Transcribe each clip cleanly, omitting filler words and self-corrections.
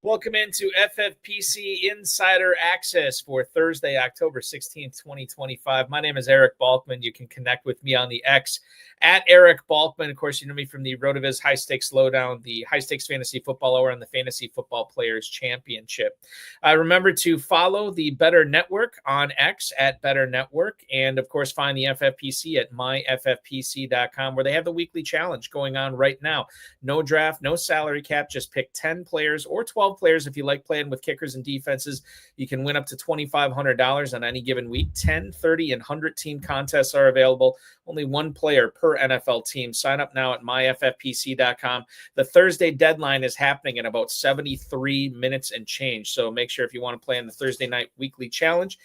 Welcome into FFPC Insider Access for Thursday, October 16th, 2025. My name is Eric Balkman. You can connect with me on the X at Eric Balkman. Of course, you know me from the RotoViz High Stakes Lowdown, the High Stakes Fantasy Football Hour, and the Fantasy Football Players Championship. Remember to follow the Better Network on X at Better Network, and of course, find the FFPC at myffpc.com, where they have the weekly challenge going on right now. No draft, no salary cap, just pick 10 players or 12 players if you like playing with kickers and defenses. You can win up to $2,500 on any given week. 10, 30, and 100-team contests are available. Only one player per NFL team. Sign up now at myffpc.com. The Thursday deadline is happening in about 73 minutes and change, so make sure if you want to play in the Thursday night weekly challenge,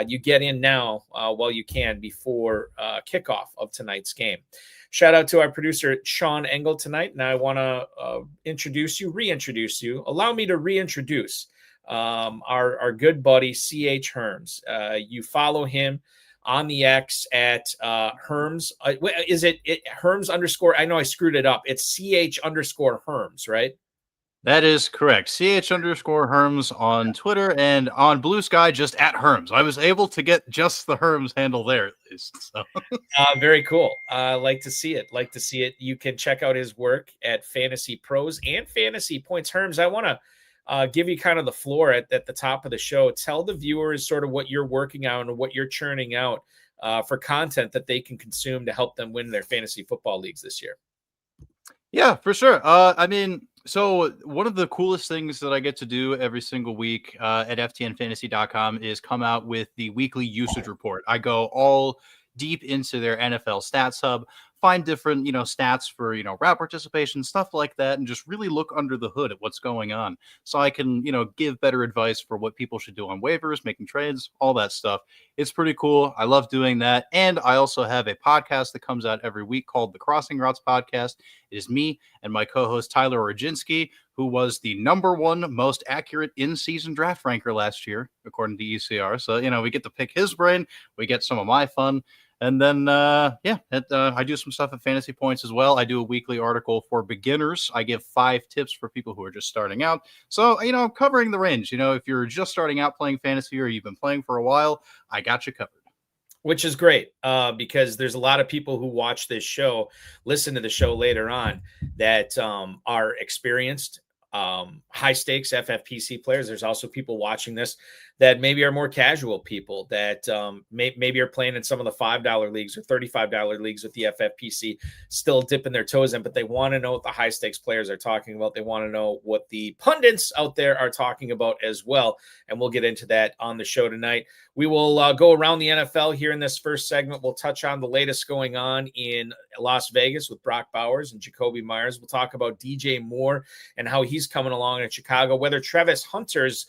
you get in now while you can before kickoff of tonight's game. Shout out to our producer, Sean Engel, tonight. Now I want to reintroduce you. Allow me to reintroduce our good buddy, CH Herms. You follow him on the X at Herms. Is it Herms underscore? I know I screwed it up. It's CH underscore Herms, right? That is correct. CH underscore Herms on Twitter, and on Blue Sky, just at Herms. I was able to get just the Herms handle there, at least. So. Very cool. Like to see it. You can check out his work at Fantasy Pros and Fantasy Points. Herms, I want to give you kind of the floor at the top of the show. Tell the viewers sort of what you're working on and what you're churning out for content that they can consume to help them win their fantasy football leagues this year. Yeah, for sure. So one of the coolest things that I get to do every single week at ftnfantasy.com is come out with the weekly usage report. I go all deep into their NFL stats hub, find different, stats for, route participation, stuff like that, and just really look under the hood at what's going on. So I can, give better advice for what people should do on waivers, making trades, all that stuff. It's pretty cool. I love doing that. And I also have a podcast that comes out every week called the Crossing Routes Podcast. It is me and my co-host Tyler Orginski, who was the number1 most accurate in-season draft ranker last year, according to ECR. So, we get to pick his brain. We get some of my fun. And then, I do some stuff at Fantasy Points as well. I do a weekly article for beginners. I give 5 tips for people who are just starting out. So, covering the range. If you're just starting out playing fantasy or you've been playing for a while, I got you covered. Which is great because there's a lot of people who watch this show, listen to the show later on, that are experienced high stakes FFPC players. There's also people watching this that maybe are more casual people that maybe are playing in some of the $5 leagues or $35 leagues with the FFPC, still dipping their toes in, but they want to know what the high stakes players are talking about. They want to know what the pundits out there are talking about as well. And we'll get into that on the show tonight. We will go around the NFL here in this first segment. We'll touch on the latest going on in Las Vegas with Brock Bowers and Jakobi Meyers. We'll talk about DJ Moore and how he's coming along in Chicago, whether Travis Hunter's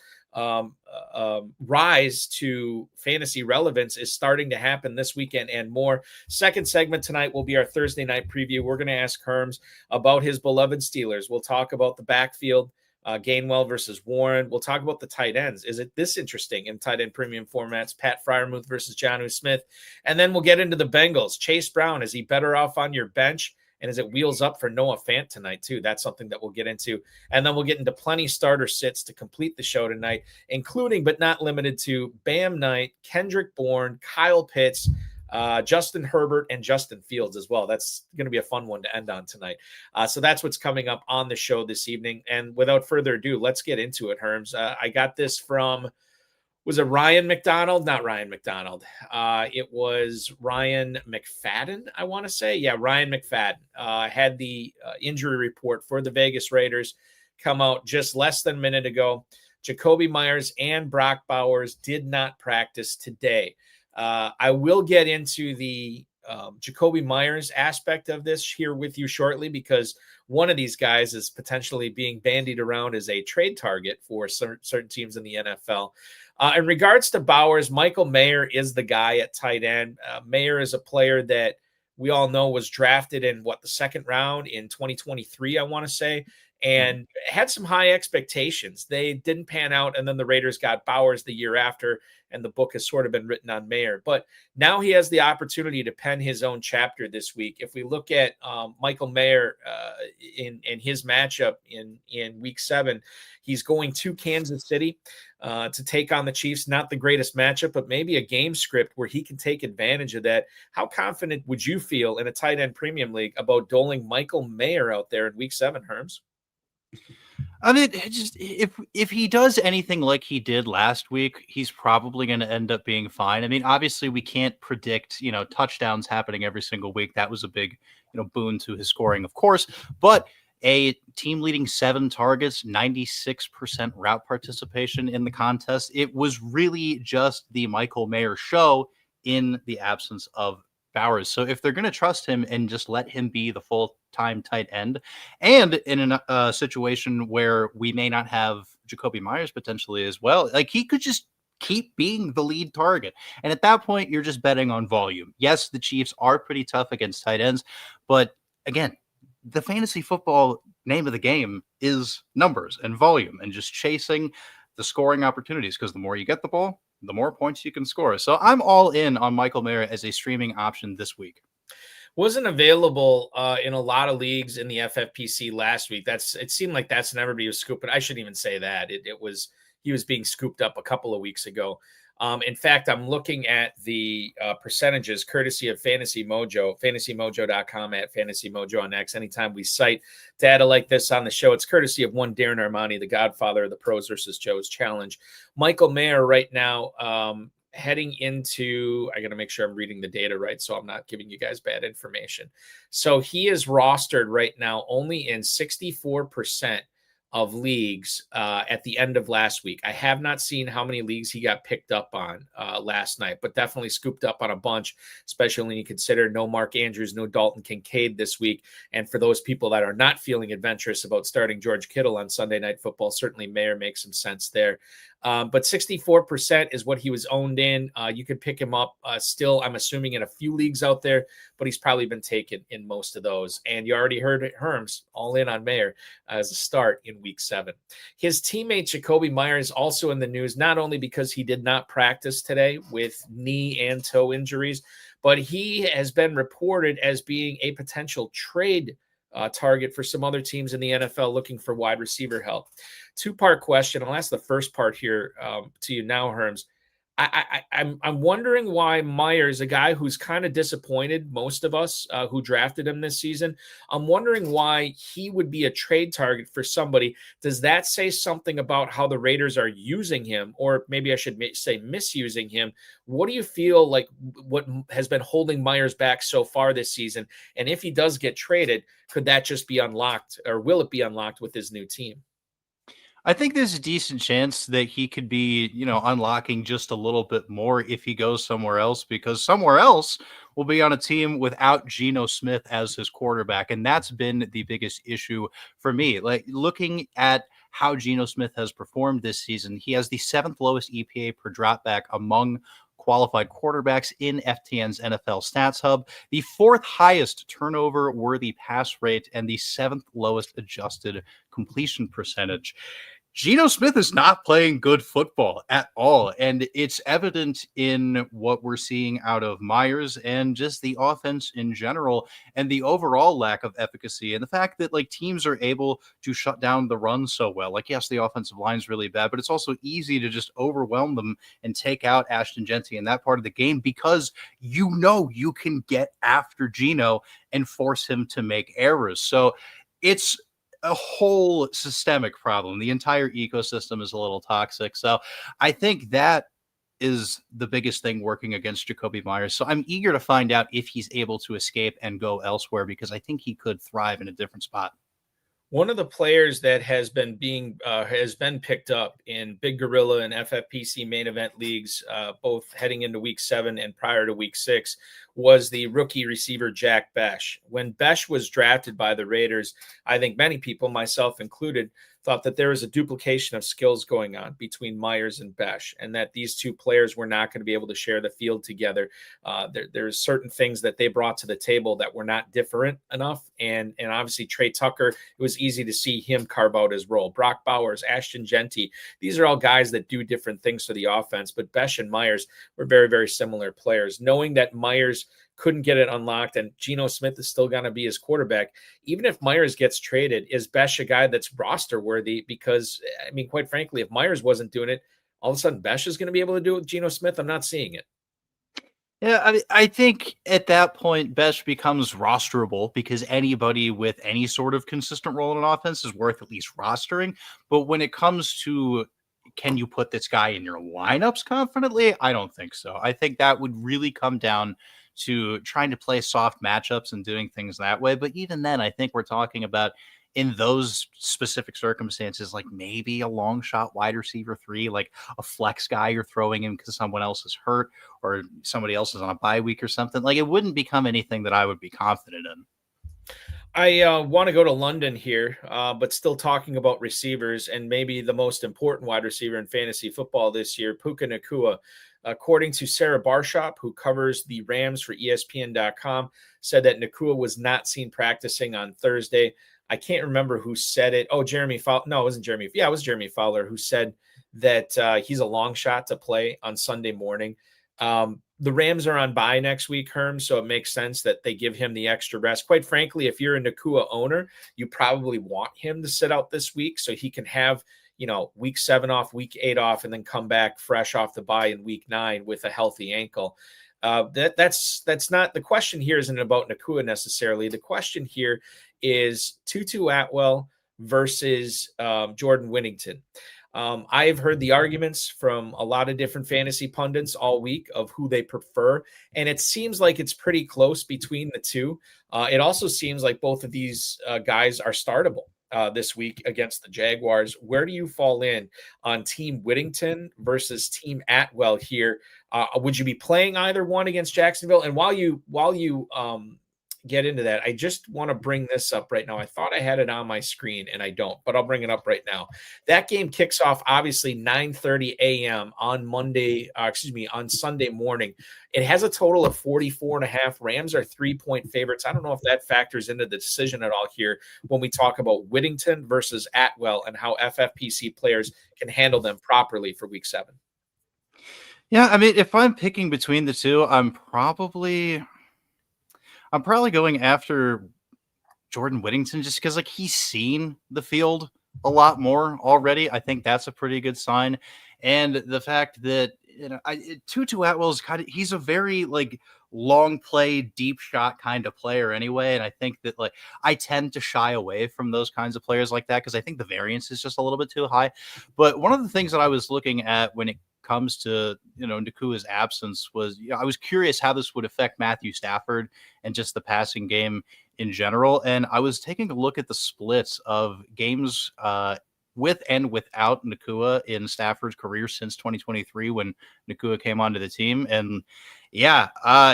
rise to fantasy relevance is starting to happen this weekend and more. Second segment tonight will be our Thursday night preview. We're going to ask Herms about his beloved Steelers. We'll talk about the backfield, Gainwell versus Warren. We'll talk about the tight ends. Is it this interesting in tight end premium formats? Pat Freiermuth versus Jonnu Smith. And then we'll get into the Bengals. Chase Brown, is he better off on your bench? And is it wheels up for Noah Fant tonight, too? That's something that we'll get into. And then we'll get into plenty starter sits to complete the show tonight, including but not limited to Bam Knight, Kendrick Bourne, Kyle Pitts, Justin Herbert, and Justin Fields as well. That's going to be a fun one to end on tonight. So that's what's coming up on the show this evening. And without further ado, let's get into it, Herms. I got this from... Was it Ryan McDonald? Not Ryan McDonald. It was Ryan McFadden, I want to say. Yeah, Ryan McFadden had the injury report for the Vegas Raiders come out just less than a minute ago. Jakobi Meyers and Brock Bowers did not practice today. I will get into the Jakobi Meyers aspect of this here with you shortly, because one of these guys is potentially being bandied around as a trade target for certain teams in the NFL. In regards to Bowers, Michael Mayer is the guy at tight end. Mayer is a player that we all know was drafted in the second round in 2023, I want to say. and had some high expectations. They didn't pan out, and then the Raiders got Bowers the year after, and the book has sort of been written on Mayer. But now he has the opportunity to pen his own chapter this week. If we look at Michael Mayer in his matchup in Week 7, he's going to Kansas City to take on the Chiefs. Not the greatest matchup, but maybe a game script where he can take advantage of that. How confident would you feel in a tight end premium league about doling Michael Mayer out there in Week 7, Herms? I mean, just if he does anything like he did last week, he's probably going to end up being fine. I mean, obviously, we can't predict, touchdowns happening every single week. That was a big, boon to his scoring, of course. But a team leading 7 targets, 96% route participation in the contest. It was really just the Michael Mayer show in the absence of Bowers. So if they're going to trust him and just let him be the full-time tight end, and in a situation where we may not have Jakobi Meyers potentially as well, like he could just keep being the lead target. And at that point, you're just betting on volume. Yes, the Chiefs are pretty tough against tight ends, but again, the fantasy football name of the game is numbers and volume and just chasing the scoring opportunities, because the more you get the ball, the more points you can score. So I'm all in on Michael Mayer as a streaming option this week. Wasn't available in a lot of leagues in the FFPC last week. It seemed like that's when everybody was scooping. I shouldn't even say that. He was being scooped up a couple of weeks ago. In fact, I'm looking at the percentages courtesy of Fantasy Mojo, fantasymojo.com at Fantasy Mojo on X. Anytime we cite data like this on the show, it's courtesy of one Darren Armani, the godfather of the Pros versus Joes Challenge. Michael Mayer right now heading into, I got to make sure I'm reading the data right so I'm not giving you guys bad information. So he is rostered right now only in 64% of leagues at the end of last week. I have not seen how many leagues he got picked up on last night, but definitely scooped up on a bunch, especially when you consider no Mark Andrews, no Dalton Kincaid this week. And for those people that are not feeling adventurous about starting George Kittle on Sunday Night Football, certainly Mayer makes some sense there. But 64% is what he was owned in. You could pick him up still, I'm assuming, in a few leagues out there, but he's probably been taken in most of those. And you already heard Herms all in on Mayer as a start in Week 7. His teammate Jakobi Meyers also in the news, not only because he did not practice today with knee and toe injuries, but he has been reported as being a potential trade target for some other teams in the NFL looking for wide receiver help. Two-part question. I'll ask the first part here to you now, Herms. I'm wondering why Meyers, a guy who's kind of disappointed most of us who drafted him this season, I'm wondering why he would be a trade target for somebody. Does that say something about how the Raiders are using him, or maybe I should say misusing him? What do you feel like what has been holding Meyers back so far this season? And if he does get traded, could that just be unlocked, or will it be unlocked with his new team? I think there's a decent chance that he could be, unlocking just a little bit more if he goes somewhere else, because somewhere else will be on a team without Geno Smith as his quarterback. And that's been the biggest issue for me. Like, looking at how Geno Smith has performed this season, he has the 7th lowest EPA per dropback among qualified quarterbacks in FTN's NFL Stats Hub, the 4th highest turnover worthy pass rate, and the 7th lowest adjusted completion percentage. Geno Smith is not playing good football at all, and it's evident in what we're seeing out of Meyers and just the offense in general, and the overall lack of efficacy, and the fact that teams are able to shut down the run so well. Like, yes, the offensive line's really bad, but it's also easy to just overwhelm them and take out Ashton Jeanty in that part of the game, because you can get after Geno and force him to make errors. So it's a whole systemic problem. The entire ecosystem is a little toxic. So I think that is the biggest thing working against Jakobi Meyers. So I'm eager to find out if he's able to escape and go elsewhere, because I think he could thrive in a different spot. One of the players that has been picked up in Big Gorilla and FFPC main event leagues, both heading into Week 7 and prior to Week 6, was the rookie receiver Jack Bech. When Bech was drafted by the Raiders, I think many people, myself included, thought that there was a duplication of skills going on between Meyers and Besh, and that these two players were not going to be able to share the field together. There's certain things that they brought to the table that were not different enough. And obviously Trey Tucker, it was easy to see him carve out his role. Brock Bowers, Ashton Genty, these are all guys that do different things for the offense, but Besh and Meyers were very, very similar players. Knowing that Meyers couldn't get it unlocked and Geno Smith is still going to be his quarterback, even if Meyers gets traded, is Besh a guy that's roster worthy? Because, I mean, quite frankly, if Meyers wasn't doing it, all of a sudden Besh is going to be able to do it with Geno Smith. I'm not seeing it. Yeah, I think at that point, Besh becomes rosterable because anybody with any sort of consistent role in an offense is worth at least rostering. But when it comes to, can you put this guy in your lineups confidently? I don't think so. I think that would really come down to trying to play soft matchups and doing things that way. But even then, I think we're talking about, in those specific circumstances, like maybe a long shot wide receiver 3, like a flex guy you're throwing in because someone else is hurt or somebody else is on a bye week or something. Like, it wouldn't become anything that I would be confident in. I want to go to London here, but still talking about receivers, and maybe the most important wide receiver in fantasy football this year, Puka Nacua. According to Sarah Barshop, who covers the Rams for ESPN.com, said that Nacua was not seen practicing on Thursday. I can't remember who said it. Oh, Jeremy Fowler. No, it wasn't Jeremy. Yeah, it was Jeremy Fowler who said that he's a long shot to play on Sunday morning. The Rams are on bye next week, Herms, so it makes sense that they give him the extra rest. Quite frankly, if you're a Nacua owner, you probably want him to sit out this week so he can have, week 7 off, week 8 off, and then come back fresh off the bye in week 9 with a healthy ankle. That's not the question here. Isn't about Nacua necessarily. The question here is Tutu Atwell versus Jordan Whittington. I've heard the arguments from a lot of different fantasy pundits all week of who they prefer, and it seems like it's pretty close between the two. It also seems like both of these guys are startable this week against the Jaguars. Where do you fall in on Team Whittington versus Team Atwell here? Would you be playing either one against Jacksonville? And while you get into that, I just want to bring this up right now. I thought I had it on my screen and I don't, but I'll bring it up right now. That game kicks off obviously 9:30 a.m. on Sunday morning. It has a total of 44.5. Rams are 3-point favorites. I don't know if that factors into the decision at all here when we talk about Whittington versus Atwell and how FFPC players can handle them properly for week 7. Yeah, I mean, if I'm picking between the two, I'm probably going after Jordan Whittington just because, like, he's seen the field a lot more already. I think that's a pretty good sign. And the fact that, Tutu Atwell's he's a very, like, long play, deep shot kind of player anyway. And I think that, like, I tend to shy away from those kinds of players like that because I think the variance is just a little bit too high. But one of the things that I was looking at when it comes to Nakua's absence was I was curious how this would affect Matthew Stafford and just the passing game in general. And I was taking a look at the splits of games with and without Nacua in Stafford's career since 2023 when Nacua came onto the team. And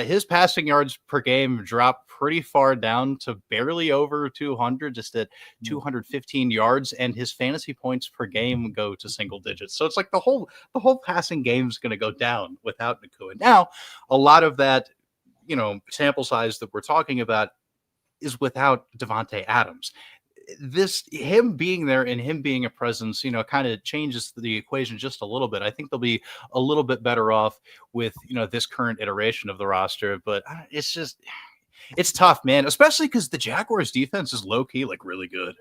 his passing yards per game dropped pretty far down to barely over 200, just at 215 yards, and his fantasy points per game go to single digits. So it's like the whole passing game is going to go down without Nacua. Now, a lot of that, sample size that we're talking about is without Devontae Adams. Him being there and him being a presence, kind of changes the equation just a little bit. I think they'll be a little bit better off with, this current iteration of the roster, but it's tough, man, especially because the Jaguars defense is low key, like, really good.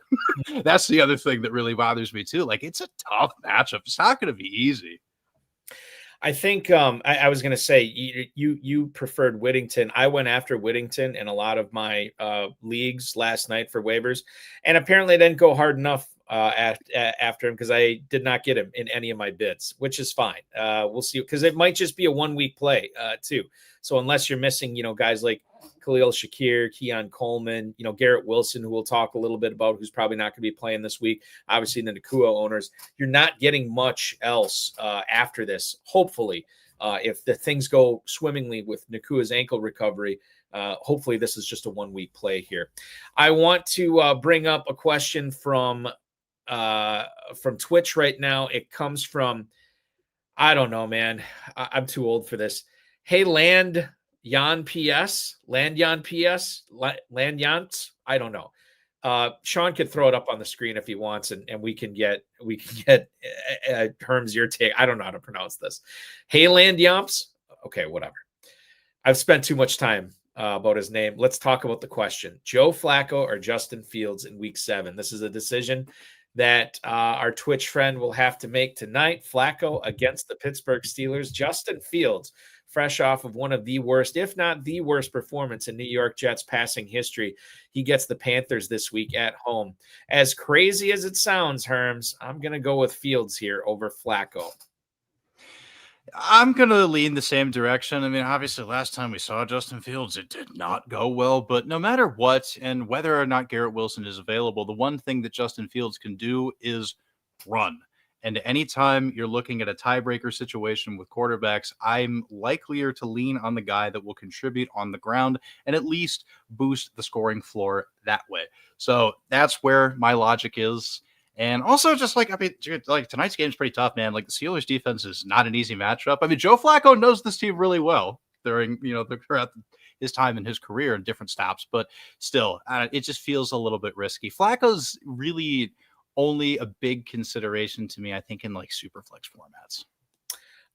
That's the other thing that really bothers me too. Like, it's a tough matchup. It's not going to be easy. I think I was going to say you preferred Whittington. I went after Whittington in a lot of my leagues last night for waivers, and apparently I didn't go hard enough after him because I did not get him in any of my bids, which is fine. We'll see, because it might just be a 1-week play too. So unless you're missing, guys like Khalil Shakir, Keon Coleman, Garrett Wilson, who we'll talk a little bit about, who's probably not going to be playing this week. Obviously, the Nacua owners, you're not getting much else after this. Hopefully, if the things go swimmingly with Nakua's ankle recovery, hopefully this is just a 1-week play here. I want to bring up a question from from Twitch right now. It comes from, I don't know, man. I'm too old for this. Hey, Land Yants. I don't know. Sean could throw it up on the screen if he wants, and we can get Herms your take. I don't know how to pronounce this. Hey, Land Yamps. Okay, whatever. I've spent too much time about his name. Let's talk about the question: Joe Flacco or Justin Fields in Week 7? This is a decision that our Twitch friend will have to make tonight. Flacco against the Pittsburgh Steelers. Justin Fields, fresh off of one of the worst, if not the worst performance in New York Jets passing history. He gets the Panthers this week at home. As crazy as it sounds, Herms, I'm going to go with Fields here over Flacco. I'm going to lean the same direction. I mean, obviously, last time we saw Justin Fields, it did not go well. But no matter what, and whether or not Garrett Wilson is available, the one thing that Justin Fields can do is run. And anytime you're looking at a tiebreaker situation with quarterbacks, I'm likelier to lean on the guy that will contribute on the ground and at least boost the scoring floor that way. So that's where my logic is. And also, just like, I mean, like tonight's game is pretty tough, man. Like the Steelers defense is not an easy matchup. I mean, Joe Flacco knows this team really well during, throughout his time in his career in different stops, but still, it just feels a little bit risky. Flacco's really only a big consideration to me, I think, in like super flex formats.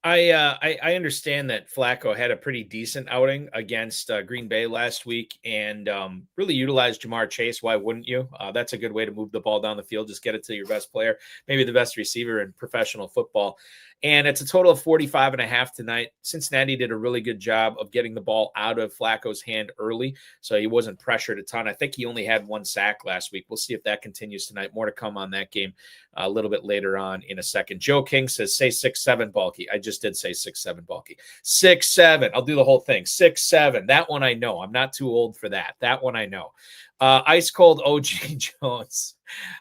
I understand that Flacco had a pretty decent outing against Green Bay last week and really utilized Jamar Chase. Why wouldn't you? That's a good way to move the ball down the field. Just get it to your best player, maybe the best receiver in professional football. And it's a total of 45.5 tonight. Cincinnati did a really good job of getting the ball out of Flacco's hand early, so he wasn't pressured a ton. I think he only had 1 sack last week. We'll see if that continues tonight. More to come on that game a little bit later on in a second. Joe King says, say 6'7", bulky. I just did say 6'7", bulky. 6'7". I'll do the whole thing. 6'7". That one I know. I'm not too old for that. That one I know. Ice Cold OG Jones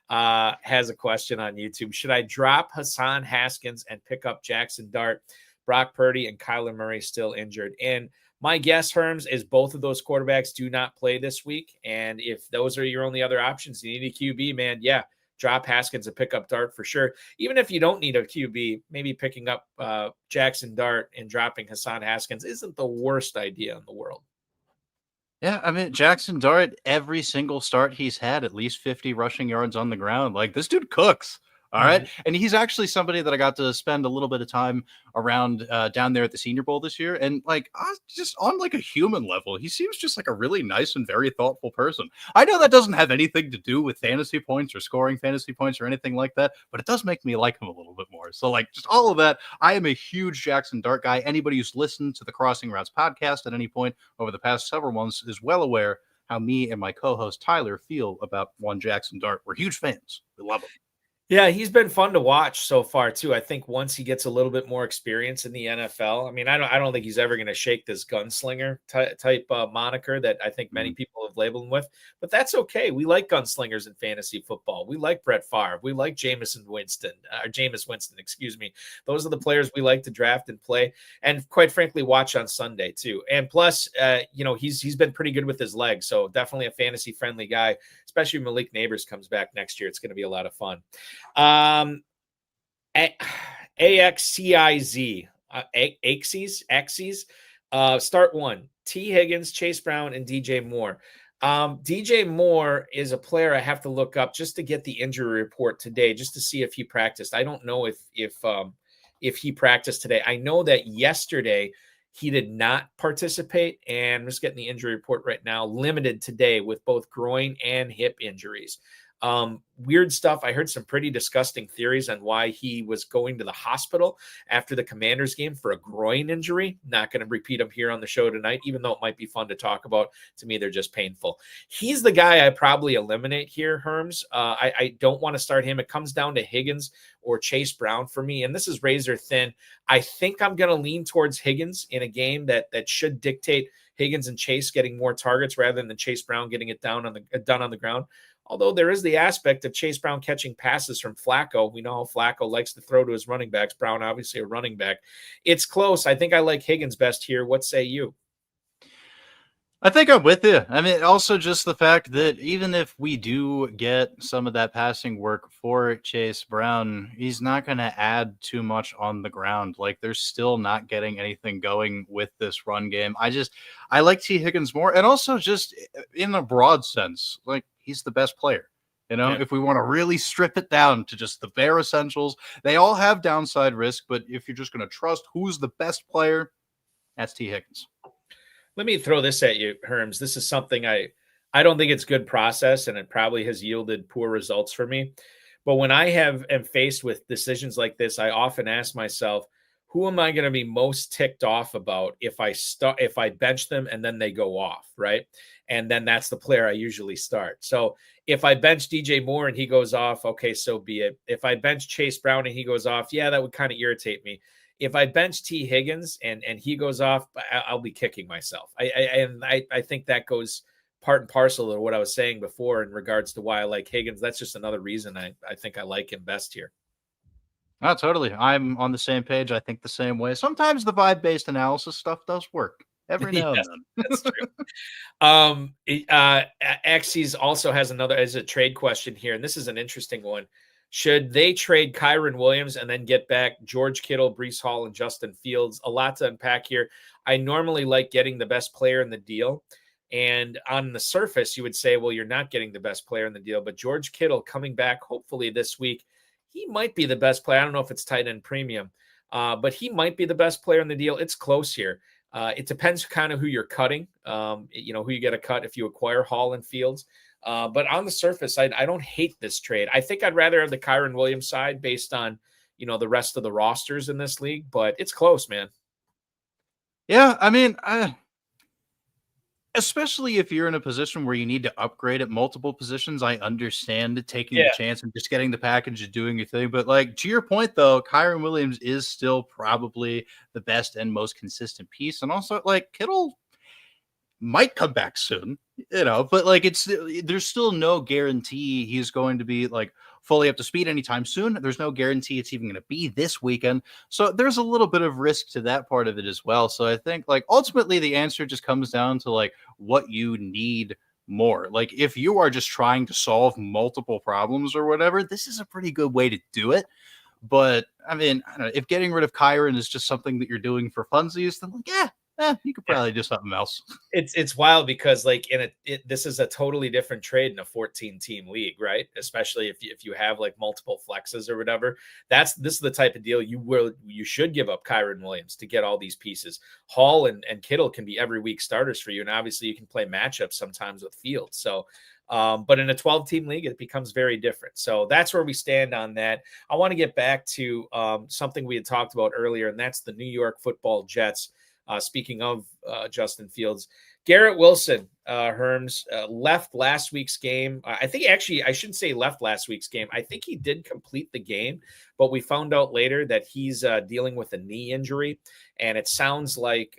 has a question on YouTube. Should I drop Hassan Haskins and pick up Jaxson Dart? Brock Purdy and Kyler Murray still injured. And my guess, Herms, is both of those quarterbacks do not play this week. And if those are your only other options, you need a QB, man. Yeah, drop Haskins and pick up Dart for sure. Even if you don't need a QB, maybe picking up Jaxson Dart and dropping Hassan Haskins isn't the worst idea in the world. Yeah, I mean, Jaxson Dart, every single start he's had at least 50 rushing yards on the ground. Like, this dude cooks. All right. And he's actually somebody that I got to spend a little bit of time around down there at the Senior Bowl this year. And like, just on like a human level, he seems just like a really nice and very thoughtful person. I know that doesn't have anything to do with fantasy points or scoring fantasy points or anything like that, but it does make me like him a little bit more. So like just all of that, I am a huge Jaxson Dart guy. Anybody who's listened to the Crossing Routes podcast at any point over the past several months is well aware how me and my co-host Tyler feel about one Jaxson Dart. We're huge fans. We love him. Yeah, he's been fun to watch so far too. I think once he gets a little bit more experience in the NFL, I mean, I don't think he's ever going to shake this gunslinger type moniker that I think many people have labeled him with. But that's okay. We like gunslingers in fantasy football. We like Brett Favre. We like Jameis Winston. Excuse me. Those are the players we like to draft and play, and quite frankly, watch on Sunday too. And plus, he's been pretty good with his legs, so definitely a fantasy friendly guy. Especially when Malik Neighbors comes back next year, it's going to be a lot of fun. AXCIZ, start one. Tee Higgins, Chase Brown, and DJ Moore. DJ Moore is a player I have to look up just to get the injury report today, just to see if he practiced. I don't know if he practiced today. I know that yesterday he did not participate, and I'm just getting the injury report right now. Limited today with both groin and hip injuries. Weird stuff. I heard some pretty disgusting theories on why he was going to the hospital after the Commanders game for a groin injury. Not going to repeat them here on the show tonight, even though it might be fun to talk about. To me, they're just painful. He's the guy I probably eliminate here, Herms. I don't want to start him. It comes down to Higgins or Chase Brown for me, and this is razor thin. I think I'm going to lean towards Higgins in a game that should dictate Higgins and Chase getting more targets rather than Chase Brown getting it done on the ground. Although there is the aspect of Chase Brown catching passes from Flacco. We know how Flacco likes to throw to his running backs. Brown, obviously a running back. It's close. I think I like Higgins best here. What say you? I think I'm with you. I mean, also just the fact that even if we do get some of that passing work for Chase Brown, he's not going to add too much on the ground. Like, they're still not getting anything going with this run game. I like Tee Higgins more. And also just in a broad sense, like, he's the best player. Yeah. If we want to really strip it down to just the bare essentials, they all have downside risk. But if you're just going to trust who's the best player, that's Tee Higgins. Let me throw this at you, Herms. This is something I don't think it's good process, and it probably has yielded poor results for me. But when I am faced with decisions like this, I often ask myself, who am I going to be most ticked off about if I bench them and then they go off, right? And then that's the player I usually start. So if I bench DJ Moore and he goes off, okay, so be it. If I bench Chase Brown and he goes off, yeah, that would kind of irritate me. If I bench Tee Higgins and he goes off, I'll be kicking myself. I think that goes part and parcel of what I was saying before in regards to why I like Higgins. That's just another reason I think I like him best here. Oh, totally. I'm on the same page. I think the same way. Sometimes the vibe-based analysis stuff does work. Every now and then. That's true. Xyz also has a trade question here, and this is an interesting one. Should they trade Kyren Williams and then get back George Kittle, Breece Hall, and Justin Fields? A lot to unpack here. I normally like getting the best player in the deal. And on the surface, you would say, well, you're not getting the best player in the deal. But George Kittle coming back, hopefully this week, he might be the best player. I don't know if it's tight end premium, but he might be the best player in the deal. It's close here. It depends kind of who you're cutting, who you get a cut if you acquire Hall and Fields. But on the surface, I don't hate this trade. I think I'd rather have the Kyren Williams side based on, the rest of the rosters in this league, but it's close, man. Yeah, I mean, especially if you're in a position where you need to upgrade at multiple positions, I understand taking the chance and just getting the package and doing your thing. But like to your point, though, Kyren Williams is still probably the best and most consistent piece. And also, like, Kittle might come back soon, but like there's still no guarantee he's going to be like fully up to speed anytime soon. There's no guarantee it's even going to be this weekend. So there's a little bit of risk to that part of it as well. So I think like ultimately the answer just comes down to like what you need more. Like if you are just trying to solve multiple problems or whatever, this is a pretty good way to do it. But I mean, I don't know, if getting rid of Kyren is just something that you're doing for funsies, then like, you could probably do something else. It's wild because like this is a totally different trade in a 14-team league, right? Especially if you have like multiple flexes or whatever. This is the type of deal you should give up Kyren Williams to get all these pieces. Hall and Kittle can be every week starters for you, and obviously you can play matchups sometimes with Fields. So, but in a 12-team league, it becomes very different. So that's where we stand on that. I want to get back to something we had talked about earlier, and that's the New York Football Jets. Speaking of Justin Fields, Garrett Wilson, Herms, left last week's game. I think actually I shouldn't say left last week's game. I think he did complete the game, but we found out later that he's dealing with a knee injury. And it sounds like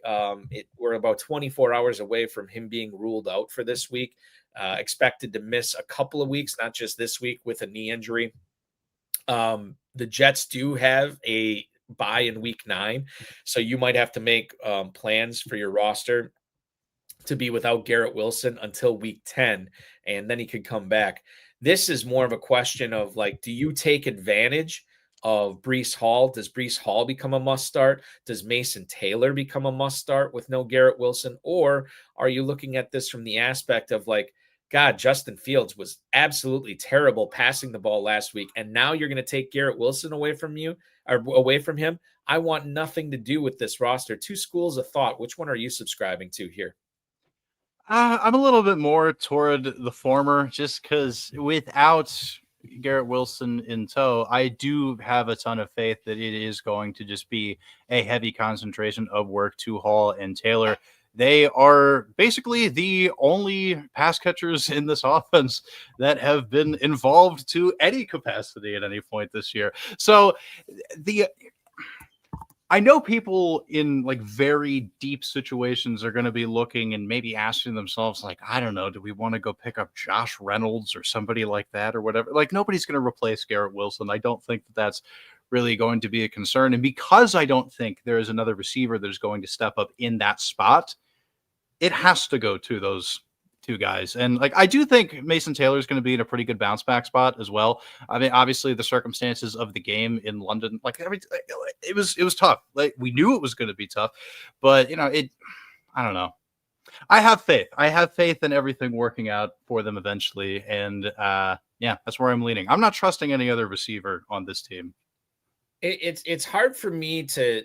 we're about 24 hours away from him being ruled out for this week. Expected to miss a couple of weeks, not just this week with a knee injury. The Jets do have a bye in week 9. So you might have to make plans for your roster to be without Garrett Wilson until week 10, and then he could come back. This is more of a question of like, do you take advantage of Breece Hall? Does Breece Hall become a must start? Does Mason Taylor become a must start with no Garrett Wilson? Or are you looking at this from the aspect of like, God, Justin Fields was absolutely terrible passing the ball last week, and now you're going to take Garrett Wilson away from him? I want nothing to do with this roster. Two schools of thought. Which one are you subscribing to here? I'm a little bit more toward the former, just because without Garrett Wilson in tow, I do have a ton of faith that it is going to just be a heavy concentration of work to Hall and Taylor. They are basically the only pass catchers in this offense that have been involved to any capacity at any point this year. So I know people in like very deep situations are going to be looking and maybe asking themselves like, I don't know, do we want to go pick up Josh Reynolds or somebody like that or whatever? Like nobody's going to replace Garrett Wilson. I don't think that that's really going to be a concern. And because I don't think there is another receiver that is going to step up in that spot, it has to go to those two guys. And like, I do think Mason Taylor is going to be in a pretty good bounce back spot as well. I mean, obviously the circumstances of the game in London, like it was tough. Like we knew it was going to be tough, but I don't know. I have faith. I have faith in everything working out for them eventually. And yeah, that's where I'm leaning. I'm not trusting any other receiver on this team. It's hard for me to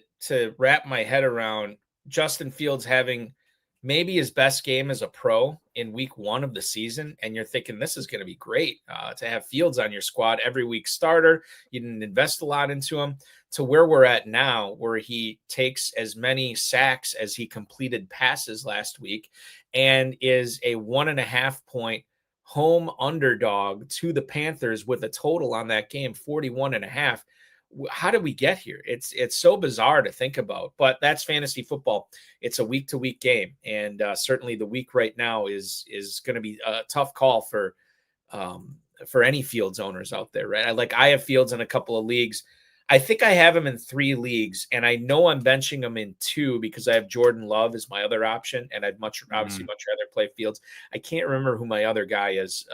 wrap my head around Justin Fields having maybe his best game as a pro in week 1 of the season. And you're thinking this is going to be great to have Fields on your squad every week starter. You didn't invest a lot into him, to where we're at now, where he takes as many sacks as he completed passes last week and is a 1.5 point home underdog to the Panthers with a total on that game, 41.5. How did we get here? It's so bizarre to think about, but that's fantasy football. It's a week to week game. And certainly the week right now is going to be a tough call for any Fields owners out there, right? I have Fields in a couple of leagues. I think I have him in 3 leagues, and I know I'm benching him in 2 because I have Jordan Love as my other option, and I'd obviously much rather play Fields. I can't remember who my other guy is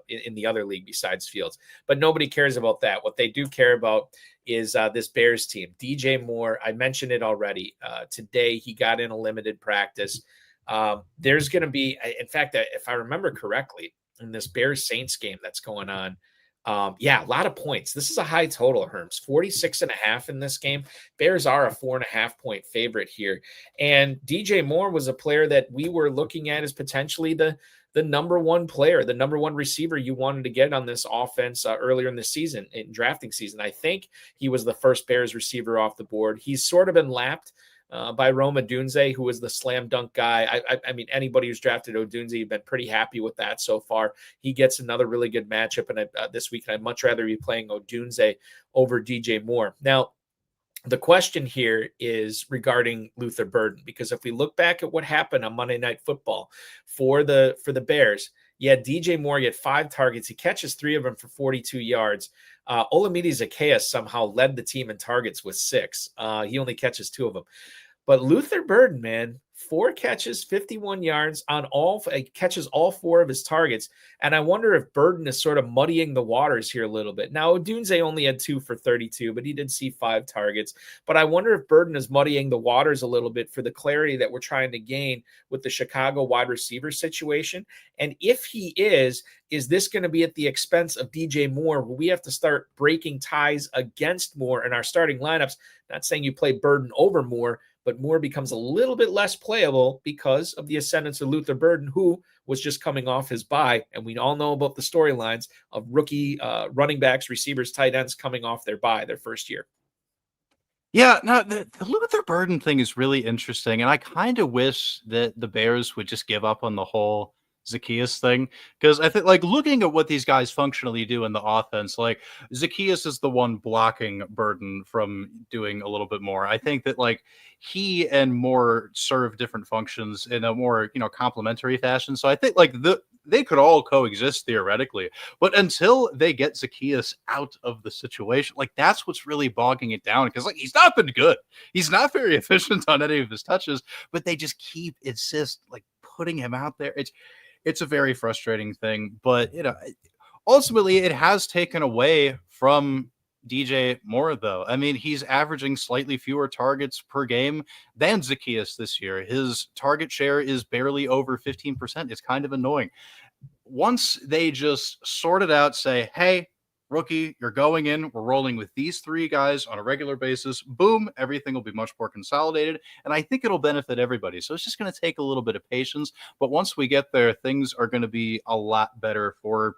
in the other league besides Fields, but nobody cares about that. What they do care about is this Bears team. DJ Moore, I mentioned it already. Today he got in a limited practice. There's going to be, in fact, if I remember correctly, in this Bears Saints game that's going on, a lot of points. This is a high total, Herms, 46.5 in this game. Bears are a 4.5 point favorite here. And DJ Moore was a player that we were looking at as potentially the number 1 player, the number 1 receiver you wanted to get on this offense earlier in the season, in drafting season. I think he was the first Bears receiver off the board. He's sort of been lapped by Rome Odunze, who was the slam dunk guy. I mean, anybody who's drafted Odunze, you've been pretty happy with that so far. He gets another really good matchup this week, and I'd much rather be playing Odunze over DJ Moore. Now, the question here is regarding Luther Burden, because if we look back at what happened on Monday Night Football for the Bears, DJ Moore get 5 targets. He catches 3 of them for 42 yards. Olamide Zaccheaus somehow led the team in targets with 6. He only catches 2 of them. But Luther Burden, man, 4 catches, 51 yards on catches all 4 of his targets. And I wonder if Burden is sort of muddying the waters here a little bit. Now, Odunze only had 2 for 32, but he did see 5 targets. But I wonder if Burden is muddying the waters a little bit for the clarity that we're trying to gain with the Chicago wide receiver situation. And if he is this going to be at the expense of DJ Moore, where we have to start breaking ties against Moore in our starting lineups? Not saying you play Burden over Moore, but Moore becomes a little bit less playable because of the ascendance of Luther Burden, who was just coming off his bye. And we all know about the storylines of rookie running backs, receivers, tight ends coming off their bye, their first year. Yeah, no, the Luther Burden thing is really interesting. And I kind of wish that the Bears would just give up on the whole Zaccheaus thing, because I think, like, looking at what these guys functionally do in the offense, like Zaccheaus is the one blocking Burden from doing a little bit more. I think that like he and Moore serve different functions in a more complementary fashion. So I think like they could all coexist theoretically, but until they get Zaccheaus out of the situation, like that's what's really bogging it down, because like he's not been good. He's not very efficient on any of his touches, but they just keep like putting him out there. It's a very frustrating thing, but ultimately it has taken away from DJ Moore, though. I mean, he's averaging slightly fewer targets per game than Zaccheaus this year. His target share is barely over 15%. It's kind of annoying. Once they just sort it out, say, hey, rookie, you're going in, we're rolling with these 3 guys on a regular basis, boom, everything will be much more consolidated, and I think it'll benefit everybody. So it's just going to take a little bit of patience, but once we get there, things are going to be a lot better for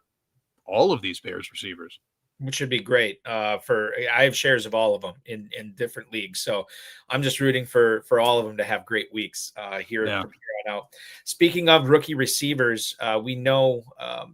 all of these Bears receivers. Which would be great. I have shares of all of them in different leagues, so I'm just rooting for all of them to have great weeks here on out. Speaking of rookie receivers, we know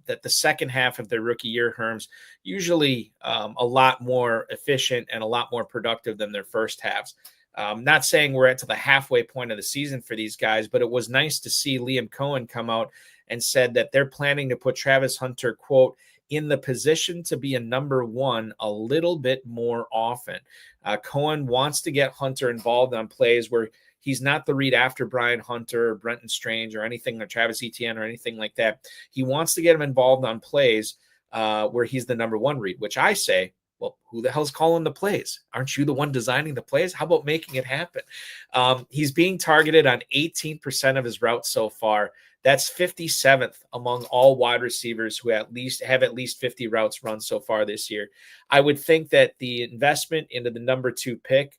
that the second half of their rookie year, Herms, usually a lot more efficient and a lot more productive than their first halves. Not saying we're to the halfway point of the season for these guys, but it was nice to see Liam Coen come out and said that they're planning to put Travis Hunter, quote, in the position to be a number one a little bit more often. Coen wants to get Hunter involved on plays where he's not the read after Brian Hunter or Brenton Strange or anything, or Travis Etienne or anything like that. He wants to get him involved on plays where he's the number one read, which I say, well, who the hell's calling the plays? Aren't you the one designing the plays? How about making it happen? He's being targeted on 18% of his routes so far. That's 57th among all wide receivers who have at least 50 routes run so far this year. I would think that the investment into the number 2 pick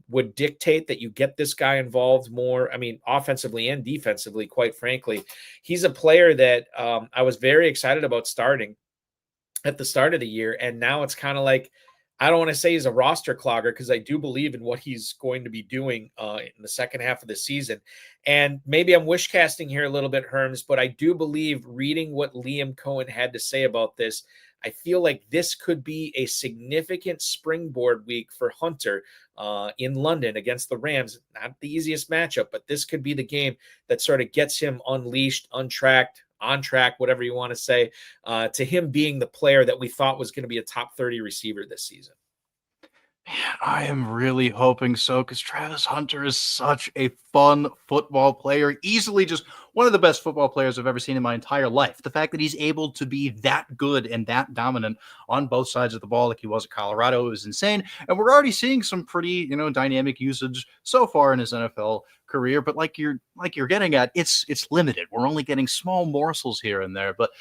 would dictate that you get this guy involved more. I mean, offensively and defensively, quite frankly. He's a player that I was very excited about starting at the start of the year. And now it's kind of like, I don't want to say he's a roster clogger because I do believe in what he's going to be doing in the second half of the season. And maybe I'm wish casting here a little bit, Herms, but I do believe, reading what Liam Coen had to say about this, I feel like this could be a significant springboard week for Hunter in London against the Rams. Not the easiest matchup, but this could be the game that sort of gets him unleashed, untracked, on track, whatever you want to say, to him being the player that we thought was going to be a top 30 receiver this season. I am really hoping so, because Travis Hunter is such a fun football player. Easily just one of the best football players I've ever seen in my entire life. The fact that he's able to be that good and that dominant on both sides of the ball like he was at Colorado is insane. And we're already seeing some pretty, dynamic usage so far in his NFL career. But like you're getting at, it's limited. We're only getting small morsels here and there. But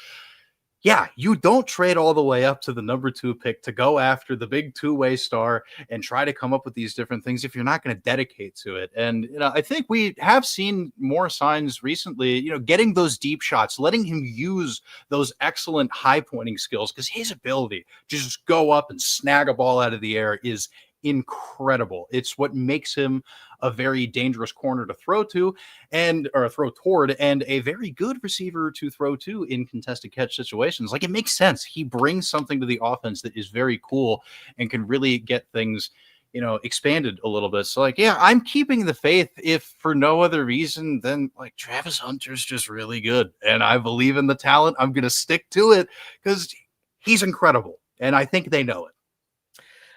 yeah, you don't trade all the way up to the number 2 pick to go after the big two-way star and try to come up with these different things if you're not going to dedicate to it. And, I think we have seen more signs recently, getting those deep shots, letting him use those excellent high-pointing skills, because his ability to just go up and snag a ball out of the air is incredible. It's what makes him a very dangerous corner to throw to or throw toward, and a very good receiver to throw to in contested catch situations. Like, it makes sense. He brings something to the offense that is very cool and can really get things, expanded a little bit. So I'm keeping the faith, if for no other reason than Travis Hunter's just really good. And I believe in the talent. I'm going to stick to it because he's incredible. And I think they know it.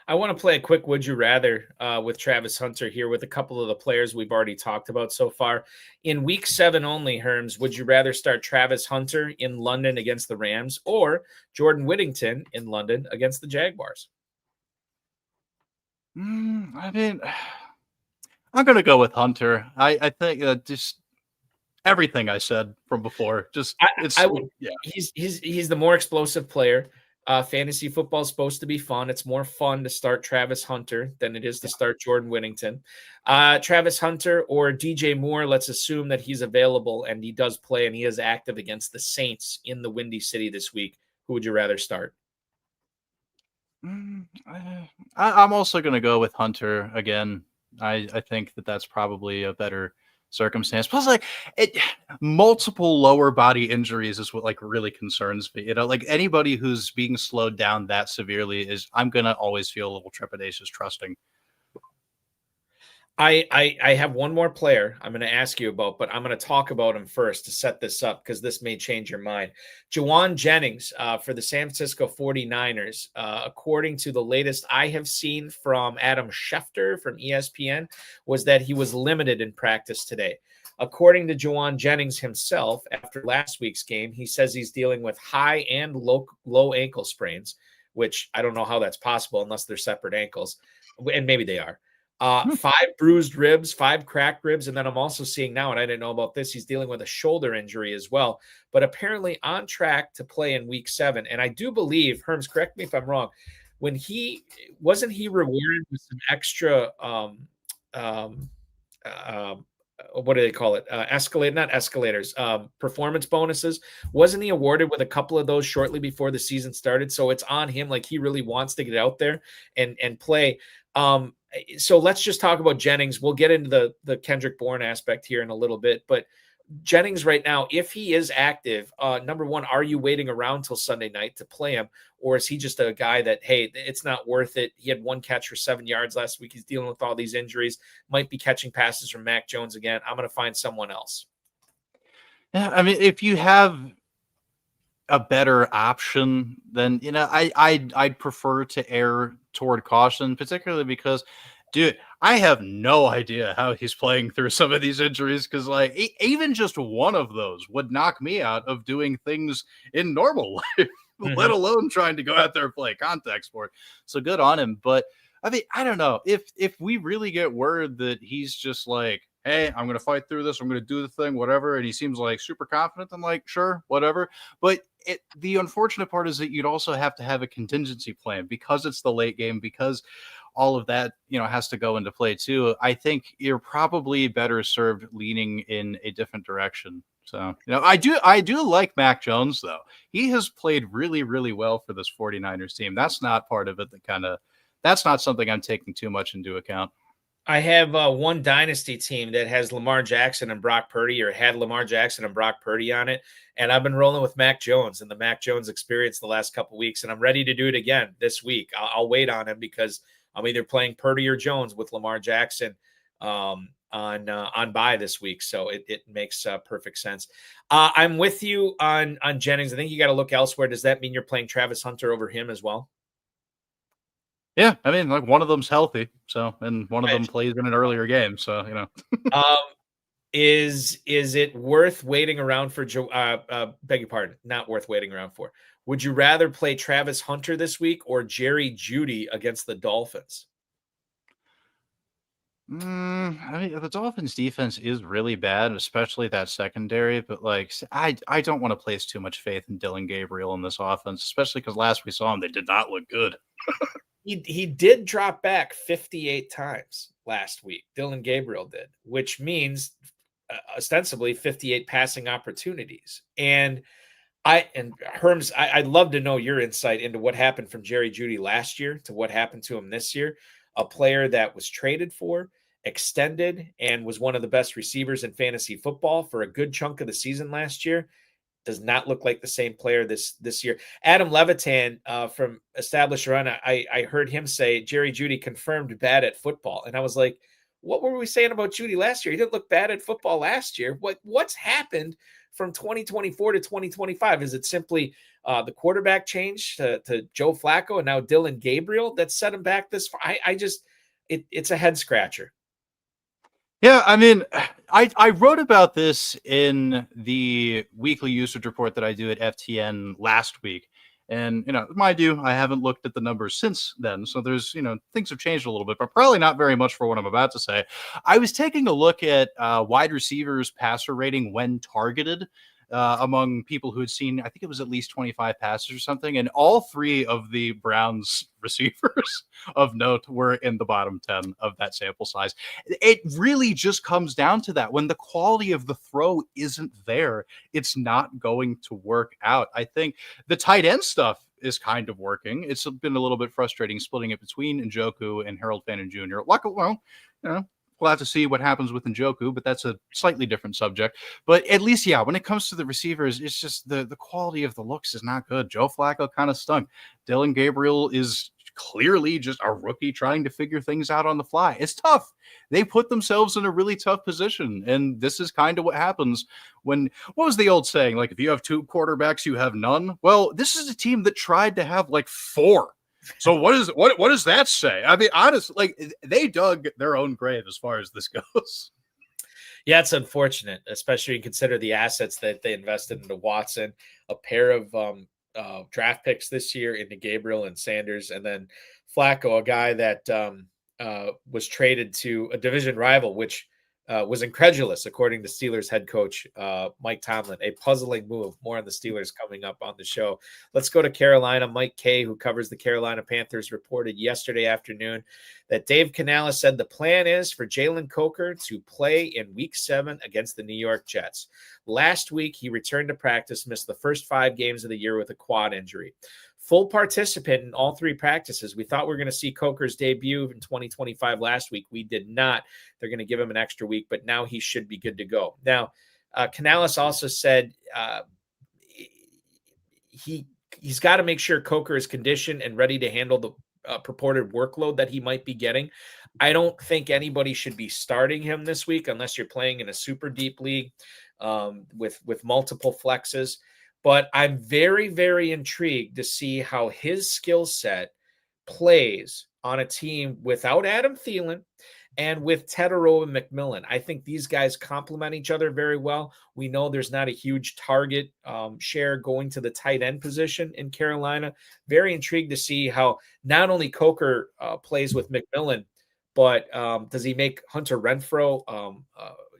I want to play a quick Would You Rather with Travis Hunter here with a couple of the players we've already talked about so far. In week 7 only, Herms, would you rather start Travis Hunter in London against the Rams or Jordan Whittington in London against the Jaguars? I'm going to go with Hunter. I think just everything I said from before. He's the more explosive player. Fantasy football is supposed to be fun. It's more fun to start Travis Hunter than it is to start Jordan Whittington. Travis Hunter or DJ Moore, let's assume that he's available and he does play and he is active against the Saints in the Windy City this week. Who would you rather start? I'm also going to go with Hunter again. I think that's probably a better circumstance. Plus, multiple lower body injuries is what really concerns me. Anybody who's being slowed down that severely I'm gonna always feel a little trepidatious trusting. I have one more player I'm going to ask you about, but I'm going to talk about him first to set this up because this may change your mind. Jauan Jennings for the San Francisco 49ers, according to the latest I have seen from Adam Schefter from ESPN, was that he was limited in practice today. According to Jauan Jennings himself, after last week's game, he says he's dealing with high and low ankle sprains, which I don't know how that's possible unless they're separate ankles, and maybe they are. 5 bruised ribs, 5 cracked ribs. And then I'm also seeing now, and I didn't know about this, he's dealing with a shoulder injury as well, but apparently on track to play in week 7. And I do believe, Herms, correct me if I'm wrong, when he rewarded with some extra, what do they call it? Not escalators, performance bonuses. Wasn't he awarded with a couple of those shortly before the season started? So it's on him. He really wants to get out there and play. So let's just talk about Jennings. We'll get into the Kendrick Bourne aspect here in a little bit, but Jennings right now, if he is active, number one, are you waiting around till Sunday night to play him? Or is he just a guy that, hey, it's not worth it. He had 1 catch for 7 yards last week. He's dealing with all these injuries, might be catching passes from Mac Jones again. I'm going to find someone else. Yeah. I mean, if you have a better option, then I'd prefer to err toward caution, particularly because, dude, I have no idea how he's playing through some of these injuries, because like even just one of those would knock me out of doing things in normal life, let alone trying to go out there and play contact sport. So good on him. But I mean, I don't know if we really get word that he's just like, hey, I'm going to fight through this, I'm going to do the thing, whatever, and he seems like super confident, I'm like, sure, whatever. But the unfortunate part is that you'd also have to have a contingency plan, because it's the late game, because all of that, has to go into play too. I think you're probably better served leaning in a different direction. So, I do like Mac Jones, though. He has played really, really well for this 49ers team. That's not part of it that's not something I'm taking too much into account. I have one dynasty team that has Lamar Jackson and Brock Purdy, or had Lamar Jackson and Brock Purdy on it. And I've been rolling with Mac Jones and the Mac Jones experience the last couple of weeks. And I'm ready to do it again this week. I'll wait on him, because I'm either playing Purdy or Jones with Lamar Jackson on bye this week. So it makes perfect sense. I'm with you on Jennings. I think you got to look elsewhere. Does that mean you're playing Travis Hunter over him as well? Yeah, I mean, like, one of them's healthy, and one of them plays in an earlier game, so. Is it worth waiting around for beg your pardon, not worth waiting around for? Would you rather play Travis Hunter this week or Jerry Jeudy against the Dolphins? I mean, the Dolphins' defense is really bad, especially that secondary. But like, I don't want to place too much faith in Dillon Gabriel in this offense, especially because last we saw him, they did not look good. He did drop back 58 times last week. Dillon Gabriel did, which means ostensibly 58 passing opportunities. And Herms, I'd love to know your insight into what happened from Jerry Jeudy last year to what happened to him this year. A player that was traded for, extended, and was one of the best receivers in fantasy football for a good chunk of the season last year, does not look like the same player this year. Adam Levitan from Established Run, I heard him say Jerry Jeudy confirmed bad at football. And I was like, what were we saying about Jeudy last year? He didn't look bad at football last year. What's happened from 2024 to 2025? Is it simply the quarterback change to Joe Flacco and now Dillon Gabriel that set him back this far? It's a head scratcher. Yeah, I mean, I wrote about this in the weekly usage report that I do at FTN last week. And, mind you, I haven't looked at the numbers since then. So there's, things have changed a little bit, but probably not very much for what I'm about to say. I was taking a look at wide receivers passer rating when targeted among people who had seen, I think it was at least 25 passes or something. And all three of the Browns receivers of note were in the bottom 10 of that sample size. It really just comes down to that. When the quality of the throw isn't there, it's not going to work out. I think the tight end stuff is kind of working. It's been a little bit frustrating splitting it between Njoku and Harold Fannin Jr. Luckily, we'll have to see what happens with Njoku, but that's a slightly different subject. But at least, yeah, when it comes to the receivers, it's just the quality of the looks is not good. Joe Flacco kind of stunk. Dillon Gabriel is clearly just a rookie trying to figure things out on the fly. It's tough. They put themselves in a really tough position. And this is kind of what happens what was the old saying? Like, if you have two quarterbacks, you have none. Well, this is a team that tried to have like four. So what does that say? I mean, honestly, like, they dug their own grave as far as this goes. Yeah, it's unfortunate, especially when you consider the assets that they invested into Watson, a pair of draft picks this year into Gabriel and Sanders, and then Flacco, a guy that was traded to a division rival, which was incredulous, according to Steelers head coach Mike Tomlin. A puzzling move. More on the Steelers coming up on the show. Let's go to Carolina. Mike Kay, who covers the Carolina Panthers, reported yesterday afternoon that Dave Canales said the plan is for Jalen Coker to play in Week 7 against the New York Jets. Last week, he returned to practice, missed the first 5 games of the year with a quad injury. Full participant in all 3 practices. We thought we were going to see Coker's debut in 2025 last week. We did not. They're going to give him an extra week, but now he should be good to go. Now, Canales also said he's got to make sure Coker is conditioned and ready to handle the purported workload that he might be getting. I don't think anybody should be starting him this week unless you're playing in a super deep league with multiple flexes. but I'm very, very intrigued to see how his skill set plays on a team without Adam Thielen and with Tetero and McMillan. I think these guys complement each other very well. We know there's not a huge target share going to the tight end position in Carolina. Very intrigued to see how not only Coker plays with McMillan, but does he make Hunter Renfrow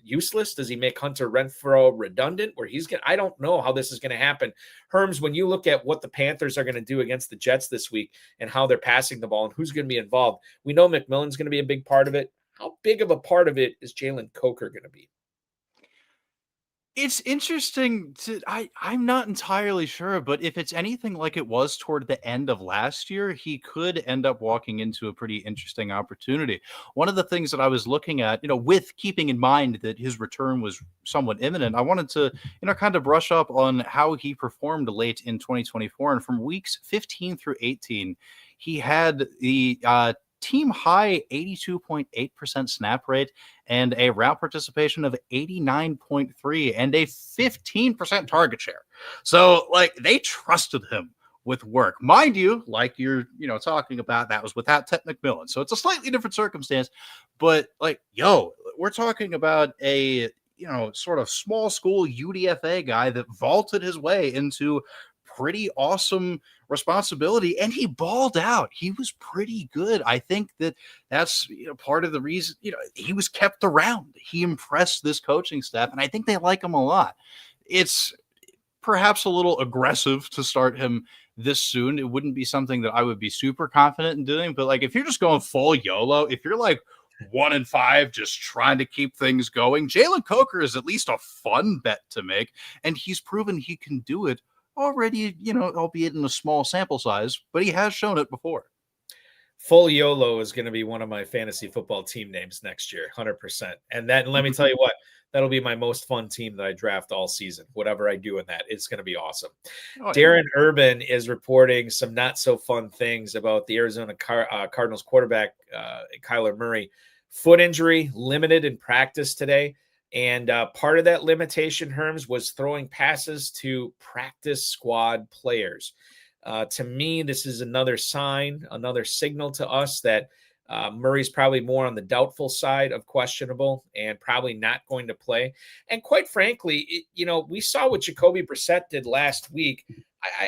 useless? Does he make Hunter Renfrow redundant where he's going to, I don't know how this is going to happen. Herms, when you look at what the Panthers are going to do against the Jets this week and how they're passing the ball and who's going to be involved, we know McMillan's going to be a big part of it. How big of a part of it is Jalen Coker going to be? It's interesting I'm not entirely sure, but if it's anything like it was toward the end of last year, he could end up walking into a pretty interesting opportunity. One of the things that I was looking at, with keeping in mind that his return was somewhat imminent, I wanted to, kind of brush up on how he performed late in 2024. And from weeks 15 through 18, he had the team high 82.8% snap rate and a route participation of 89.3 and a 15% target share. So they trusted him with work. Mind you, like you're, talking about, that was without Ted McMillan. So it's a slightly different circumstance, but we're talking about a, sort of small school UDFA guy that vaulted his way into pretty awesome responsibility, and he balled out. He was pretty good. I think that's part of the reason he was kept around. He impressed this coaching staff, and I think they like him a lot. It's perhaps a little aggressive to start him this soon. It wouldn't be something that I would be super confident in doing, but if you're just going full YOLO, if you're 1-5, just trying to keep things going, Jalen Coker is at least a fun bet to make, and he's proven he can do it already, albeit in a small sample size, but he has shown it before. Full YOLO is going to be one of my fantasy football team names next year, 100%. And let me tell you what, that'll be my most fun team that I draft all season. Whatever I do in that, it's going to be awesome. Oh, Darren Urban is reporting some not so fun things about the Arizona Cardinals quarterback, Kyler Murray. Foot injury, limited in practice today. And part of that limitation, Herms, was throwing passes to practice squad players. To me, this is another sign, another signal to us that Murray's probably more on the doubtful side of questionable and probably not going to play. And quite frankly, we saw what Jacoby Brissett did last week.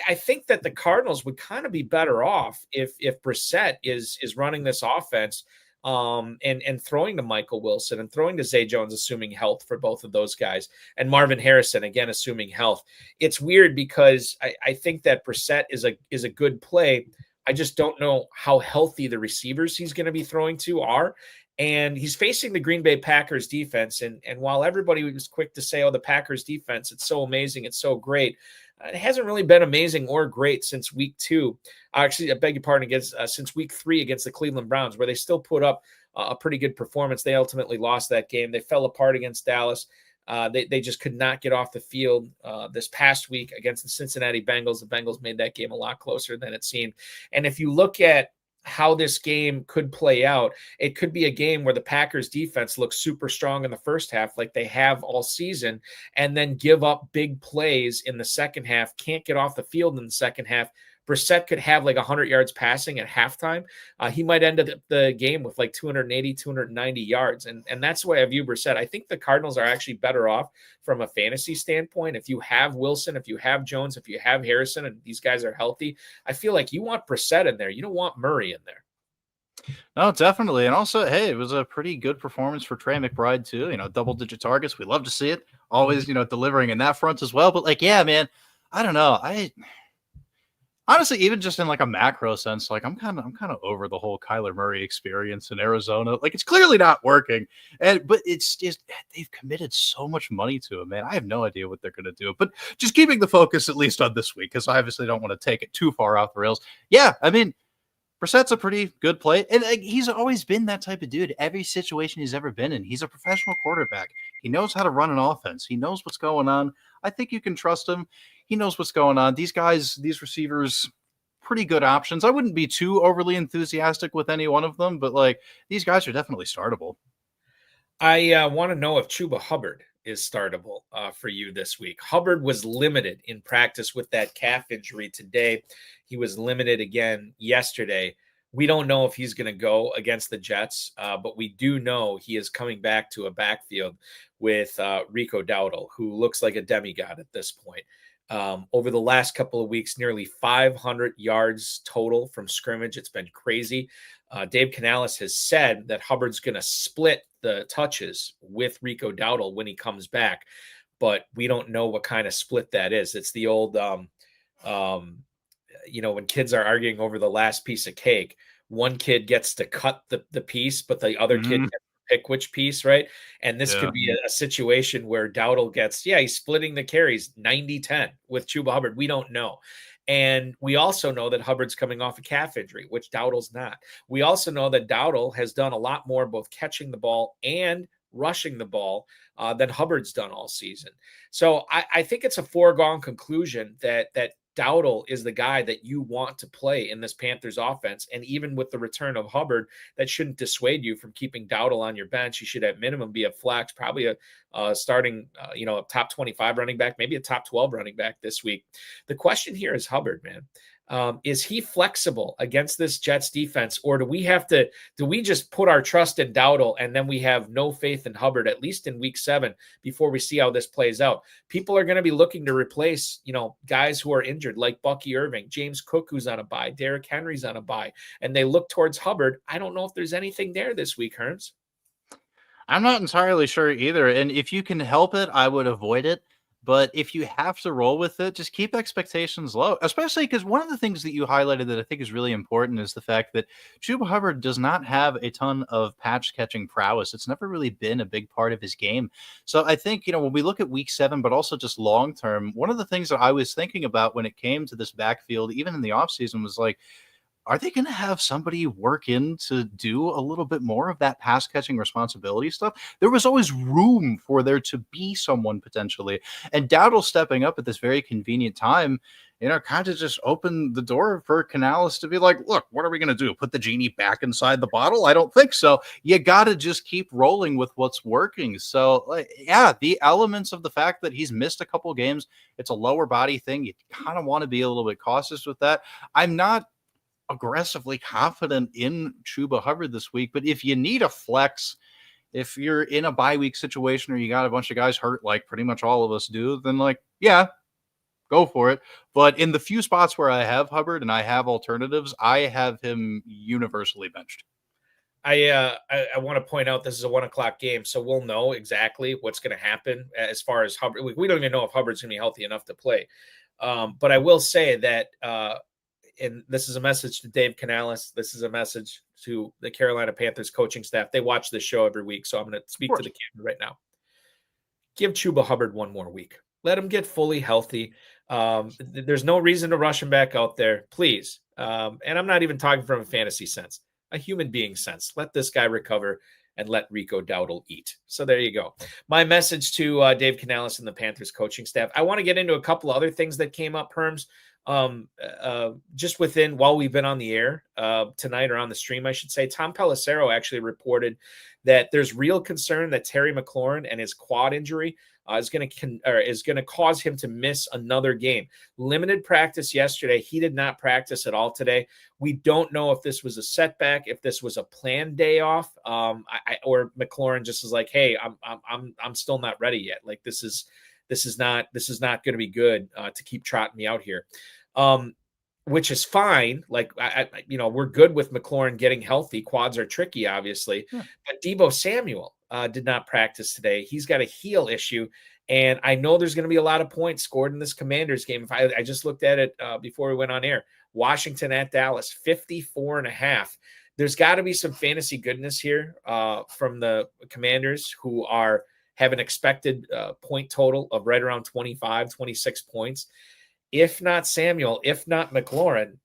I think that the Cardinals would kind of be better off if Brissett is running this offense and throwing to Michael Wilson and throwing to Zay Jones, assuming health for both of those guys, and Marvin Harrison, again, assuming health. It's weird because I think that Brissett is a good play. I just don't know how healthy the receivers he's going to be throwing to are. And he's facing the Green Bay Packers defense. And while everybody was quick to say, the Packers defense, it's so amazing, it's so great, it hasn't really been amazing or great since week 2. Actually, I beg your pardon, since week 3 against the Cleveland Browns, where they still put up a pretty good performance. They ultimately lost that game. They fell apart against Dallas. They just could not get off the field this past week against the Cincinnati Bengals. The Bengals made that game a lot closer than it seemed. And if you look at how this game could play out, it could be a game where the Packers defense looks super strong in the first half, like they have all season, and then give up big plays in the second half, can't get off the field in the second half. Brissett could have 100 yards passing at halftime. He might end the game with 280, 290 yards. And that's the way I view Brissett. I think the Cardinals are actually better off from a fantasy standpoint. If you have Wilson, if you have Jones, if you have Harrison, and these guys are healthy, I feel like you want Brissett in there. You don't want Murray in there. No, definitely. And also, hey, it was a pretty good performance for Trey McBride too. Double-digit targets. We love to see it. Always, delivering in that front as well. But yeah, man, I don't know. Honestly, even just in a macro sense, I'm kind of over the whole Kyler Murray experience in Arizona. It's clearly not working, but it's just they've committed so much money to him, man. I have no idea what they're going to do. But just keeping the focus at least on this week, because I obviously don't want to take it too far off the rails. Yeah, I mean, Brissett's a pretty good play, and he's always been that type of dude. Every situation he's ever been in, he's a professional quarterback. He knows how to run an offense. He knows what's going on. I think you can trust him. He knows what's going on. These guys, these receivers, pretty good options. I wouldn't be too overly enthusiastic with any one of them, but these guys are definitely startable. I want to know if Chuba Hubbard is startable for you this week. Hubbard was limited in practice with that calf injury today. He was limited again yesterday. We don't know if he's going to go against the Jets, but we do know he is coming back to a backfield with Rico Dowdle, who looks like a demigod at this point. Over the last couple of weeks, nearly 500 yards total from scrimmage. It's been crazy. Dave Canales has said that Hubbard's going to split the touches with Rico Dowdle when he comes back, but we don't know what kind of split that is. It's the old, when kids are arguing over the last piece of cake, one kid gets to cut the piece, but the other kid gets to pick which piece, right? And this could be a situation where Dowdle gets, he's splitting the carries 90-10 with Chuba Hubbard. We don't know. And we also know that Hubbard's coming off a calf injury, which Dowdle's not. We also know that Dowdle has done a lot more both catching the ball and rushing the ball than Hubbard's done all season. So I think it's a foregone conclusion that Dowdle is the guy that you want to play in this Panthers offense. And even with the return of Hubbard, that shouldn't dissuade you from keeping Dowdle on your bench. He should at minimum be a flex, probably a starting, a top 25 running back, maybe a top 12 running back this week. The question here is Hubbard, man. Is he flexible against this Jets defense, or do we just put our trust in Dowdle and then we have no faith in Hubbard, at least in week 7, before we see how this plays out? People are going to be looking to replace, guys who are injured like Bucky Irving, James Cook, who's on a bye, Derrick Henry's on a bye, and they look towards Hubbard. I don't know if there's anything there this week, Herms. I'm not entirely sure either. And if you can help it, I would avoid it. But if you have to roll with it, just keep expectations low, especially because one of the things that you highlighted that I think is really important is the fact that Chuba Hubbard does not have a ton of patch catching prowess. It's never really been a big part of his game. So I think, when we look at week 7, but also just long term, one of the things that I was thinking about when it came to this backfield, even in the offseason, was like, are they going to have somebody work in to do a little bit more of that pass catching responsibility stuff? There was always room for there to be someone potentially. And Dowdle stepping up at this very convenient time, kind of just opened the door for Canales to be like, look, what are we going to do? Put the genie back inside the bottle? I don't think so. You got to just keep rolling with what's working. So, the elements of the fact that he's missed a couple games, it's a lower body thing. You kind of want to be a little bit cautious with that. I'm not aggressively confident in Chuba Hubbard this week, but if you need a flex, if you're in a bye week situation or you got a bunch of guys hurt like pretty much all of us do, then go for it. But in the few spots where I have Hubbard and I have alternatives, I have him universally benched. I want to point out this is a 1:00 game, so we'll know exactly what's going to happen as far as Hubbard. We don't even know if Hubbard's going to be healthy enough to play. But I will say that and this is a message to Dave Canales. This is a message to the Carolina Panthers coaching staff. They watch this show every week, so I'm going to speak to the camera right now. Give Chuba Hubbard one more week. Let him get fully healthy. There's no reason to rush him back out there, please. And I'm not even talking from a fantasy sense, a human being sense. Let this guy recover and let Rico Dowdle eat. So there you go. My message to Dave Canales and the Panthers coaching staff. I want to get into a couple of other things that came up, Herms. Just while we've been on the air tonight, or on the stream, I should say, Tom Pelissero actually reported that there's real concern that Terry McLaurin and his quad injury is going to cause him to miss another game. Limited practice yesterday. He did not practice at all today. We don't know if this was a setback, if this was a planned day off, or McLaurin just is like, hey, I'm still not ready yet. Like this is not going to be good to keep trotting me out here, which is fine. Like, we're good with McLaurin getting healthy. Quads are tricky, obviously. Yeah. But Deebo Samuel did not practice today. He's got a heel issue, and I know there's going to be a lot of points scored in this Commanders game. If I just looked at it before we went on air, Washington at Dallas, 54.5. There's got to be some fantasy goodness here from the Commanders, who have an expected point total of right around 25, 26 points. If not Samuel, if not McLaurin,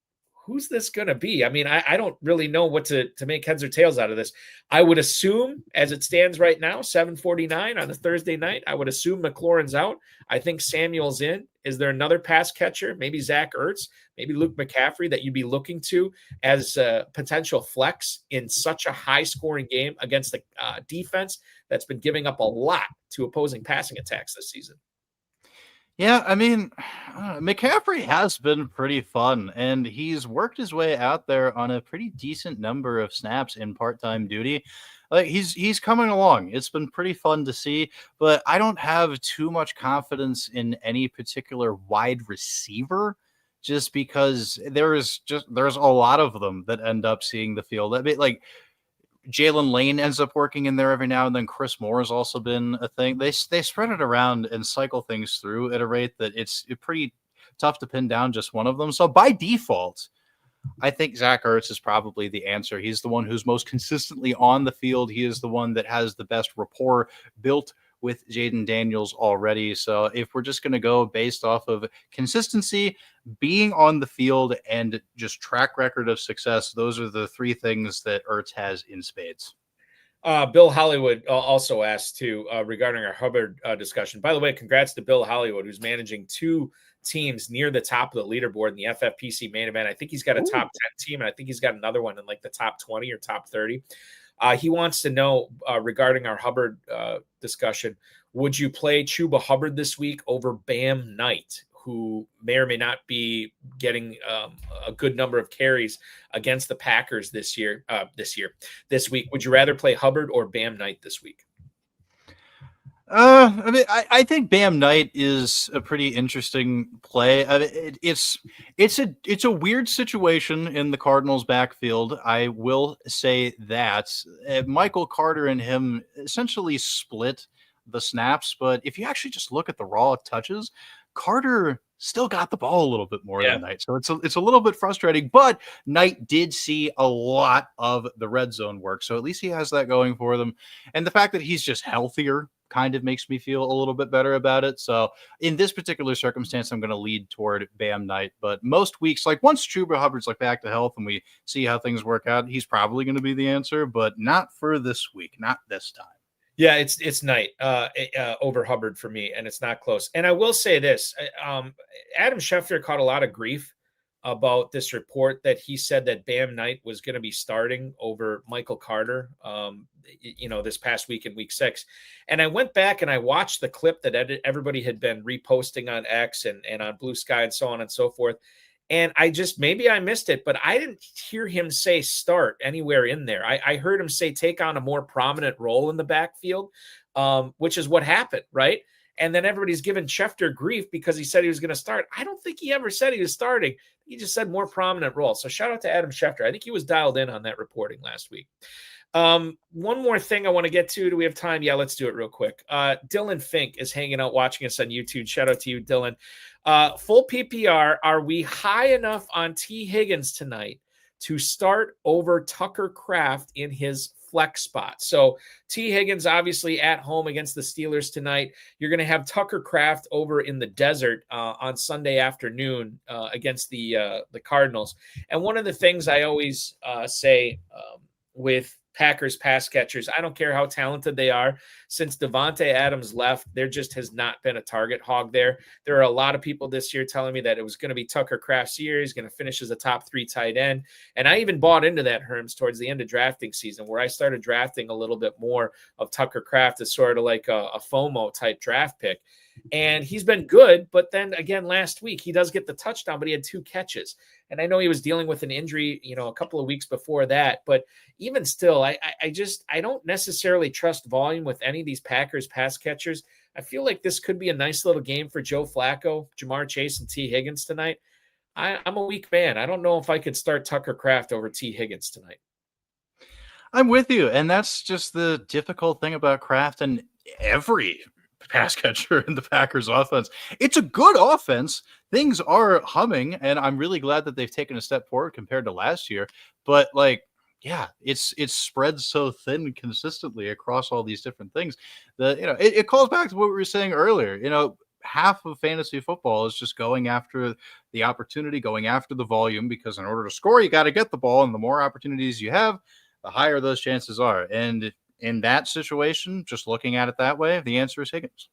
who's this going to be? I mean, I don't really know what to make heads or tails out of this. I would assume, as it stands right now, 7:49 on a Thursday night, I would assume McLaurin's out. I think Samuel's in. Is there another pass catcher? Maybe Zach Ertz, maybe Luke McCaffrey that you'd be looking to as a potential flex in such a high-scoring game against the defense that's been giving up a lot to opposing passing attacks this season? Yeah, I mean, McCaffrey has been pretty fun, and he's worked his way out there on a pretty decent number of snaps in part-time duty. Like he's coming along. It's been pretty fun to see, but I don't have too much confidence in any particular wide receiver, just because there's a lot of them that end up seeing the field. I mean, like Jalen Lane ends up working in there every now and then. Chris Moore has also been a thing. They spread it around and cycle things through at a rate that it's pretty tough to pin down just one of them. So by default, I think Zach Ertz is probably the answer. He's the one who's most consistently on the field. He is the one that has the best rapport built with Jaden Daniels already. So if we're just going to go based off of consistency, being on the field, and just track record of success, those are the three things that Ertz has in spades. Bill Hollywood also asked too regarding our Hubbard discussion. By the way, congrats to Bill Hollywood, who's managing two teams near the top of the leaderboard in the FFPC main event. I think he's got a top 10 team, and I think he's got another one in like the top 20 or top 30. He wants to know regarding our Hubbard discussion, would you play Chuba Hubbard this week over Bam Knight, who may or may not be getting a good number of carries against the Packers this week? Would you rather play Hubbard or Bam Knight this week? I mean, I think Bam Knight is a pretty interesting play. I mean, it's a weird situation in the Cardinals' backfield. I will say that Michael Carter and him essentially split the snaps, but if you actually just look at the raw touches, Carter still got the ball a little bit more than Knight. So it's a little bit frustrating, but Knight did see a lot of the red zone work. So at least he has that going for them. And the fact that he's just healthier kind of makes me feel a little bit better about it. So in this particular circumstance, I'm going to lead toward Bam Knight. But most weeks, like once Chuba Hubbard's like back to health and we see how things work out, he's probably going to be the answer, but not for this week, not this time. Yeah, it's Knight over Hubbard for me, and it's not close. And I will say this, Adam Schefter caught a lot of grief about this report that he said that Bam Knight was going to be starting over Michael Carter, this past week in week 6. And I went back and I watched the clip that everybody had been reposting on X and on Blue Sky and so on and so forth. And maybe I missed it, but I didn't hear him say start anywhere in there. I heard him say take on a more prominent role in the backfield, which is what happened, right? And then everybody's giving Schefter grief because he said he was going to start. I don't think he ever said he was starting. He just said more prominent role. So shout out to Adam Schefter. I think he was dialed in on that reporting last week. One more thing I want to get to. Do we have time? Yeah, let's do it real quick. Dylan Fink is hanging out watching us on YouTube. Shout out to you, Dylan. Full PPR. Are we high enough on Tee Higgins tonight to start over Tucker Kraft in his flex spot? So Tee Higgins obviously at home against the Steelers tonight. You're going to have Tucker Kraft over in the desert on Sunday afternoon against the Cardinals. And one of the things I always say with Packers pass catchers, I don't care how talented they are. Since Devontae Adams left, there just has not been a target hog there. There are a lot of people this year telling me that it was going to be Tucker Kraft's year. He's going to finish as a top 3 tight end. And I even bought into that, Herms, towards the end of drafting season, where I started drafting a little bit more of Tucker Kraft as sort of like a FOMO type draft pick. And he's been good, but then again, last week, he does get the touchdown, but he had 2 catches. And I know he was dealing with an injury, a couple of weeks before that, but even still, I don't necessarily trust volume with any of these Packers pass catchers. I feel like this could be a nice little game for Joe Flacco, Jamar Chase, and Tee Higgins tonight. I'm a weak man. I don't know if I could start Tucker Kraft over Tee Higgins tonight. I'm with you. And that's just the difficult thing about Kraft and every pass catcher in the Packers offense. It's a good offense. Things are humming, and I'm really glad that they've taken a step forward compared to last year. But it's spread so thin consistently across all these different things that it calls back to what we were saying earlier. half of fantasy football is just going after the opportunity, going after the volume, because in order to score, you got to get the ball. And the more opportunities you have, the higher those chances are. And in that situation, just looking at it that way, the answer is Higgins.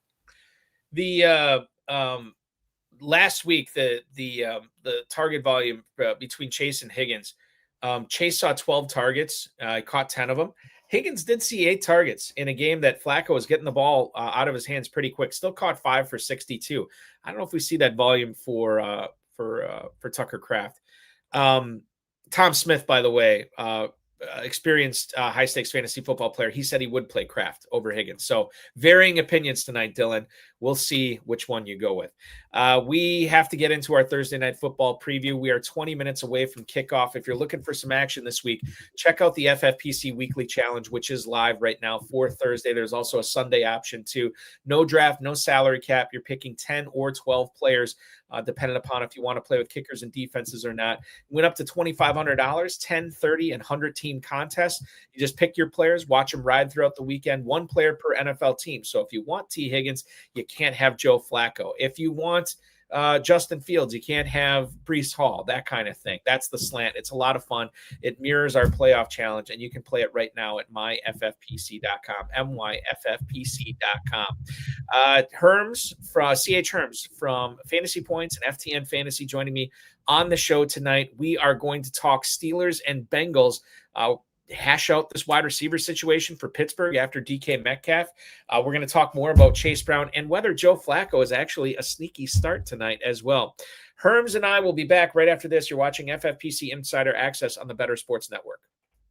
The last week, the target volume between Chase and Higgins, Chase saw 12 targets, caught 10 of them. Higgins did see 8 targets in a game that Flacco was getting the ball out of his hands pretty quick. Still caught 5 for 62. I don't know if we see that volume for Tucker Kraft. Tom Smith, by the way, experienced high stakes fantasy football player. He said he would play Kraft over Higgins. So varying opinions tonight, Dylan. We'll see which one you go with. We have to get into our Thursday night football preview. We are 20 minutes away from kickoff. If you're looking for some action this week, check out the FFPC weekly challenge, which is live right now for Thursday. There's also a Sunday option too. No draft, no salary cap. You're picking 10 or 12 players, depending upon if you want to play with kickers and defenses or not. Went up to $2,500, 10, 30, and 100 team contests. You just pick your players, watch them ride throughout the weekend, 1 player per NFL team. So if you want Tee Higgins, you can't have Joe Flacco. If you want Justin Fields, you can't have Breece Hall, that kind of thing. That's the slant. It's a lot of fun. It mirrors our playoff challenge, and you can play it right now at myffpc.com, myffpc.com. Herms, from CH Herms from Fantasy Points and FTN Fantasy joining me on the show tonight. We are going to talk Steelers and Bengals, hash out this wide receiver situation for Pittsburgh after DK Metcalf. We're going to talk more about Chase Brown and whether Joe Flacco is actually a sneaky start tonight as well. Herms and I will be back right after this. You're watching FFPC Insider Access on the Better Sports Network.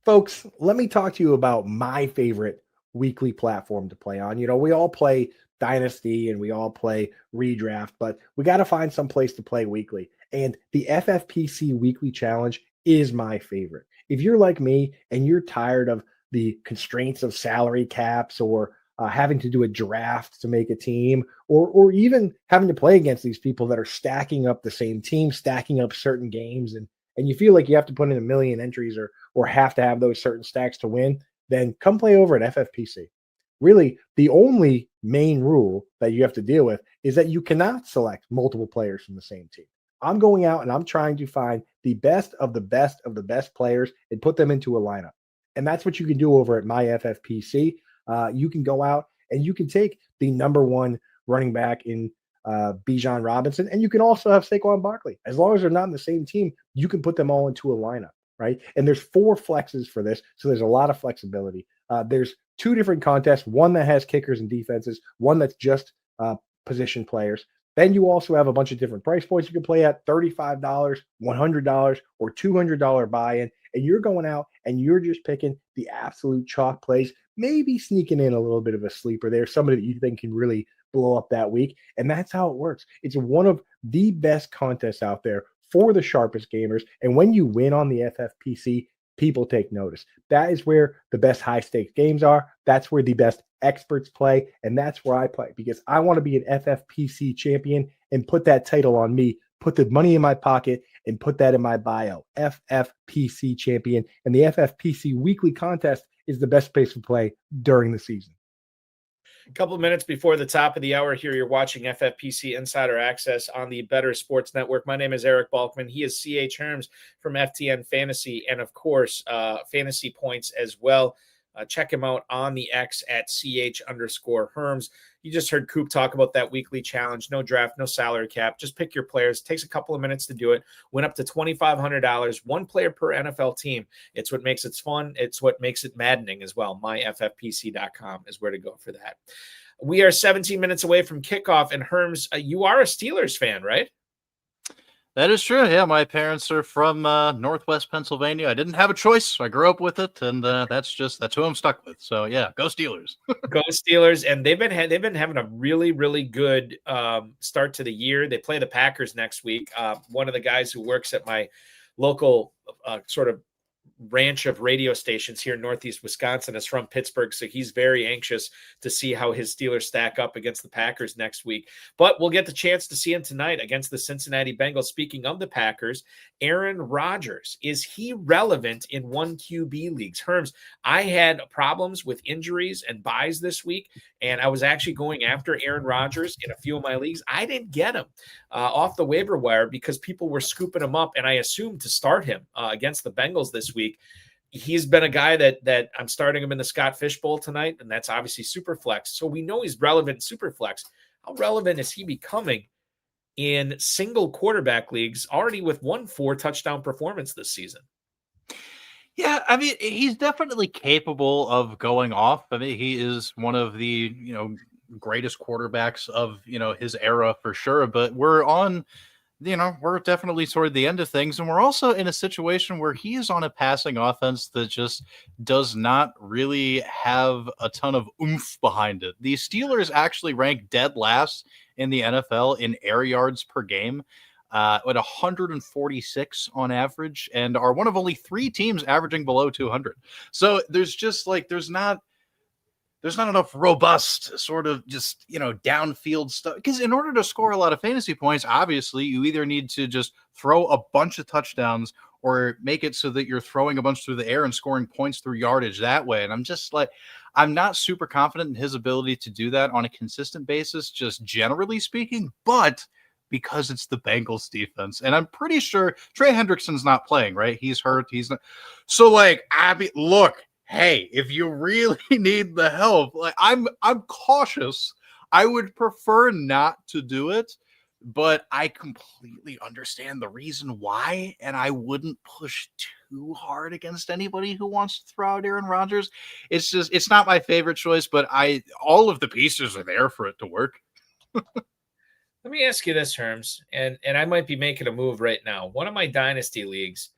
Folks, let me talk to you about my favorite weekly platform to play on. You know, we all play Dynasty and we all play Redraft, but we got to find some place to play weekly. And the FFPC Weekly Challenge is my favorite. If you're like me and you're tired of the constraints of salary caps or having to do a draft to make a team, or even having to play against these people that are stacking up the same team, stacking up certain games, and you feel like you have to put in 1 million entries or have to have those certain stacks to win, then come play over at FFPC. Really, the only main rule that you have to deal with is that you cannot select multiple players from the same team. I'm going out and I'm trying to find the best of the best of the best players and put them into a lineup. And that's what you can do over at myffpc. You can go out and you can take the number 1 running back in Bijan Robinson, and you can also have Saquon Barkley. As long as they're not in the same team, you can put them all into a lineup, right? And there's 4 flexes for this, so there's a lot of flexibility. There's 2 different contests, one that has kickers and defenses, one that's just position players. Then you also have a bunch of different price points you can play at: $35, $100, or $200 buy-in. And you're going out and you're just picking the absolute chalk plays, maybe sneaking in a little bit of a sleeper there, somebody that you think can really blow up that week. And that's how it works. It's one of the best contests out there for the sharpest gamers. And when you win on the FFPC, people take notice. That is where the best high stakes games are. That's where the best experts play. And that's where I play, because I want to be an FFPC champion and put that title on me, put the money in my pocket and put that in my bio. FFPC champion. And the FFPC weekly contest is the best place to play during the season. A couple of minutes before the top of the hour here, you're watching FFPC Insider Access on the Better Sports Network. My name is Eric Balkman. He is CH Herms from FTN Fantasy and, of course, Fantasy Points as well. Check him out on the X at CH_Herms. You just heard Coop talk about that weekly challenge. No draft, no salary cap. Just pick your players. It takes a couple of minutes to do it. Went up to $2,500, 1 player per NFL team. It's what makes it fun. It's what makes it maddening as well. myffpc.com is where to go for that. We are 17 minutes away from kickoff. And Herms, you are a Steelers fan, right? That is true. Yeah, my parents are from Northwest Pennsylvania. I didn't have a choice, so I grew up with it, and that's who I'm stuck with. So yeah, go Steelers. Go Steelers! And they've been having a really, really good start to the year. They play the Packers next week. One of the guys who works at my local sort of ranch of radio stations here in Northeast Wisconsin, is from Pittsburgh. So he's very anxious to see how his Steelers stack up against the Packers next week. But we'll get the chance to see him tonight against the Cincinnati Bengals. Speaking of the Packers, Aaron Rodgers, is he relevant in 1 QB leagues? Herms, I had problems with injuries and buys this week, and I was actually going after Aaron Rodgers in a few of my leagues. I didn't get him off the waiver wire because people were scooping him up, and I assumed to start him against the Bengals this week. He's been a guy that I'm starting him in the Scott Fish Bowl tonight, and that's obviously super flex. So we know he's relevant in super flex. How relevant is he becoming in single quarterback leagues already with 1 4-touchdown performance this season? Yeah, I mean, he's definitely capable of going off. I mean, he is one of the, greatest quarterbacks of, his era for sure. But we're definitely toward the end of things. And we're also in a situation where he is on a passing offense that just does not really have a ton of oomph behind it. The Steelers actually rank dead last in the NFL in air yards per game, at 146 on average, and are one of only 3 teams averaging below 200. So there's just there's not enough robust sort of just, downfield stuff. Because in order to score a lot of fantasy points, obviously you either need to just throw a bunch of touchdowns or make it so that you're throwing a bunch through the air and scoring points through yardage that way. And I'm not super confident in his ability to do that on a consistent basis, just generally speaking, but because it's the Bengals defense. And I'm pretty sure Trey Hendrickson's not playing, right? He's hurt. He's not. So look, hey, if you really need the help, I'm cautious. I would prefer not to do it, but I completely understand the reason why, and I wouldn't push too hard against anybody who wants to throw out Aaron Rodgers. It's not my favorite choice, but all of the pieces are there for it to work. Let me ask you this, Herms, and I might be making a move right now. One of my dynasty leagues,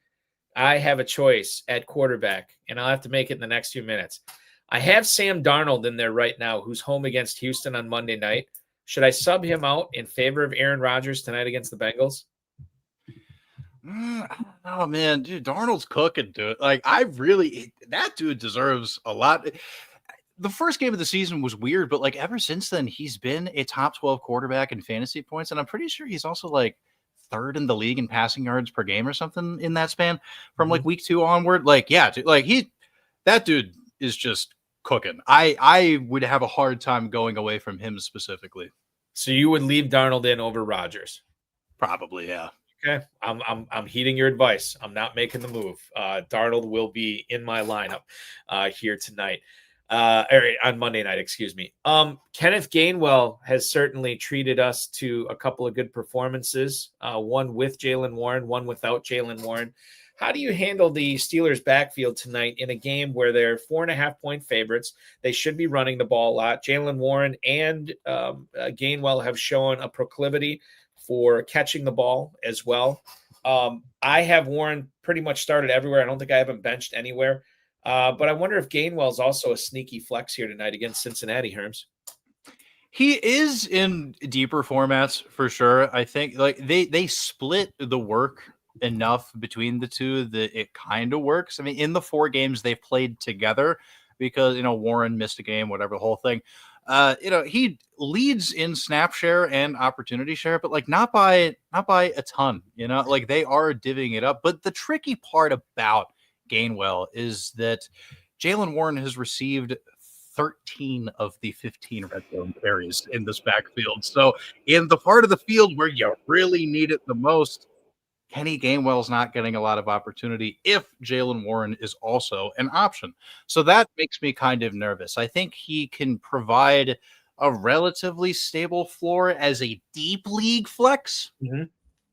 I have a choice at quarterback, and I'll have to make it in the next few minutes. I have Sam Darnold in there right now, who's home against Houston on Monday night. Should I sub him out in favor of Aaron Rodgers tonight against the Bengals? Oh, man, dude, Darnold's cooking, dude. That dude deserves a lot. The first game of the season was weird, but ever since then, he's been a top 12 quarterback in fantasy points. And I'm pretty sure he's also third in the league in passing yards per game or something in that span from week 2 onward. That dude is just cooking. I would have a hard time going away from him specifically. So you would leave Darnold in over Rodgers? Probably, yeah. Okay, I'm heeding your advice. I'm not making the move. Darnold will be in my lineup here tonight. On Monday night, excuse me. Kenneth Gainwell has certainly treated us to a couple of good performances, one with Jaylen Warren, one without Jaylen Warren. How do you handle the Steelers backfield tonight in a game where they're 4.5-point favorites? They should be running the ball a lot. Jaylen Warren and Gainwell have shown a proclivity for catching the ball as well. I have Warren pretty much started everywhere. I don't think I have him benched anywhere. But I wonder if Gainwell's also a sneaky flex here tonight against Cincinnati, Herms. He is in deeper formats for sure. I think they split the work enough between the two that it kind of works. I mean, in the 4 games they've played together, because Warren missed a game, whatever, the whole thing. He leads in snap share and opportunity share, but not by a ton. They are divvying it up. But the tricky part about Gainwell is that Jaylen Warren has received 13 of the 15 red zone carries in this backfield. So in the part of the field where you really need it the most, Kenny Gainwell's not getting a lot of opportunity if Jaylen Warren is also an option. So that makes me kind of nervous. I think he can provide a relatively stable floor as a deep league flex,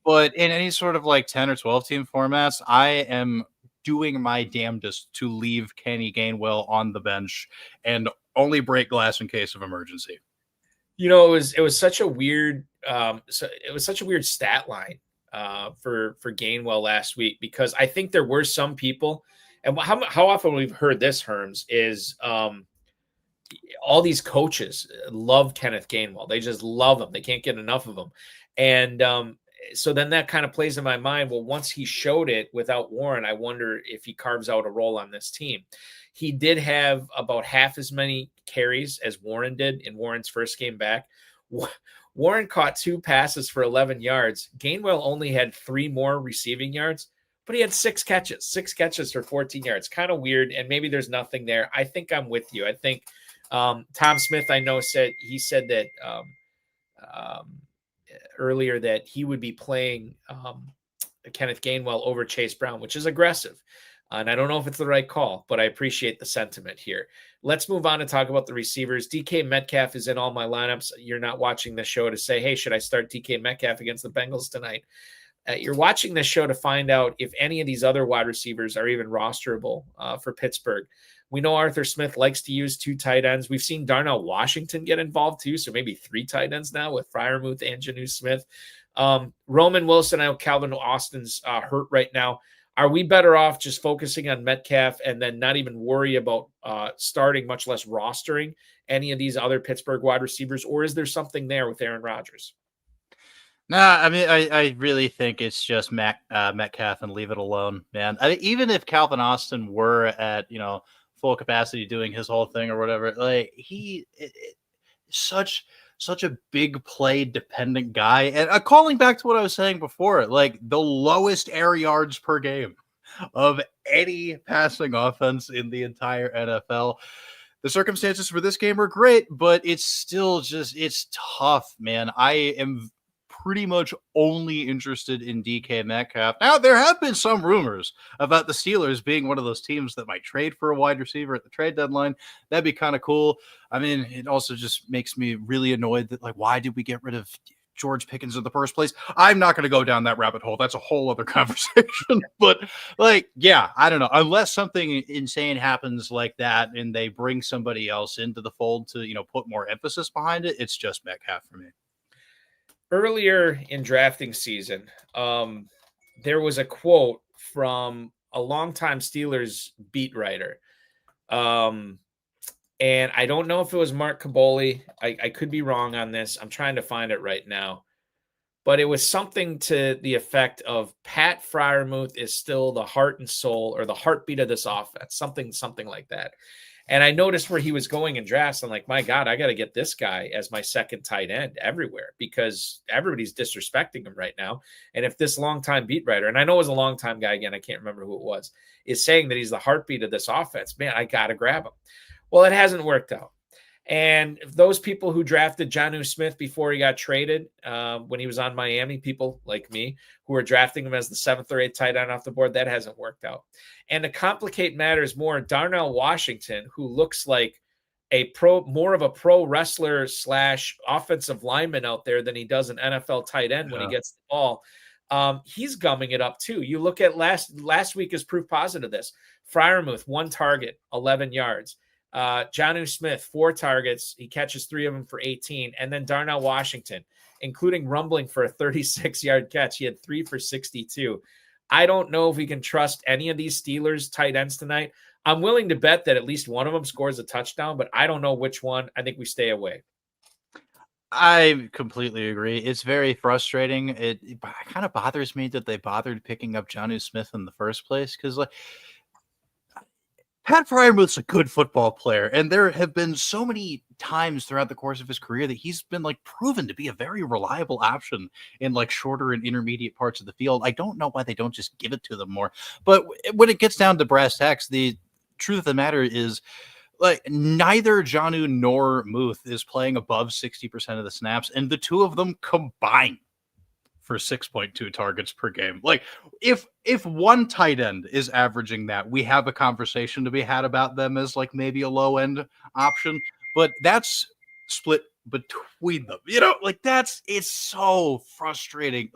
but in any sort of 10 or 12 team formats, I am doing my damnedest to leave Kenny Gainwell on the bench and only break glass in case of emergency. It was such a weird stat line for Gainwell last week, because I think there were some people, and how often we've heard this, Herms, is all these coaches love Kenneth Gainwell. They just love him. They can't get enough of him. And so then that kind of plays in my mind. Well, once he showed it without Warren, I wonder if he carves out a role on this team. He did have about half as many carries as Warren did in Warren's first game back. Warren caught 2 passes for 11 yards. Gainwell only had 3 more receiving yards, but he had 6 catches for 14 yards. Kind of weird, and maybe there's nothing there. I think I'm with you. I think Tom Smith, I know, said that earlier that he would be playing Kenneth Gainwell over Chase Brown, which is aggressive. And I don't know if it's the right call, but I appreciate the sentiment here. Let's move on and talk about the receivers. DK Metcalf is in all my lineups. You're not watching the show to say, hey, should I start DK Metcalf against the Bengals tonight? You're watching this show to find out if any of these other wide receivers are even rosterable for Pittsburgh. We know Arthur Smith likes to use 2 tight ends. We've seen Darnell Washington get involved too, so maybe 3 tight ends now with Freiermuth and Jonnu Smith. Roman Wilson, I know Calvin Austin's hurt right now. Are we better off just focusing on Metcalf and then not even worry about starting, much less rostering any of these other Pittsburgh wide receivers, or is there something there with Aaron Rodgers? Nah, I mean, I really think it's just Metcalf and leave it alone, man. Even if Calvin Austin were at, full capacity doing his whole thing or whatever, like such a big play dependent guy. And calling back to what I was saying before, like the lowest air yards per game of any passing offense in the entire NFL. The circumstances for this game are great, but it's still it's tough, man. I am pretty much only interested in DK Metcalf. Now, there have been some rumors about the Steelers being one of those teams that might trade for a wide receiver at the trade deadline. That'd be kind of cool. I mean, it also just makes me really annoyed that, like, why did we get rid of George Pickens in the first place? I'm not going to go down that rabbit hole. That's a whole other conversation. But, like, yeah, I don't know. Unless something insane happens like that and they bring somebody else into the fold to, put more emphasis behind it, it's just Metcalf for me. Earlier in drafting season, there was a quote from a longtime Steelers beat writer. And I don't know if it was Mark Caboli. I could be wrong on this. I'm trying to find it right now. But it was something to the effect of Pat Freiermuth is still the heart and soul or the heartbeat of this offense, something like that. And I noticed where he was going in drafts. I'm like, my God, I got to get this guy as my second tight end everywhere because everybody's disrespecting him right now. And if this longtime beat writer, and I know it was a longtime guy, again, I can't remember who it was, is saying that he's the heartbeat of this offense, man, I got to grab him. Well, it hasn't worked out. And those people who drafted Jonnu Smith before he got traded, when he was on Miami, people like me who were drafting him as the 7th or 8th tight end off the board, that hasn't worked out. And to complicate matters more, Darnell Washington, who looks like more of a pro wrestler / offensive lineman out there than he does an NFL tight end when he gets the ball, he's gumming it up too. You look at last week is proof positive of this. Freiermuth, 1 target, 11 yards. Jonnu Smith, 4 targets. He catches 3 of them for 18. And then Darnell Washington, including rumbling for a 36-yard catch. He had 3 for 62. I don't know if we can trust any of these Steelers tight ends tonight. I'm willing to bet that at least one of them scores a touchdown, but I don't know which one. I think we stay away. I completely agree. It's very frustrating. It kind of bothers me that they bothered picking up Jonnu Smith in the first place because, like, Pat Freiermuth's a good football player, and there have been so many times throughout the course of his career that he's been proven to be a very reliable option in shorter and intermediate parts of the field. I don't know why they don't just give it to them more. But when it gets down to brass tacks, the truth of the matter is neither Jonnu nor Muth is playing above 60% of the snaps, and the two of them combine for 6.2 targets per game. If one tight end is averaging that, we have a conversation to be had about them as maybe a low end option, but that's split between them. It's so frustrating.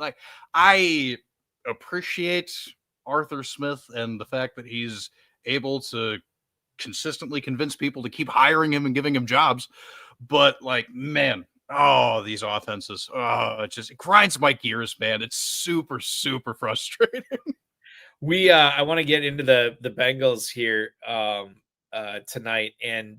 I appreciate Arthur Smith and the fact that he's able to consistently convince people to keep hiring him and giving him jobs, but man, these offenses. It grinds my gears, man. It's super, super frustrating. I want to get into the Bengals here tonight, and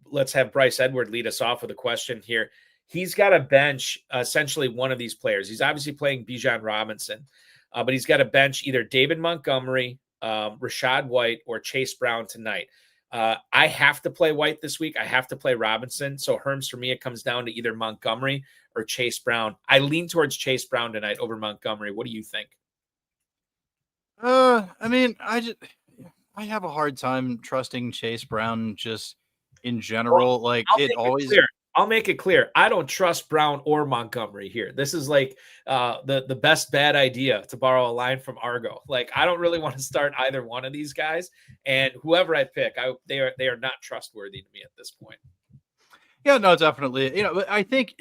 let's have Bryce Edward lead us off with a question here. he's got to bench essentially one of these players. He's obviously playing Bijan Robinson, but he's got to bench either David Montgomery, Rachaad White, or Chase Brown tonight. I have to play White this week. I have to play Robinson. So Herms, for me, it comes down to either Montgomery or Chase Brown. I lean towards Chase Brown tonight over Montgomery. What do you think? I mean, I have a hard time trusting Chase Brown just in general. Like it always. I'll make it clear. I don't trust Brown or Montgomery here. This is like the best bad idea, to borrow a line from Argo. Like, I don't really want to start either one of these guys, and whoever I pick, they are not trustworthy to me at this point. Yeah, no, definitely. You know, I think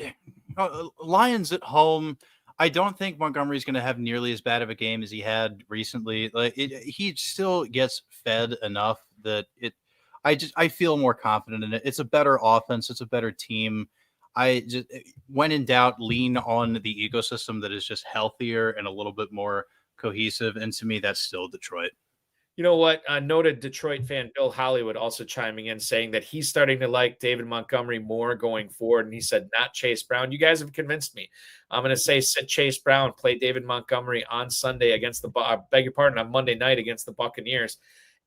Lions at home. I don't think Montgomery's going to have nearly as bad of a game as he had recently. Like he still gets fed enough that I feel more confident in it. It's a better offense. It's a better team. I just, when in doubt, lean on the ecosystem that is just healthier and a little bit more cohesive. And to me, that's still Detroit. You know what? Noted Detroit fan Bill Hollywood also chiming in, saying that he's starting to like David Montgomery more going forward. And he said, not Chase Brown. You guys have convinced me. I'm going to say sit Chase Brown, play David Montgomery on Sunday against on Monday night against the Buccaneers.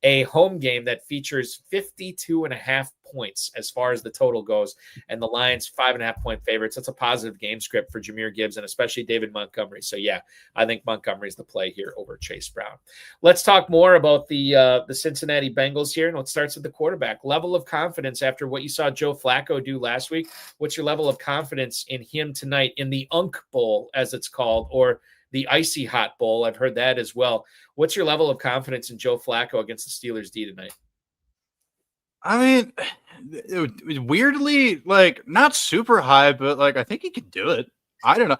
A home game that features 52.5 points as far as the total goes, and the Lions 5.5 point favorites. That's a positive game script for Jahmyr Gibbs and especially David Montgomery. So yeah, I think Montgomery's the play here over Chase Brown. Let's talk more about the Cincinnati Bengals here, and it starts with the quarterback. Level of confidence after what you saw Joe Flacco do last week. What's your level of confidence in him tonight in the Unk Bowl, as it's called, or the Icy Hot Bowl? I've heard that as well. What's your level of confidence in Joe Flacco against the Steelers D tonight? I mean, it weirdly, like, not super high, but like I think he could do it. I don't know.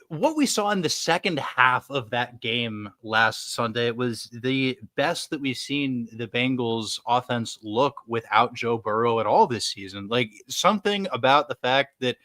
What we saw in the second half of that game last Sunday was the best that we've seen the Bengals offense look without Joe Burrow at all this season. Like, something about the fact that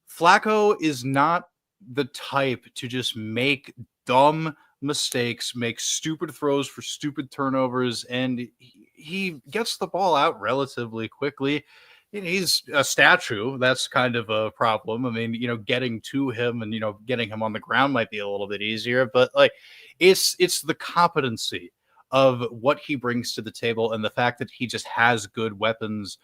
Flacco is not the type to just make dumb mistakes, make stupid throws for stupid turnovers, and he gets the ball out relatively quickly. He's a statue. That's kind of a problem. I mean, getting to him and, getting him on the ground might be a little bit easier, but like it's the competency of what he brings to the table and the fact that he just has good weapons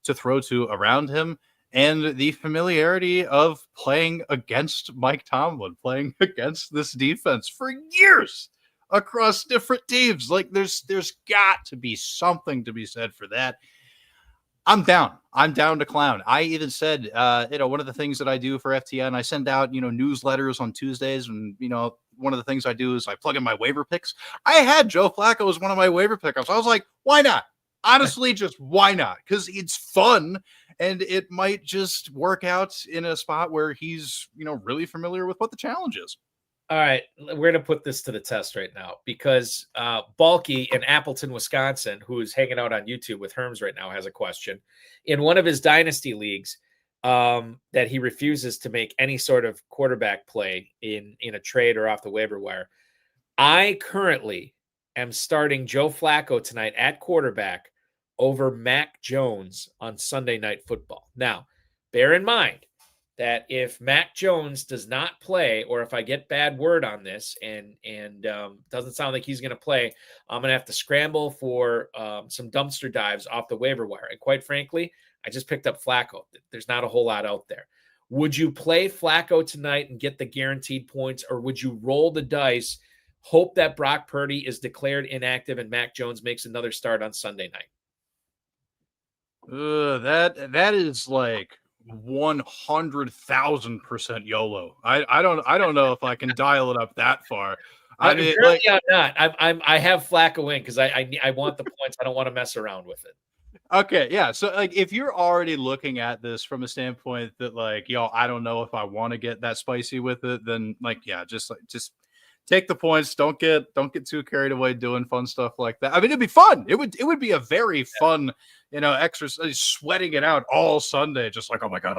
to throw to around him. And the familiarity of playing against Mike Tomlin, playing against this defense for years across different teams. Like there's got to be something to be said for that. I'm down to clown. I even said, one of the things that I do for FTN, I send out, newsletters on Tuesdays. And, one of the things I do is I plug in my waiver picks. I had Joe Flacco as one of my waiver pickups. I was like, why not? Honestly, just why not? Because it's fun. And it might just work out in a spot where he's, really familiar with what the challenge is. All right, we're going to put this to the test right now because Balky in Appleton, Wisconsin, who is hanging out on YouTube with Herms right now, has a question. In one of his dynasty leagues that he refuses to make any sort of quarterback play in a trade or off the waiver wire, I currently am starting Joe Flacco tonight at quarterback over Mac Jones on Sunday Night Football. Now, bear in mind that if Mac Jones does not play, or if I get bad word on this and doesn't sound like he's going to play, I'm going to have to scramble for some dumpster dives off the waiver wire. And quite frankly, I just picked up Flacco. There's not a whole lot out there. Would you play Flacco tonight and get the guaranteed points, or would you roll the dice, hope that Brock Purdy is declared inactive and Mac Jones makes another start on Sunday night? That is like 100,000% YOLO. I don't know if I can dial it up that far. I'm not. I have Flacco in because I want the points. I don't want to mess around with it. Okay, yeah. So like, if you're already looking at this from a standpoint that like, I don't know if I want to get that spicy with it, then like, yeah, just take the points. Don't get too carried away doing fun stuff like that. I mean, it'd be fun. It would be a very fun, exercise, sweating it out all Sunday. Just like, oh my God.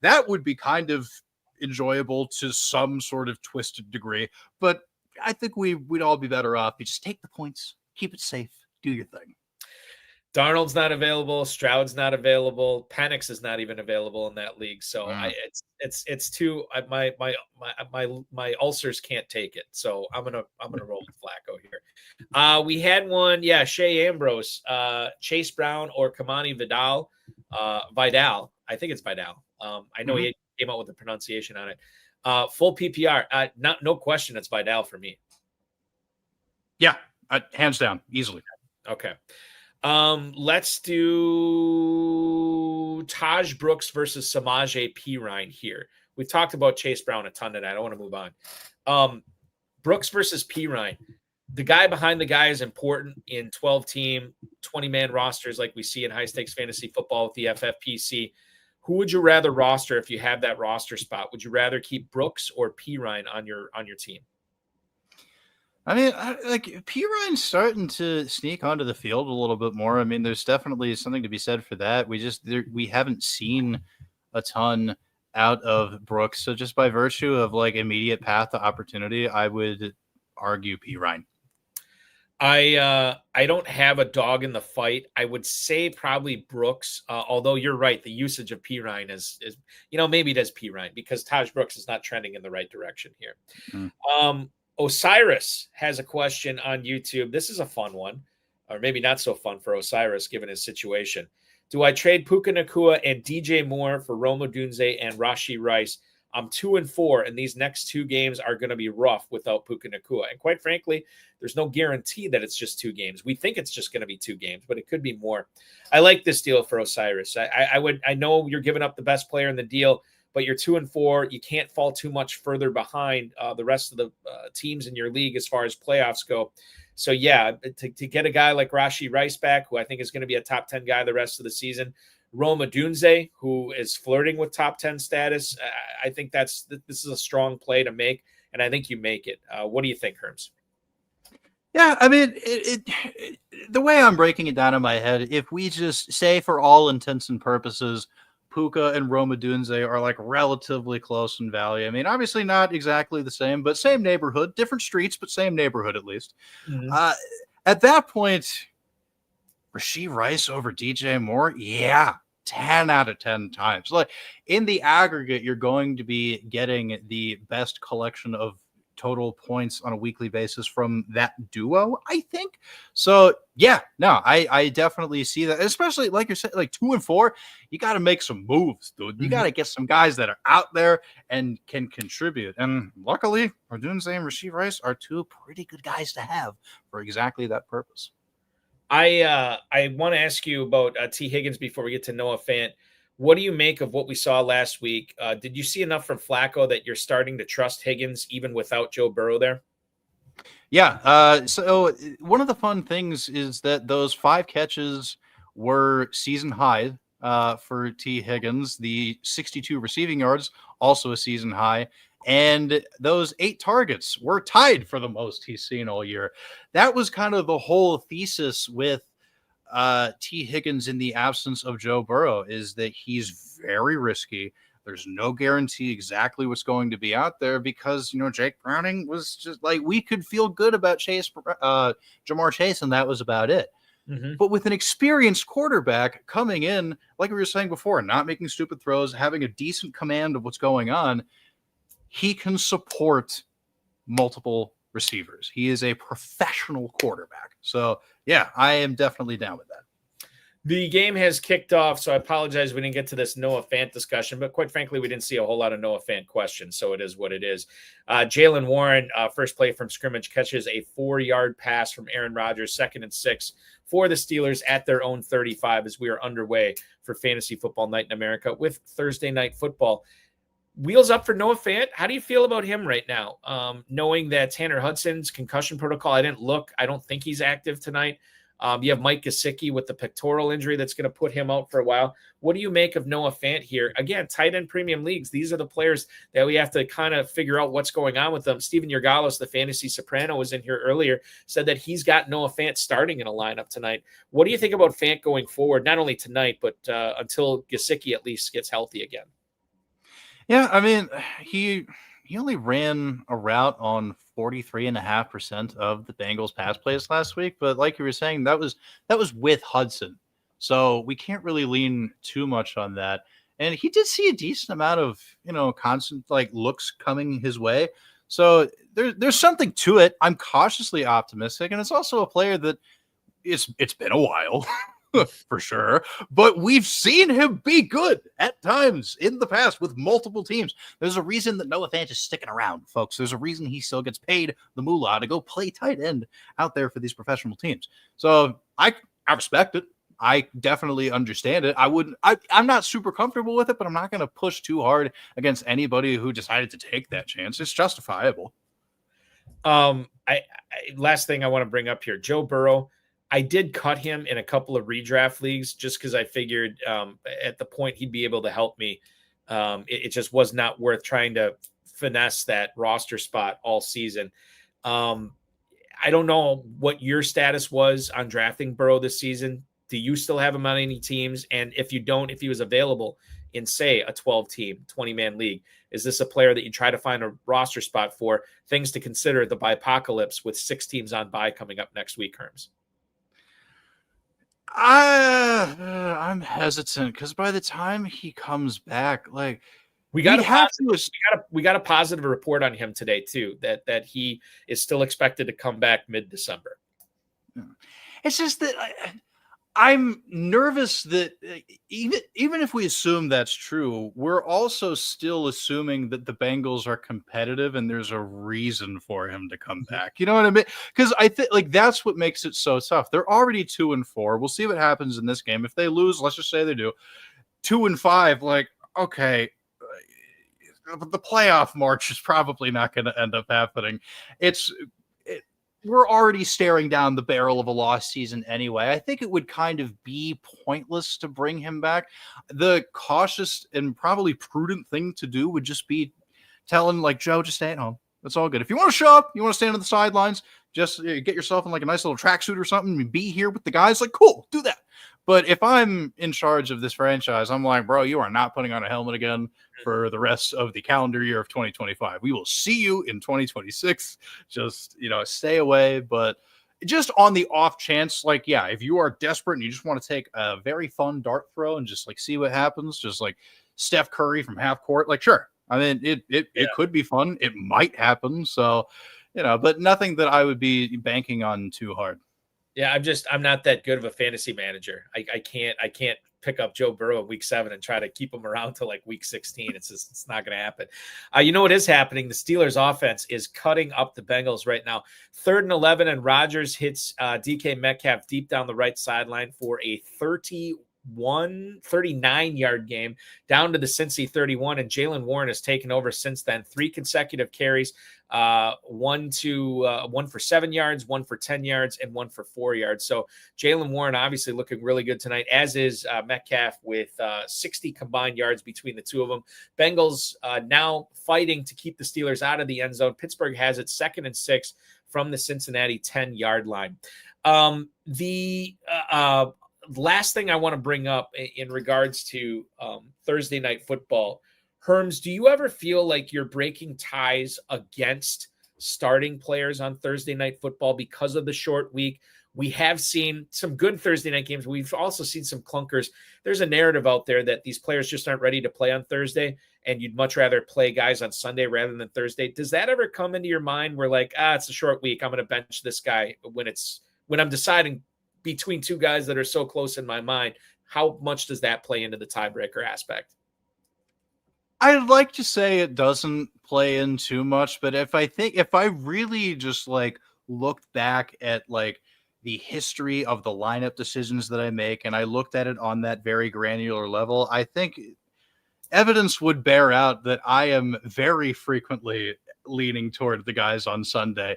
That would be kind of enjoyable to some sort of twisted degree. But I think we'd all be better off. You just take the points, keep it safe, do your thing. Darnold's not available. Stroud's not available. Penix is not even available in that league. So it's too. My ulcers can't take it. So I'm gonna roll with Flacco here. We had one. Yeah, Shea Ambrose, Chase Brown, or Kamani Vidal. Vidal. I think it's Vidal. I know he came out with the pronunciation on it. Full PPR. No question. It's Vidal for me. Yeah, hands down, easily. Okay. Let's do Taj Brooks versus Samaje Perine here. We've talked about Chase Brown a ton tonight. I want to move on. Brooks versus Perine. The guy behind the guy is important in 12-team, 20-man rosters like we see in high-stakes fantasy football with the FFPC. Who would you rather roster if you have that roster spot? Would you rather keep Brooks or Perine on your team? I mean, Perine's starting to sneak onto the field a little bit more. I mean, there's definitely something to be said for that. We haven't seen a ton out of Brooks. So just by virtue of like immediate path to opportunity, I would argue Perine. I don't have a dog in the fight. I would say probably Brooks, although you're right. The usage of Perine is maybe it is Perine because Taj Brooks is not trending in the right direction here. Osiris has a question on YouTube. This is a fun one, or maybe not so fun for Osiris given his situation. Do I trade Puka Nacua and DJ Moore for Rome Odunze and Rashee Rice? I'm 2-4, and these next two games are going to be rough without Puka Nacua. And quite frankly, there's no guarantee that it's just 2 games. We think it's just going to be 2 games, but it could be more. I like this deal for Osiris. I know you're giving up the best player in the deal, but you're 2-4. You can't fall too much further behind the rest of the teams in your league as far as playoffs go. So, yeah, to get a guy like Rashee Rice back, who I think is going to be a top 10 guy the rest of the season, Rome Odunze, who is flirting with top 10 status, I think this is a strong play to make, and I think you make it. What do you think, Herms? Yeah, I mean, the way I'm breaking it down in my head, if we just say for all intents and purposes, Puka and Rome Odunze are like relatively close in value. I mean, obviously not exactly the same, but same neighborhood, different streets, but same neighborhood at least. At that point, Rashee Rice over DJ Moore, yeah, 10 out of 10 times. Like in the aggregate, you're going to be getting the best collection of total points on a weekly basis from that duo, I think. So yeah, no, I definitely see that, especially like you're saying, like 2-4, you got to make some moves, dude. You got to get some guys that are out there and can contribute. And luckily, Odunze and Rashee Rice are 2 pretty good guys to have for exactly that purpose. I want to ask you about Tee Higgins before we get to Noah Fant. What do you make of what we saw last week? Did you see enough from Flacco that you're starting to trust Higgins even without Joe Burrow there? Yeah. So one of the fun things is that those 5 catches were season high for Tee Higgins. The 62 receiving yards, also a season high. And those 8 targets were tied for the most he's seen all year. That was kind of the whole thesis with Tee Higgins in the absence of Joe Burrow, is that he's very risky. There's no guarantee exactly what's going to be out there because, Jake Browning was just like, we could feel good about Jamar Chase, and that was about it. But with an experienced quarterback coming in, like we were saying before, not making stupid throws, having a decent command of what's going on, he can support multiple receivers. He is a professional quarterback. So, yeah, I am definitely down with that. The game has kicked off, so I apologize we didn't get to this Noah Fant discussion, but quite frankly, we didn't see a whole lot of Noah Fant questions, so it is what it is. Jaylen Warren, first play from scrimmage, catches a 4-yard pass from Aaron Rodgers, 2nd and 6 for the Steelers at their own 35 as we are underway for Fantasy Football Night in America with Thursday Night Football. Wheels up for Noah Fant. How do you feel about him right now? Knowing that Tanner Hudson's concussion protocol, I didn't look. I don't think he's active tonight. You have Mike Gesicki with the pectoral injury that's going to put him out for a while. What do you make of Noah Fant here? Again, tight end premium leagues. These are the players that we have to kind of figure out what's going on with them. Steven Yergalos, the fantasy soprano, was in here earlier, said that he's got Noah Fant starting in a lineup tonight. What do you think about Fant going forward, not only tonight, but until Gesicki at least gets healthy again? Yeah, I mean, he only ran a route on 43.5% of the Bengals pass plays last week, but like you were saying, that was with Hudson. So we can't really lean too much on that. And he did see a decent amount of, constant like looks coming his way. So there's something to it. I'm cautiously optimistic. And it's also a player that it's been a while for sure, but we've seen him be good at times in the past with multiple teams. There's a reason that Noah Fant is sticking around, folks. There's a reason he still gets paid the moolah to go play tight end out there for these professional teams. So I respect it. I definitely understand it. I'm not super comfortable with it, but I'm not going to push too hard against anybody who decided to take that chance. It's justifiable. Last thing I want to bring up here, Joe Burrow. I did cut him in a couple of redraft leagues just because I figured at the point he'd be able to help me. It just was not worth trying to finesse that roster spot all season. I don't know what your status was on drafting Burrow this season. Do you still have him on any teams? And if you don't, if he was available in, say, a 12-team, 20-man league, is this a player that you try to find a roster spot for? Things to consider the bye-apocalypse with 6 teams on bye coming up next week, Herms. I'm hesitant because by the time he comes back, like we got a positive report on him today too, that he is still expected to come back mid-December. It's just that I'm nervous that even if we assume that's true, we're also still assuming that the Bengals are competitive and there's a reason for him to come back. You know what I mean? Because I think like that's what makes it so tough. They're already 2-4. We'll see what happens in this game. If they lose, let's just say they do 2-5. Like, okay, the playoff march is probably not going to end up happening. We're already staring down the barrel of a lost season anyway. I think it would kind of be pointless to bring him back. The cautious and probably prudent thing to do would just be telling like Joe, just stay at home. That's all good. If you want to show up, you want to stand on the sidelines, just get yourself in like a nice little tracksuit or something and be here with the guys. Like, cool, do that. But if I'm in charge of this franchise, I'm like, bro, you are not putting on a helmet again for the rest of the calendar year of 2025. We will see you in 2026. Just, stay away. But just on the off chance, like, yeah, if you are desperate and you just want to take a very fun dart throw and just like see what happens, just like Steph Curry from half court, like, sure. I mean, it could be fun. It might happen. So, but nothing that I would be banking on too hard. Yeah, I'm not that good of a fantasy manager. I can't pick up Joe Burrow in week 7 and try to keep him around to like week 16. It's not going to happen. You know what is happening? The Steelers offense is cutting up the Bengals right now. 3rd and 11, and Rodgers hits DK Metcalf deep down the right sideline for a 39-yard game down to the Cincy 31, and Jalen Warren has taken over since then. 3 consecutive carries, one for 7 yards, 1 for 10 yards, and 1 for 4 yards. So Jalen Warren obviously looking really good tonight, as is Metcalf with 60 combined yards between the two of them. Bengals now fighting to keep the Steelers out of the end zone. Pittsburgh has it 2nd and 6 from the Cincinnati 10-yard line. Last thing I want to bring up in regards to Thursday night football, Herms, do you ever feel like you're breaking ties against starting players on Thursday night football because of the short week? We have seen some good Thursday night games. We've also seen some clunkers. There's a narrative out there that these players just aren't ready to play on Thursday, and you'd much rather play guys on Sunday rather than Thursday. Does that ever come into your mind where like, it's a short week, I'm going to bench this guy when I'm deciding between two guys that are so close in my mind? How much does that play into the tiebreaker aspect? I'd like to say it doesn't play in too much, but if I really just like looked back at like the history of the lineup decisions that I make, and I looked at it on that very granular level, I think evidence would bear out that I am very frequently leaning toward the guys on Sunday.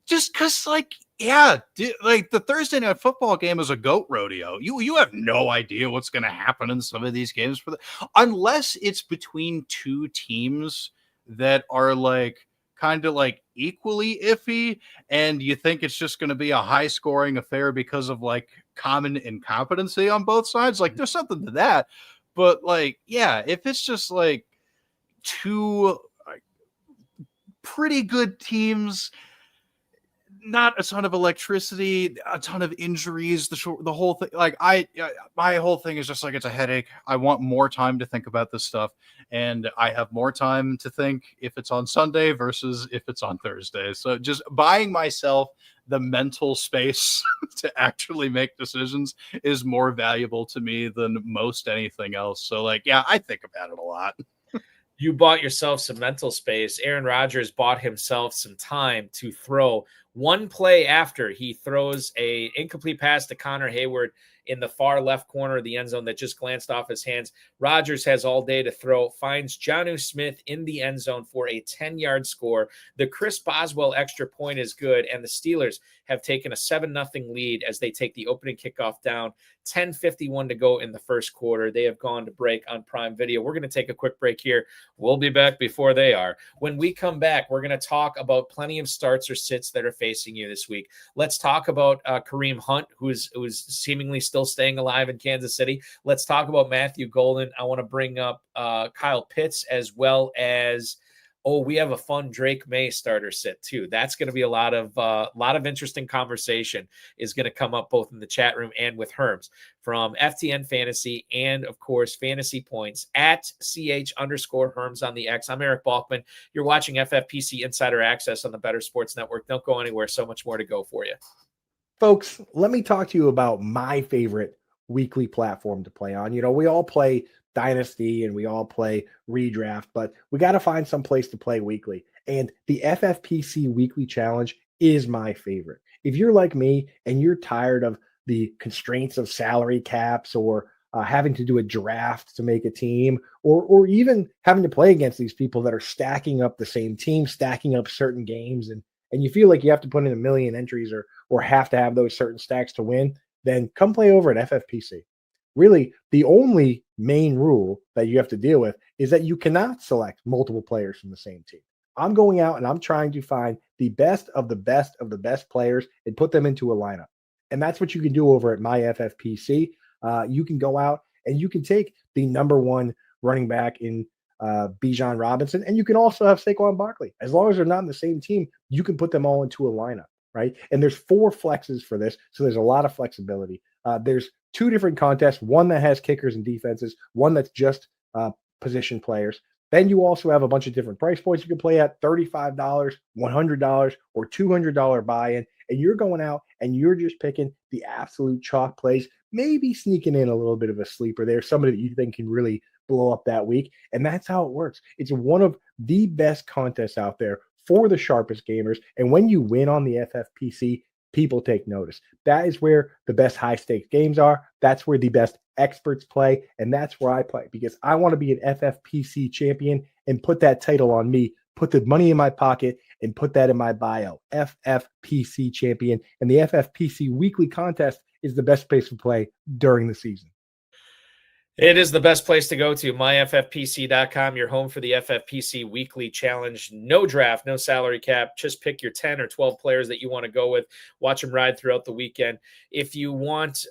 Just because, like, yeah, like the Thursday night football game is a goat rodeo. You have no idea what's going to happen in some of these games unless it's between two teams that are like kind of like equally iffy, and you think it's just going to be a high scoring affair because of like common incompetency on both sides. Like, there's something to that, but like, yeah, if it's just like two pretty good teams, not a ton of electricity, a ton of injuries, the whole thing. Like my whole thing is just like, it's a headache. I want more time to think about this stuff. And I have more time to think if it's on Sunday versus if it's on Thursday. So just buying myself the mental space to actually make decisions is more valuable to me than most anything else. So like, yeah, I think about it a lot. You bought yourself some mental space. Aaron Rodgers bought himself some time to throw one play after he throws a incomplete pass to Connor Hayward in the far left corner of the end zone that just glanced off his hands. Rodgers has all day to throw, finds Jonnu Smith in the end zone for a 10-yard score. The Chris Boswell extra point is good, and the Steelers have taken a 7-0 lead as they take the opening kickoff down. 10:51 to go in the first quarter. They have gone to break on Prime Video. We're going to take a quick break here. We'll be back before they are. When we come back, we're going to talk about plenty of starts or sits that are facing you this week. Let's talk about Kareem Hunt, who's seemingly still staying alive in Kansas City. Let's talk about Matthew Golden. I want to bring up Kyle Pitts, as well as we have a fun Drake May starter sit too. That's going to be a lot of interesting conversation is going to come up both in the chat room and with Herms from FTN Fantasy and of course Fantasy Points at @CH_Herms on the X. I'm Eric Balkman. You're watching FFPC Insider Access on the Better Sports Network. Don't go anywhere. So much more to go for you. Folks, let me talk to you about my favorite weekly platform to play on. We all play Dynasty and we all play Redraft, but we got to find some place to play weekly. And the FFPC Weekly Challenge is my favorite. If you're like me and you're tired of the constraints of salary caps or having to do a draft to make a team, or even having to play against these people that are stacking up the same team, stacking up certain games, and you feel like you have to put in a million entries or have to have those certain stacks to win, then come play over at FFPC. Really, the only main rule that you have to deal with is that you cannot select multiple players from the same team. I'm going out and I'm trying to find the best of the best of the best players and put them into a lineup. And that's what you can do over at my FFPC. You can go out and you can take the number one running back in Bijan Robinson, and you can also have Saquon Barkley. As long as they're not in the same team, you can put them all into a lineup, right? And there's 4 flexes for this, so there's a lot of flexibility. There's 2 different contests, one that has kickers and defenses, one that's just position players. Then you also have a bunch of different price points you can play at, $35, $100, or $200 buy-in, and you're going out and you're just picking the absolute chalk plays, maybe sneaking in a little bit of a sleeper there, somebody that you think can really blow up that week, and that's how it works. It's one of the best contests out there for the sharpest gamers, and when you win on the FFPC, people take notice. That is where the best high-stakes games are. That's where the best experts play, and that's where I play because I want to be an FFPC champion and put that title on me, put the money in my pocket, and put that in my bio. FFPC champion, and the FFPC weekly contest is the best place to play during the season. It is the best place to go to, myffpc.com, your home for the FFPC Weekly Challenge. No draft, no salary cap. Just pick your 10 or 12 players that you want to go with. Watch them ride throughout the weekend. If you want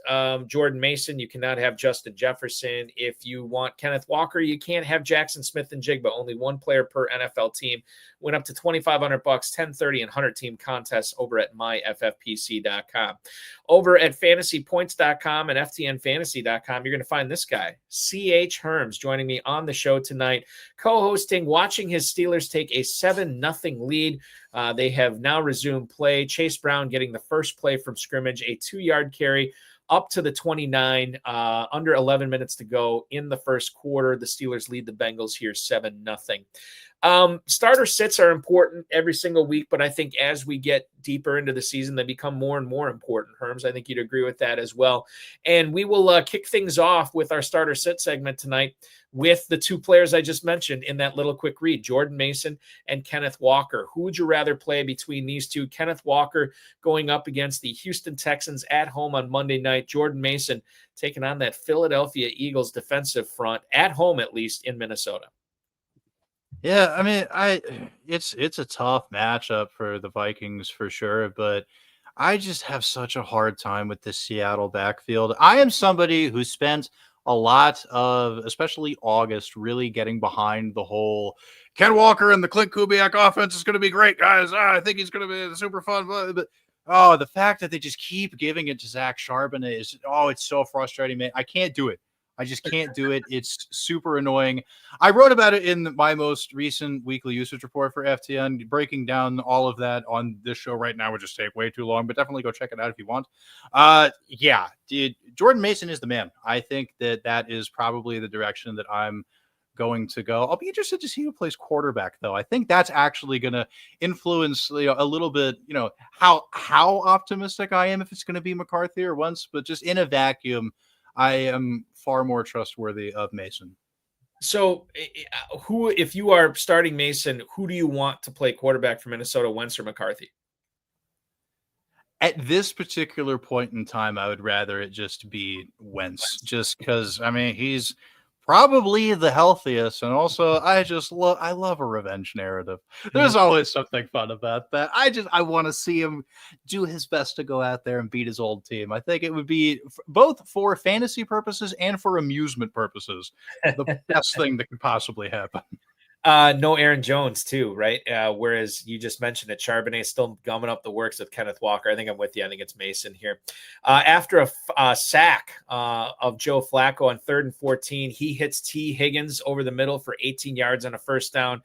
Jordan Mason, you cannot have Justin Jefferson. If you want Kenneth Walker, you can't have Jackson Smith and Jigba. Only one player per NFL team. Went up to $2,500, 10, 30, and 100-team contests over at myffpc.com. Over at FantasyPoints.com and FTNFantasy.com, you're going to find this guy, CH Herms, joining me on the show tonight, co-hosting, watching his Steelers take a 7-0 lead. They have now resumed play. Chase Brown getting the first play from scrimmage, a 2-yard carry up to the 29, under 11 minutes to go in the first quarter. The Steelers lead the Bengals here 7-0. Starter sits are important every single week, but I think as we get deeper into the season, they become more and more important. Herms, I think you'd agree with that as well. And we will kick things off with our starter sit segment tonight with the 2 players I just mentioned in that little quick read, Jordan Mason and Kenneth Walker. Who would you rather play between these two? Kenneth Walker going up against the Houston Texans at home on Monday night. Jordan Mason taking on that Philadelphia Eagles defensive front, at home at least, in Minnesota. Yeah, I mean, it's a tough matchup for the Vikings for sure, but I just have such a hard time with the Seattle backfield. I am somebody who spent a lot of, especially August, really getting behind the whole Ken Walker and the Clint Kubiak offense is going to be great, guys. I think he's going to be super fun. But the fact that they just keep giving it to Zach Charbonnet is, it's so frustrating, man. I can't do it. I just can't do it. It's super annoying. I wrote about it in my most recent weekly usage report for FTN. Breaking down all of that on this show right now would just take way too long, but definitely go check it out if you want. Yeah, dude, Jordan Mason is the man. I think that is probably the direction that I'm going to go. I'll be interested to see who plays quarterback, though. I think that's actually going to influence a little bit, how optimistic I am if it's going to be McCarthy or Wentz, but just in a vacuum, I am far more trustworthy of Mason. So if you are starting Mason, who do you want to play quarterback for Minnesota, Wentz or McCarthy? At this particular point in time, I would rather it just be Wentz, just because, he's probably the healthiest. And also, I love a revenge narrative. There's always something fun about that. I want to see him do his best to go out there and beat his old team. I think it would be both for fantasy purposes and for amusement purposes, the best thing that could possibly happen. No Aaron Jones too, right? Whereas you just mentioned that Charbonnet still gumming up the works with Kenneth Walker. I think I'm with you. I think it's Mason here. After a sack of Joe Flacco on 3rd and 14, he hits Tee Higgins over the middle for 18 yards on a first down.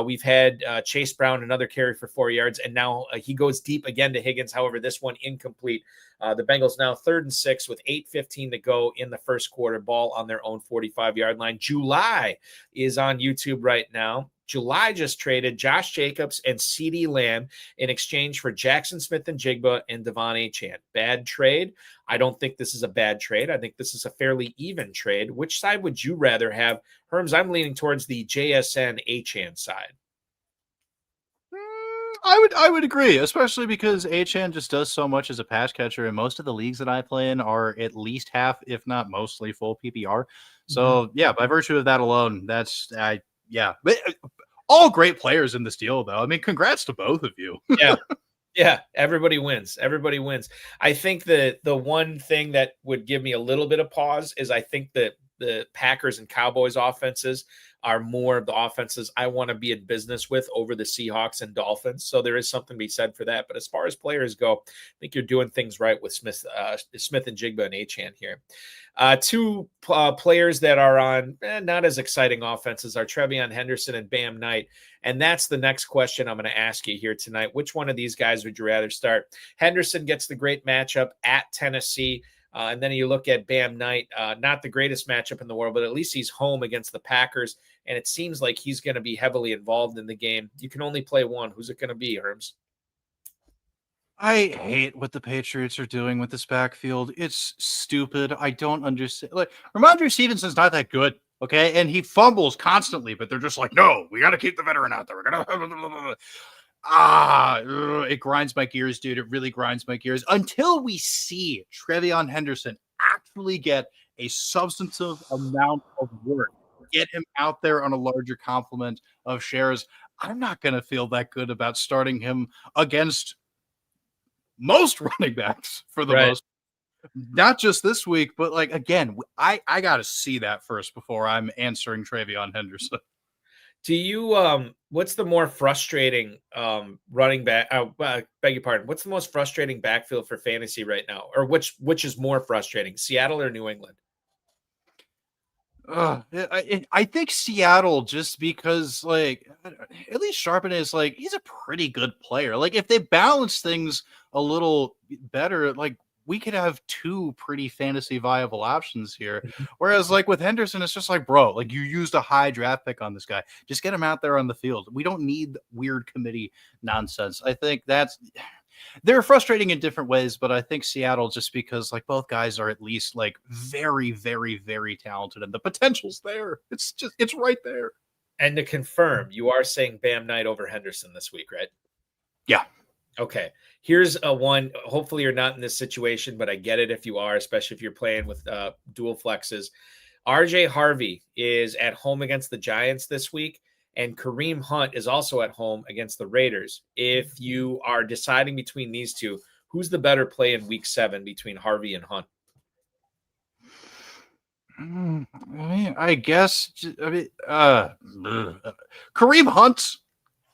We've had Chase Brown, another carry for 4 yards, and now he goes deep again to Higgins. However, this one incomplete. The Bengals now 3rd and 6 with 8:15 to go in the first quarter, ball on their own 45-yard line. July is on YouTube right now. July just traded Josh Jacobs and CeeDee Lamb in exchange for Jackson Smith-Njigba and Devon Achane. Bad trade? I don't think this is a bad trade. I think this is a fairly even trade. Which side would you rather have? Herms, I'm leaning towards the JSN Achane side. I would agree, especially because Achane just does so much as a pass catcher, and most of the leagues that I play in are at least half, if not mostly, full PPR. So yeah, by virtue of that alone, that's But all great players in this deal, though. Congrats to both of you. Yeah, everybody wins. Everybody wins. I think that the one thing that would give me a little bit of pause is I think that the Packers and Cowboys offenses are more of the offenses I want to be in business with over the Seahawks and Dolphins. So there is something to be said for that. But as far as players go, I think you're doing things right with Smith-Njigba and Achane here. Two players that are on not as exciting offenses are TreVeyon Henderson and Bam Knight. And that's the next question I'm going to ask you here tonight. Which one of these guys would you rather start? Henderson gets the great matchup at Tennessee. And then you look at Bam Knight, not the greatest matchup in the world, but at least he's home against the Packers. And it seems like he's going to be heavily involved in the game. You can only play one. Who's it going to be, Herms? I hate what the Patriots are doing with this backfield. It's stupid. I don't understand. Like, Ramondre Stevenson's not that good, okay? And he fumbles constantly, but they're just like, no, we got to keep the veteran out there. We're going to... it grinds my gears, dude. It really grinds my gears until we see TreVeyon Henderson actually get a substantive amount of work, get him out there on a larger complement of shares. I'm not going to feel that good about starting him against most running backs for the most, not just this week, but like, again, I got to see that first before I'm answering TreVeyon Henderson. Do you, what's the more frustrating running back? Beg your pardon. What's the most frustrating backfield for fantasy right now? Or which is more frustrating, Seattle or New England? I think Seattle, just because, like, at least Charbonnet is like, he's a pretty good player. Like, if they balance things a little better, like, we could have two pretty fantasy viable options here. Whereas, like, with Henderson, it's just like, bro, like, you used a high draft pick on this guy. Just get him out there on the field. We don't need weird committee nonsense. I think they're frustrating in different ways, but I think Seattle, just because, like, both guys are at least, like, very, very, very talented, and the potential's there. It's right there. And to confirm, you are saying Bam Knight over Henderson this week, right? Yeah. Okay. Here's a one. Hopefully you're not in this situation, but I get it if you are, especially if you're playing with dual flexes. RJ Harvey is at home against the Giants this week, and Kareem Hunt is also at home against the Raiders. If you are deciding between these two, who's the better play in week 7 between Harvey and Hunt? I guess, Kareem Hunt,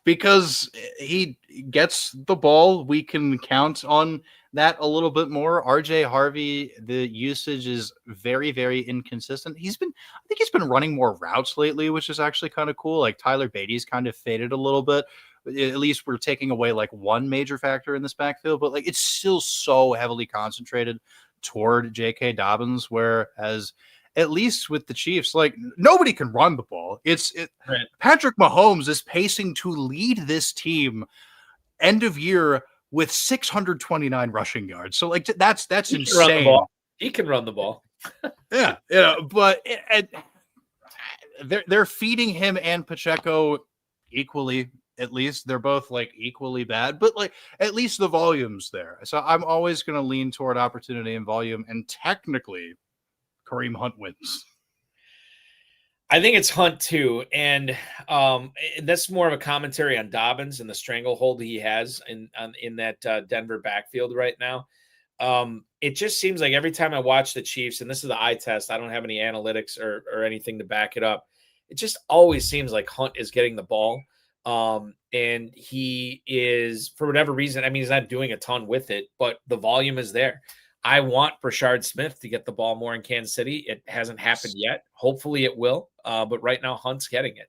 because he gets the ball. We can count on that a little bit more. RJ Harvey, the usage is very, very inconsistent. I think he's been running more routes lately, which is actually kind of cool. Like Tyler Beatty's kind of faded a little bit. At least we're taking away like one major factor in this backfield, but like it's still so heavily concentrated toward J.K. Dobbins, whereas at least with the Chiefs, like nobody can run the ball. Right. Patrick Mahomes is pacing to lead this team end of year with 629 rushing yards. So like that's insane. He can run the ball. Yeah, but they're feeding him and Pacheco equally. At least they're both like equally bad, but like at least the volume's there. So I'm always going to lean toward opportunity and volume, and technically Kareem Hunt wins. I think it's Hunt too, and that's more of a commentary on Dobbins and the stranglehold he has in that Denver backfield right now. It just seems like every time I watch the Chiefs, and this is the eye test, I don't have any analytics or anything to back it up. It just always seems like Hunt is getting the ball. And he is, for whatever reason, I mean, he's not doing a ton with it, but the volume is there. I want Brashard Smith to get the ball more in Kansas City. It hasn't happened yet. Hopefully it will. But right now Hunt's getting it.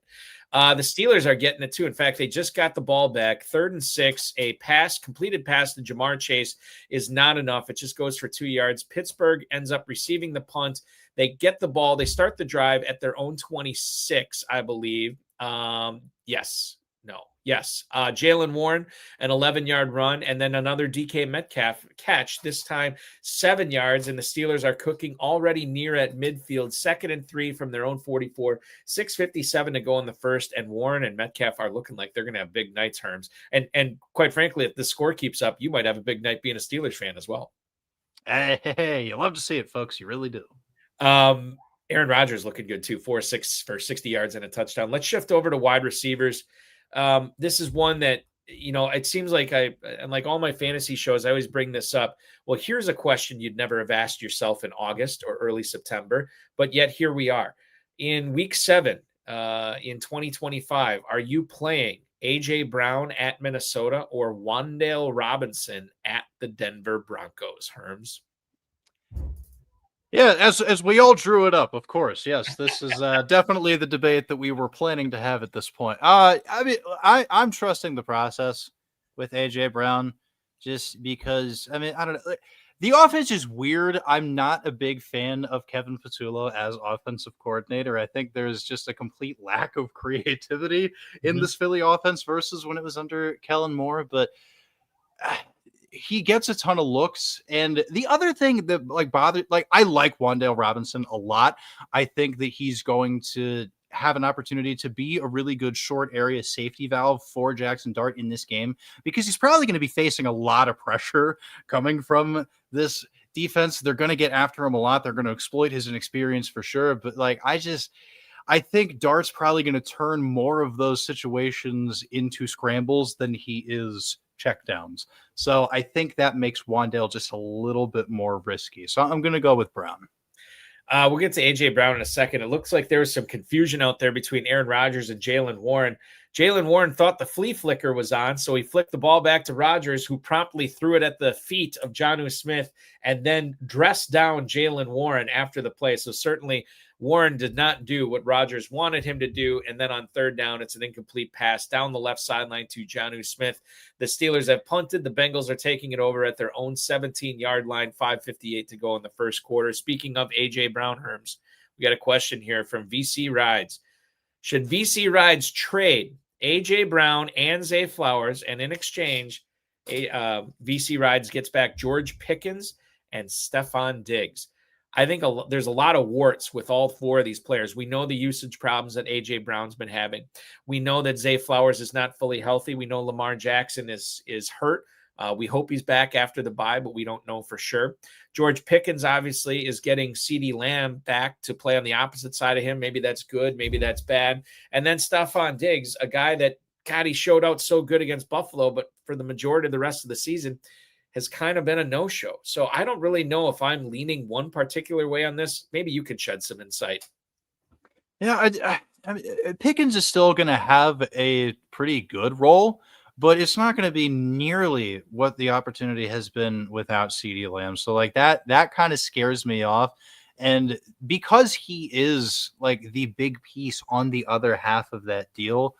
The Steelers are getting it too. In fact, they just got the ball back. 3rd and 6, a completed pass to Jamar Chase is not enough. It just goes for 2 yards. Pittsburgh ends up receiving the punt. They get the ball. They start the drive at their own 26, I believe. Yes. Jalen Warren, an 11-yard run, and then another DK Metcalf catch, this time 7 yards, and the Steelers are cooking already near at midfield, 2nd and 3 from their own 44, 6:57 to go in the first, and Warren and Metcalf are looking like they're going to have big nights, Herms. And quite frankly, if the score keeps up, you might have a big night being a Steelers fan as well. Hey, you love to see it, folks. You really do. Aaron Rodgers looking good too, 4-6 for 60 yards and a touchdown. Let's shift over to wide receivers. This is one that, it seems like and like all my fantasy shows, I always bring this up. Well, here's a question you'd never have asked yourself in August or early September, but yet here we are. In week 7, in 2025, are you playing A.J. Brown at Minnesota or Wan'Dale Robinson at the Denver Broncos, Herms? Yeah, as we all drew it up, of course. Yes, this is definitely the debate that we were planning to have at this point. I'm trusting the process with AJ Brown just because, I don't know. The offense is weird. I'm not a big fan of Kevin Patullo as offensive coordinator. I think there's just a complete lack of creativity in this Philly offense versus when it was under Kellen Moore, but he gets a ton of looks. And the other thing that I like Wan'Dale Robinson a lot. I think that he's going to have an opportunity to be a really good short area safety valve for Jaxson Dart in this game, because he's probably going to be facing a lot of pressure coming from this defense. They're going to get after him a lot. They're going to exploit his inexperience for sure. But I think Dart's probably going to turn more of those situations into scrambles than he is checkdowns. So I think that makes Wan'Dale just a little bit more risky. So I'm going to go with Brown. We'll get to A.J. Brown in a second. It looks like there was some confusion out there between Aaron Rodgers and Jalen Warren. Jalen Warren thought the flea flicker was on, so he flicked the ball back to Rodgers, who promptly threw it at the feet of Jonnu Smith and then dressed down Jalen Warren after the play. So certainly Warren did not do what Rodgers wanted him to do. And then on 3rd down, it's an incomplete pass down the left sideline to Jonnu Smith. The Steelers have punted. The Bengals are taking it over at their own 17-yard line, 5:58 to go in the first quarter. Speaking of A.J. Brown, Herms, we got a question here from VC Rides. Should VC Rides trade A.J. Brown and Zay Flowers, and in exchange, VC Rides gets back George Pickens and Stephon Diggs? I think there's a lot of warts with all 4 of these players. We know the usage problems that A.J. Brown's been having. We know that Zay Flowers is not fully healthy. We know Lamar Jackson is hurt. We hope he's back after the bye, but we don't know for sure. George Pickens obviously is getting CeeDee Lamb back to play on the opposite side of him. Maybe that's good. Maybe that's bad. And then Stephon Diggs, a guy that, God, he showed out so good against Buffalo, but for the majority of the rest of the season has kind of been a no-show. So I don't really know if I'm leaning one particular way on this. Maybe you could shed some insight. Yeah, I mean, Pickens is still going to have a pretty good role, but it's not going to be nearly what the opportunity has been without CeeDee Lamb. So like that kind of scares me off. And because he is like the big piece on the other half of that deal,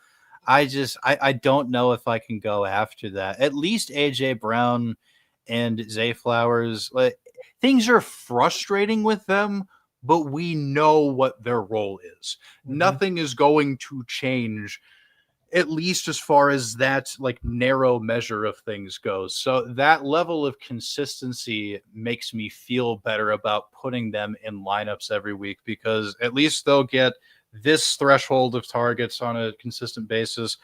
I don't know if I can go after that. At least AJ Brown and Zay Flowers, like things are frustrating with them, but we know what their role is. Mhm. Nothing is going to change, at least as far as that like narrow measure of things goes. So that level of consistency makes me feel better about putting them in lineups every week, because at least they'll get this threshold of targets on a consistent basis,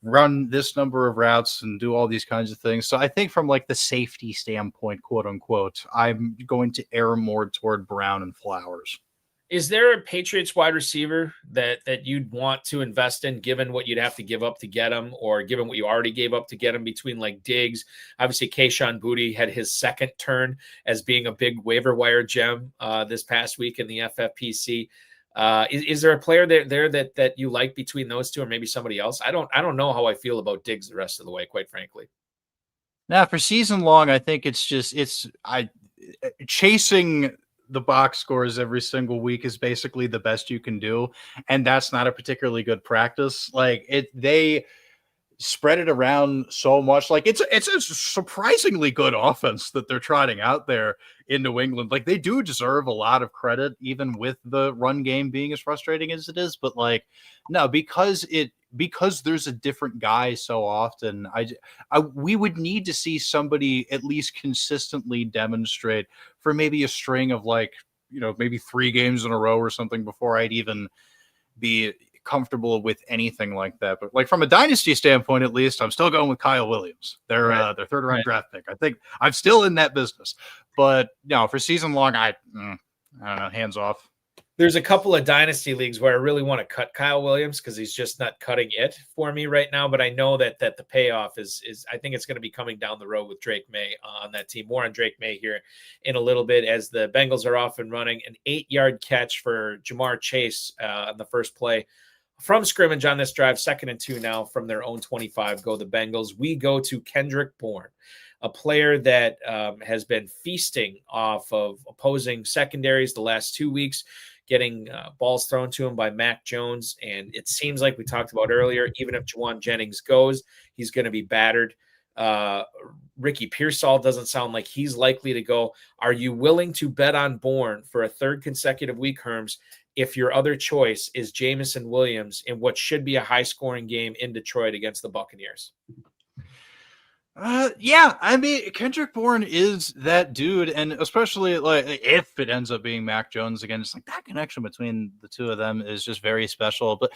run this number of routes, and do all these kinds of things. So I think from like the safety standpoint, quote unquote, I'm going to err more toward Brown and Flowers. Is there a Patriots wide receiver that you'd want to invest in, given what you'd have to give up to get him, or given what you already gave up to get him, between like Diggs? Obviously, Kayshon Boutte had his second turn as being a big waiver wire gem this past week in the FFPC. Is there a player there that you like between those two, or maybe somebody else? I don't know how I feel about Diggs the rest of the way, quite frankly. Now for season long, I think chasing the box scores every single week is basically the best you can do, and that's not a particularly good practice. Like they spread it around so much. Like it's a surprisingly good offense that they're trotting out there in New England. Like they do deserve a lot of credit, even with the run game being as frustrating as it is. But like, no, because there's a different guy so often, we would need to see somebody at least consistently demonstrate for maybe a string of like, maybe 3 games in a row or something before I'd even be comfortable with anything like that. But like from a dynasty standpoint, at least, I'm still going with Kyle Williams, their third round draft pick. I think I'm still in that business, but for season long, I don't know, hands off. There's a couple of dynasty leagues where I really want to cut Kyle Williams because he's just not cutting it for me right now. But I know that the payoff is I think it's going to be coming down the road with Drake May on that team. More on Drake May here in a little bit, as the Bengals are off and running. An 8-yard catch for Jamar Chase on the first play from scrimmage on this drive. 2nd and 2 now from their own 25. Go the Bengals. We go to Kendrick Bourne, a player that has been feasting off of opposing secondaries the last 2 weeks, getting balls thrown to him by Mac Jones. And it seems like we talked about earlier, even if Jauan Jennings goes, he's going to be battered. Ricky Pearsall doesn't sound like he's likely to go. Are you willing to bet on Bourne for a 3rd consecutive week, Herms, if your other choice is Jameson Williams in what should be a high-scoring game in Detroit against the Buccaneers? Yeah, I mean, Kendrick Bourne is that dude, and especially like if it ends up being Mac Jones again, it's like that connection between the two of them is just very special. But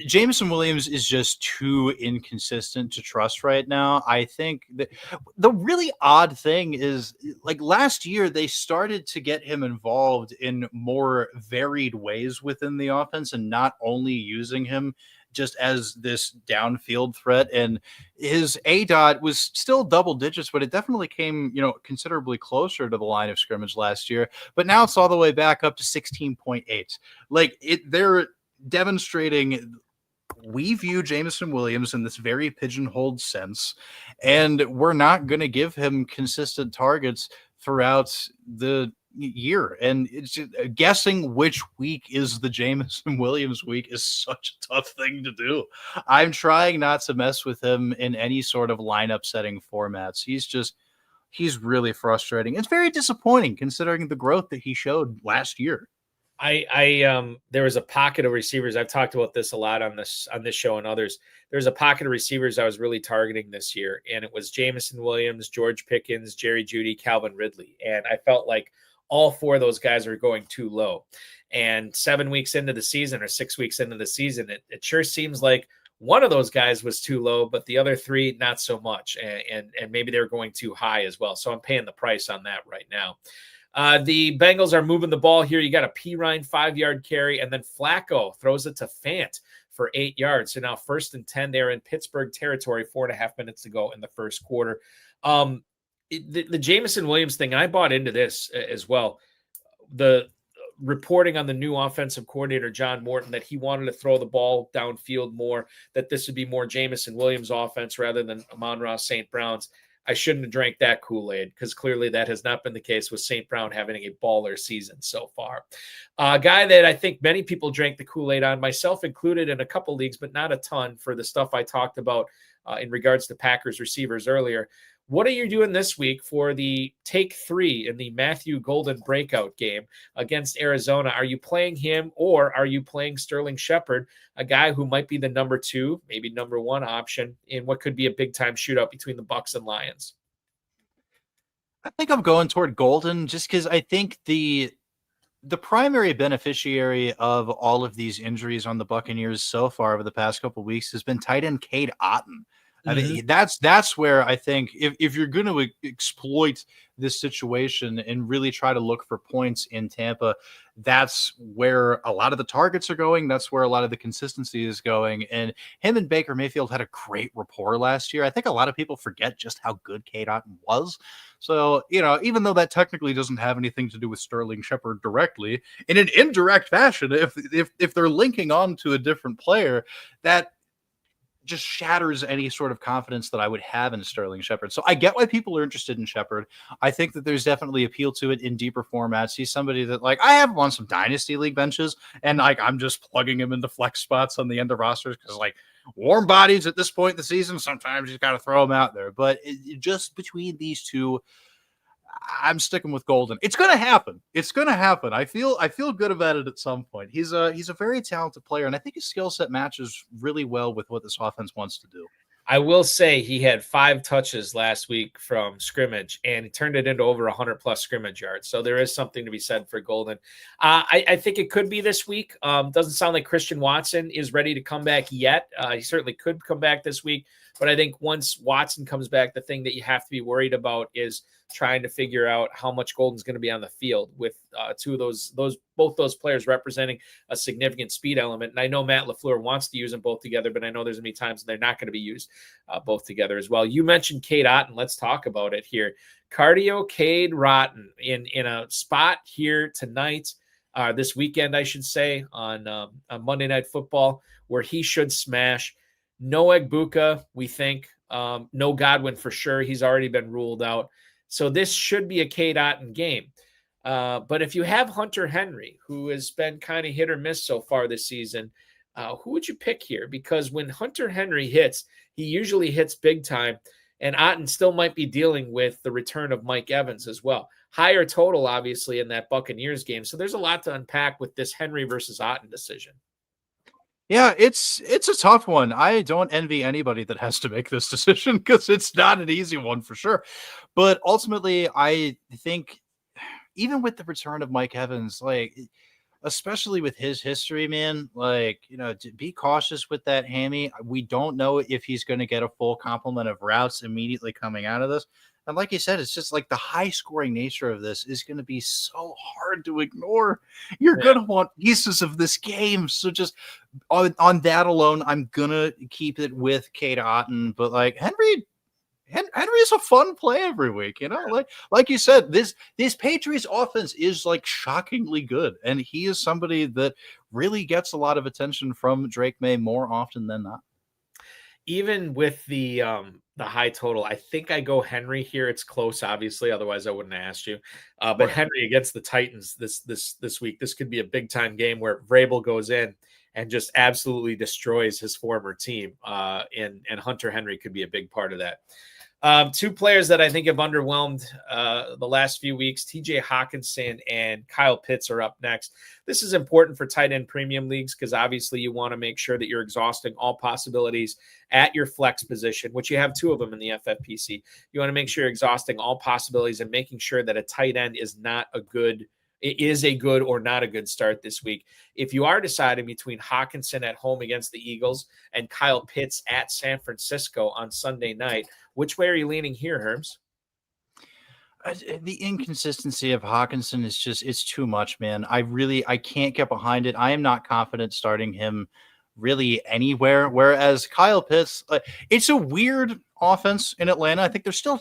Jameson Williams is just too inconsistent to trust right now. I think that the really odd thing is, like last year, they started to get him involved in more varied ways within the offense, and not only using him just as this downfield threat. And his ADOT was still double digits, but it definitely came, considerably closer to the line of scrimmage last year. But now it's all the way back up to 16.8. Like they're demonstrating we view Jameson Williams in this very pigeonholed sense, and we're not going to give him consistent targets throughout the year. And it's just, guessing which week is the Jameson Williams week is such a tough thing to do. I'm trying not to mess with him in any sort of lineup setting formats. He's really frustrating. It's very disappointing considering the growth that he showed last year. There was a pocket of receivers. I've talked about this a lot on this show and others. There's a pocket of receivers I was really targeting this year, and it was Jameson Williams, George Pickens, Jerry Jeudy, Calvin Ridley. And I felt like all 4 of those guys are going too low. And 7 weeks into the season or 6 weeks into the season, it sure seems like one of those guys was too low, but the other 3, not so much. And maybe they're going too high as well. So I'm paying the price on that right now. The Bengals are moving the ball here. You got a Pirine 5-yard carry, and then Flacco throws it to Fant for 8 yards. So now 1st and 10, they're in Pittsburgh territory, 4.5 minutes to go in the first quarter. The Jameson Williams thing, I bought into this as well. The reporting on the new offensive coordinator, John Morton, that he wanted to throw the ball downfield more, that this would be more Jameson Williams offense rather than Amon-Ra St. Brown's. I shouldn't have drank that Kool-Aid because clearly that has not been the case with St. Brown having a baller season so far. A guy that I think many people drank the Kool-Aid on, myself included in a couple leagues, but not a ton for the stuff I talked about in regards to Packers receivers earlier. What are you doing this week for the take 3 in the Matthew Golden breakout game against Arizona? Are you playing him or are you playing Sterling Shepard, a guy who might be the number 2, maybe number 1 option in what could be a big-time shootout between the Bucs and Lions? I think I'm going toward Golden just because I think the primary beneficiary of all of these injuries on the Buccaneers so far over the past couple of weeks has been tight end Cade Otton. I mean, that's where I think if you're going to exploit this situation and really try to look for points in Tampa, that's where a lot of the targets are going. That's where a lot of the consistency is going. And him and Baker Mayfield had a great rapport last year. I think a lot of people forget just how good Cade Otton was. So, even though that technically doesn't have anything to do with Sterling Shepard directly, in an indirect fashion, if they're linking on to a different player, that just shatters any sort of confidence that I would have in Sterling Shepard. So I get why people are interested in Shepard. I think that there's definitely appeal to it in deeper formats. He's somebody that I have him on some dynasty league benches and I'm just plugging him into flex spots on the end of rosters because warm bodies at this point in the season, sometimes you got to throw them out there. But just between these two, I'm sticking with Golden. It's going to happen. I feel good about it at some point. He's a very talented player, and I think his skill set matches really well with what this offense wants to do. I will say he had 5 touches last week from scrimmage, and he turned it into over 100-plus scrimmage yards. So there is something to be said for Golden. I think it could be this week. Doesn't sound like Christian Watson is ready to come back yet. He certainly could come back this week. But I think once Watson comes back, the thing that you have to be worried about is trying to figure out how much Golden's going to be on the field with both those players representing a significant speed element. And I know Matt LaFleur wants to use them both together, but I know there's going to be times they're not going to be used both together as well. You mentioned Cade Otton. Let's talk about it here. Cardio Cade Rotten in a spot here tonight, this weekend, I should say, on Monday Night Football, where he should smash. No Egbuka, we think. No Godwin for sure. He's already been ruled out. So this should be a Cade Otton game. But if you have Hunter Henry, who has been kind of hit or miss so far this season, who would you pick here? Because when Hunter Henry hits, he usually hits big time. And Otton still might be dealing with the return of Mike Evans as well. Higher total, obviously, in that Buccaneers game. So there's a lot to unpack with this Henry versus Otton decision. Yeah, it's a tough one. I don't envy anybody that has to make this decision because it's not an easy one for sure. But ultimately, I think even with the return of Mike Evans, especially with his history, man, be cautious with that hammy. We don't know if he's going to get a full complement of routes immediately coming out of this. And like you said, it's just the high scoring nature of this is going to be so hard to ignore. You're going to want pieces of this game. So just on that alone, I'm going to keep it with Cade Otton. But Henry is a fun play every week, like you said, this Patriots offense is shockingly good. And he is somebody that really gets a lot of attention from Drake May more often than not. Even with the high total, I think I go Henry here. It's close, obviously. Otherwise, I wouldn't have asked you. But Henry against the Titans this week, this could be a big time game where Vrabel goes in and just absolutely destroys his former team. And Hunter Henry could be a big part of that. 2 players that I think have underwhelmed the last few weeks, TJ Hockenson and Kyle Pitts are up next. This is important for tight end premium leagues because obviously you want to make sure that you're exhausting all possibilities at your flex position, which you have 2 of them in the FFPC. You want to make sure you're exhausting all possibilities and making sure that a tight end is a good or not a good start this week. If you are deciding between Hockenson at home against the Eagles and Kyle Pitts at San Francisco on Sunday night, which way are you leaning here, Herms? The inconsistency of Hockenson is it's too much, man. I can't get behind it. I am not confident starting him really anywhere. Whereas Kyle Pitts, it's a weird offense in Atlanta. I think they're still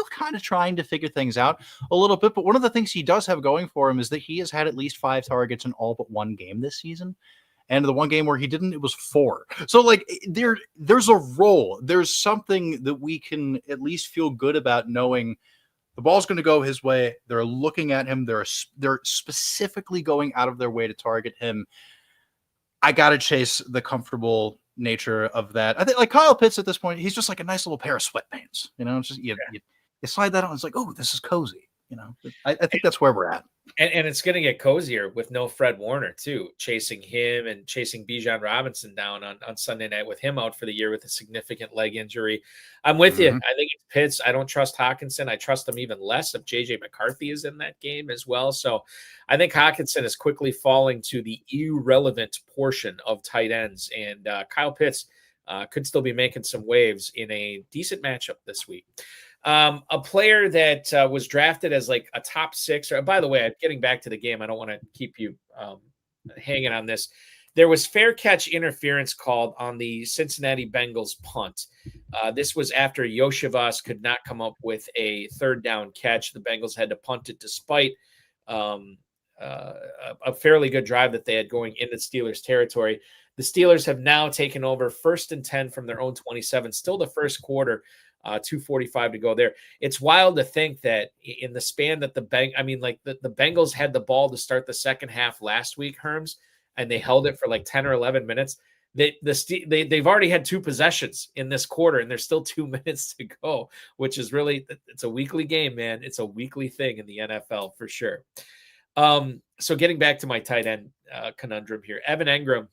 kind of trying to figure things out a little bit. But one of the things he does have going for him is that he has had at least 5 targets in all but one game this season. And the one game where he didn't, it was 4. So like there's a role. There's something that we can at least feel good about, knowing the ball's going to go his way. They're looking at him. They're specifically going out of their way to target him. I got to chase the comfortable nature of that. I think like Kyle Pitts at this point, he's just like a nice little pair of sweatpants. It's just you slide that on. It's like, oh, this is cozy. I think that's where we're at. And it's going to get cozier with no Fred Warner, too, chasing him and chasing Bijan Robinson down on Sunday night with him out for the year with a significant leg injury. I'm with you. I think it's Pitts. I don't trust Hockenson. I trust him even less if J.J. McCarthy is in that game as well. So I think Hockenson is quickly falling to the irrelevant portion of tight ends. And Kyle Pitts could still be making some waves in a decent matchup this week. A player that was drafted as like a top 6, or by the way, I'm getting back to the game. I don't want to keep you hanging on this. There was fair catch interference called on the Cincinnati Bengals punt. This was after Yoshivas could not come up with a third down catch. The Bengals had to punt it despite a fairly good drive that they had going into Steelers territory. The Steelers have now taken over 1st and 10 from their own 27, still the first quarter. 2:45 to go there. It's wild to think that in the span that the Bengals had the ball to start the second half last week, Herms, and they held it for like 10 or 11 minutes. They've already had 2 possessions in this quarter, and there's still 2 minutes to go, which is really, it's a weekly game, man. It's a weekly thing in the NFL for sure. So getting back to my tight end conundrum here, Evan Engram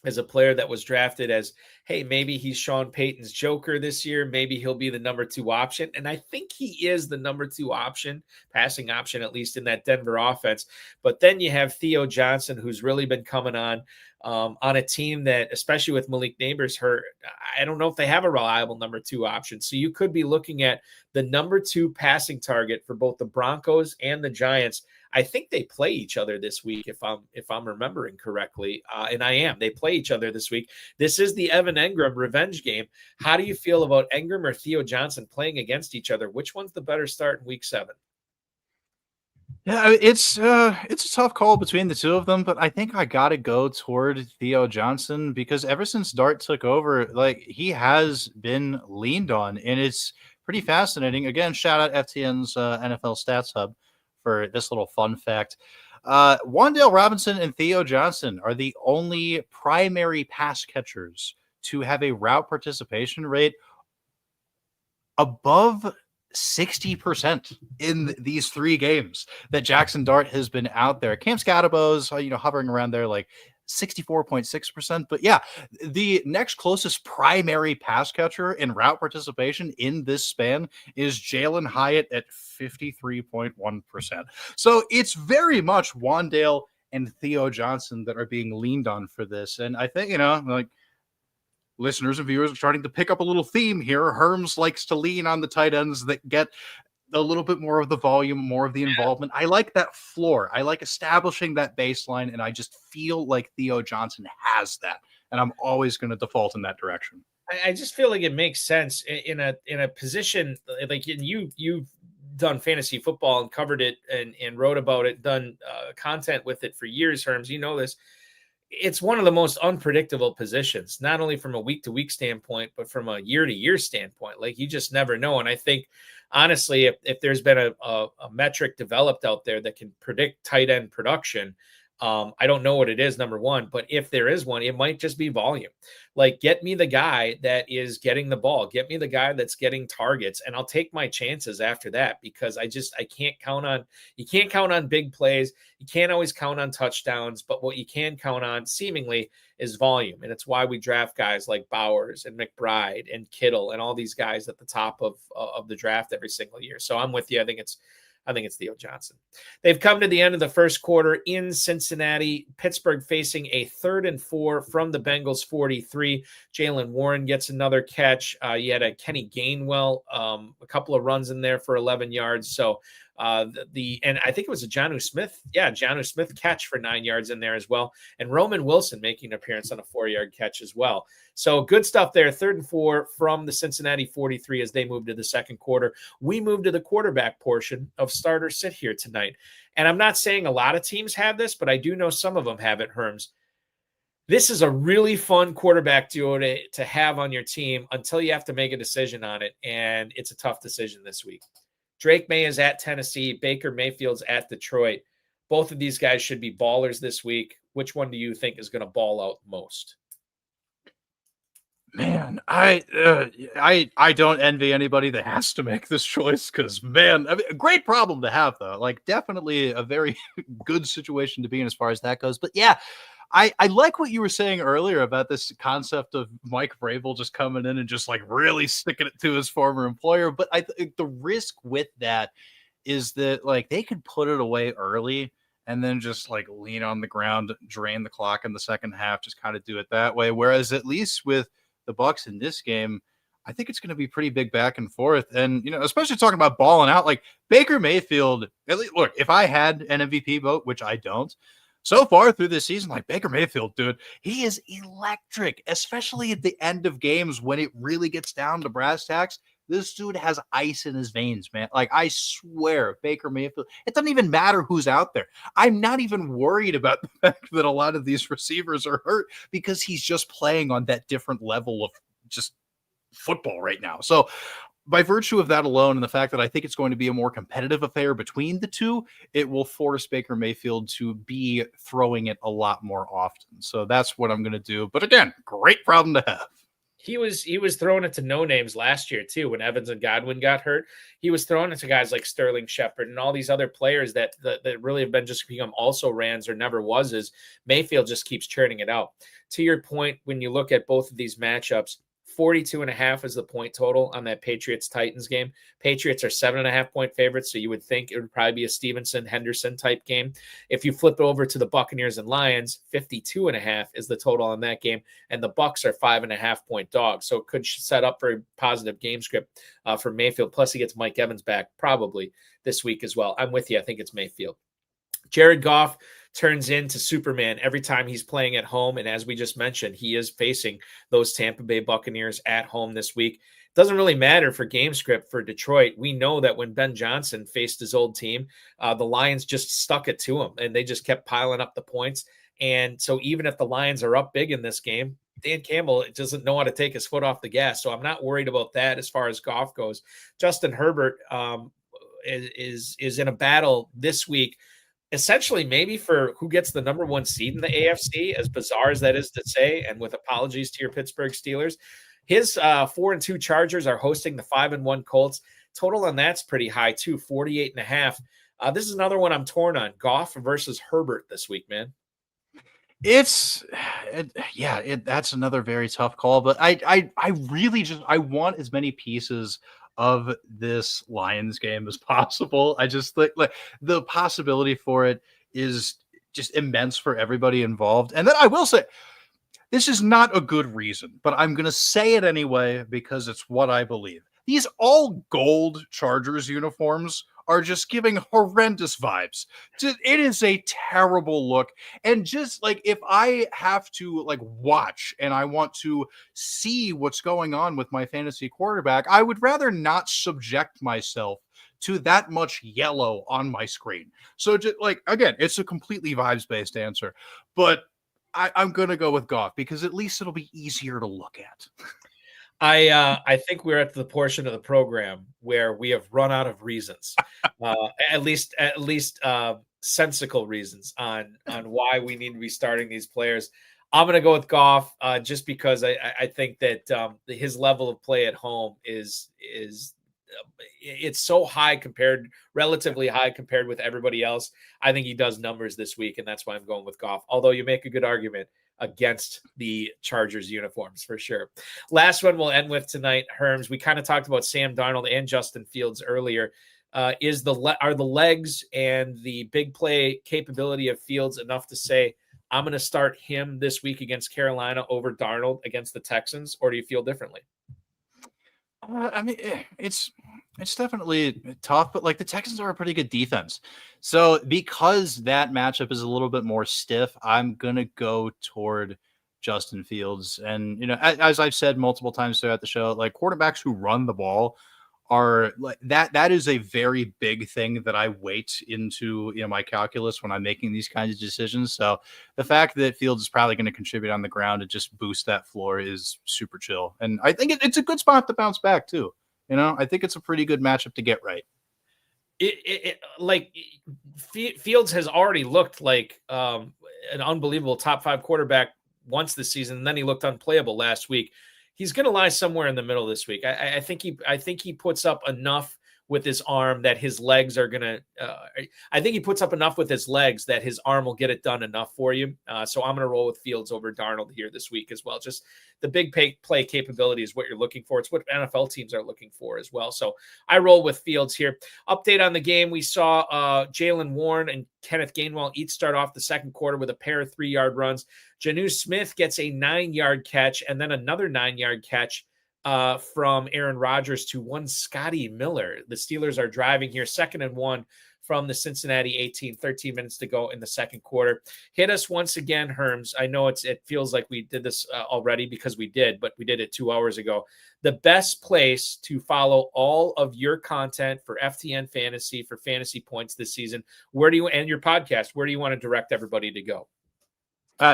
is a player that was drafted as, hey, maybe he's Sean Payton's joker this year. Maybe he'll be the number 2 option. And I think he is the number 2 option, passing option, at least in that Denver offense. But then you have Theo Johnson, who's really been coming on a team that, especially with Malik Neighbors hurt, I don't know if they have a reliable number 2 option. So you could be looking at the number 2 passing target for both the Broncos and the Giants. I think they play each other this week, if I'm remembering correctly, and I am. They play each other this week. This is the Evan Engram revenge game. How do you feel about Engram or Theo Johnson playing against each other? Which one's the better start in Week 7? Yeah, it's a tough call between the 2 of them, but I think I gotta go toward Theo Johnson because ever since Dart took over, like he has been leaned on, and it's pretty fascinating. Again, shout out FTN's NFL Stats Hub for this little fun fact. Wan'Dale Robinson and Theo Johnson are the only primary pass catchers to have a route participation rate above 60% in these 3 games that Jaxson Dart has been out there. Cam Scadabo's, hovering around there like 64.6%. But yeah, the next closest primary pass catcher in route participation in this span is Jalen Hyatt at 53.1%. So it's very much Wan'Dale and Theo Johnson that are being leaned on for this. And I think, like listeners and viewers are starting to pick up a little theme here. Herms likes to lean on the tight ends that get a little bit more of the volume, more of the involvement. I like that floor. I like establishing that baseline, and I just feel like Theo Johnson has that, and I'm always going to default in that direction. I just feel like it makes sense in a position like you've done fantasy football and covered it and wrote about it, done content with it for years, Herms. You know this. It's one of the most unpredictable positions, not only from a week-to-week standpoint, but from a year-to-year standpoint. Like, you just never know. And I think, honestly, if there's been a metric developed out there that can predict tight end production, I don't know what it is, number one, but if there is one, it might just be volume. Like, get me the guy that is getting the ball, get me the guy that's getting targets, and I'll take my chances after that, because I can't count on, you can't count on big plays. You can't always count on touchdowns, but what you can count on seemingly is volume. And it's why we draft guys like Bowers and McBride and Kittle and all these guys at the top of the draft every single year. So I'm with you. I think it's Theo Johnson. They've come to the end of the first quarter in Cincinnati. Pittsburgh facing a 3rd and 4 from the Bengals 43. Jaylen Warren gets another catch. You had a Kenny Gainwell, a couple of runs in there for 11 yards. So And I think it was a Jonnu Smith catch for 9 yards in there as well. And Roman Wilson making an appearance on a 4-yard catch as well. So good stuff there. 3rd and 4 from the Cincinnati 43 as they move to the second quarter. We move to the quarterback portion of Starter Sit here tonight. And I'm not saying a lot of teams have this, but I do know some of them have it, Herms. This is a really fun quarterback duo to have on your team until you have to make a decision on it. And it's a tough decision this week. Drake May is at Tennessee. Baker Mayfield's at Detroit. Both of these guys should be ballers this week. Which one do you think is going to ball out most? Man, I don't envy anybody that has to make this choice because, man, I mean, a great problem to have, though. Like, definitely a very good situation to be in as far as that goes. But, yeah, I like what you were saying earlier about this concept of Mike Vrabel just coming in and just, like, really sticking it to his former employer. But I think the risk with that is that, like, they could put it away early and then just, like, lean on the ground, drain the clock in the second half, just kind of do it that way. Whereas at least with the Bucs in this game, I think it's going to be pretty big back and forth. And, you know, especially talking about balling out, like Baker Mayfield, at least, look, if I had an MVP vote, which I don't, so far through this season, like Baker Mayfield, dude, he is electric, especially at the end of games when it really gets down to brass tacks. This dude has ice in his veins, man. Like, I swear, Baker Mayfield, it doesn't even matter who's out there. I'm not even worried about the fact that a lot of these receivers are hurt because he's just playing on that different level of just football right now. So by virtue of that alone and the fact that I think it's going to be a more competitive affair between the two, it will force Baker Mayfield to be throwing it a lot more often. So that's what I'm going to do. But again, great problem to have. He was throwing it to no names last year too. When Evans and Godwin got hurt, he was throwing it to guys like Sterling Shepard and all these other players that really have been just become also rans or never was. Is Mayfield just keeps churning it out. To your point, when you look at both of these matchups, 42.5 is the point total on that Patriots-Titans game. Patriots are 7.5 point favorites, so you would think it would probably be a Stevenson-Henderson type game. If you flip it over to the Buccaneers and Lions, 52.5 is the total on that game, and the Bucs are 5.5 point dogs, so it could set up for a positive game script for Mayfield. Plus, he gets Mike Evans back probably this week as well. I'm with you. I think it's Mayfield. Jared Goff turns into Superman every time he's playing at home. And as we just mentioned, he is facing those Tampa Bay Buccaneers at home this week. Doesn't really matter for game script for Detroit. We know that when Ben Johnson faced his old team, the Lions just stuck it to him and they just kept piling up the points. And so even if the Lions are up big in this game, Dan Campbell doesn't know how to take his foot off the gas. So I'm not worried about that as far as Goff goes. Justin Herbert is in a battle this week, essentially maybe for who gets the number one seed in the AFC, as bizarre as that is to say, and with apologies to your Pittsburgh Steelers. His 4-2 Chargers are hosting the 5-1 Colts. Total on that's pretty high too, 48.5. This is another one I'm torn on. Goff versus Herbert this week, man. That's another very tough call, but I really just want as many pieces of this Lions game as possible. I just like the possibility for it is just immense for everybody involved. And then I will say, this is not a good reason, but I'm going to say it anyway because it's what I believe. These all gold Chargers uniforms are just giving horrendous vibes. It is a terrible look. And just like if I have to like watch and I want to see what's going on with my fantasy quarterback, I would rather not subject myself to that much yellow on my screen. So just like, again, it's a completely vibes-based answer, but I'm going to go with Goff because at least it'll be easier to look at. I think we're at the portion of the program where we have run out of reasons, at least sensical reasons on why we need to be starting these players. I'm going to go with Goff just because I think that his level of play at home is it's so high relatively high compared with everybody else. I think he does numbers this week, and that's why I'm going with Goff. Although you make a good argument against the Chargers uniforms for sure. Last one we'll end with tonight, Herms. We kind of talked about Sam Darnold and Justin Fields earlier. Are the legs and the big play capability of Fields enough to say, I'm going to start him this week against Carolina over Darnold against the Texans, or do you feel differently? I mean, it's definitely tough, but like the Texans are a pretty good defense. So because that matchup is a little bit more stiff, I'm gonna go toward Justin Fields. And as I've said multiple times throughout the show, like quarterbacks who run the ball are like that is a very big thing that I weight into my calculus when I'm making these kinds of decisions. So the fact that Fields is probably going to contribute on the ground to just boost that floor is super chill. And I think it's a good spot to bounce back too. I think it's a pretty good matchup to get right. Fields has already looked like an unbelievable top 5 quarterback once this season, and then he looked unplayable last week. He's going to lie somewhere in the middle this week. I think he puts up enough with his arm that his legs are going to I think he puts up enough with his legs that his arm will get it done enough for you. So I'm going to roll with Fields over Darnold here this week as well. Just the big play capability is what you're looking for. It's what NFL teams are looking for as well. So I roll with Fields here. Update on the game. We saw Jalen Warren and Kenneth Gainwell each start off the second quarter with a pair of 3-yard runs. Jonnu Smith gets a 9-yard catch and then another 9-yard catch from Aaron Rodgers to one Scotty Miller. The Steelers are driving here, 2nd and 1 from the Cincinnati 18, 13 minutes to go in the second quarter. Hit us once again, Herms. I know it feels like we did this already because we did, but we did it 2 hours ago. The best place to follow all of your content for FTN Fantasy, for Fantasy Points this season, and your podcast, where do you want to direct everybody to go?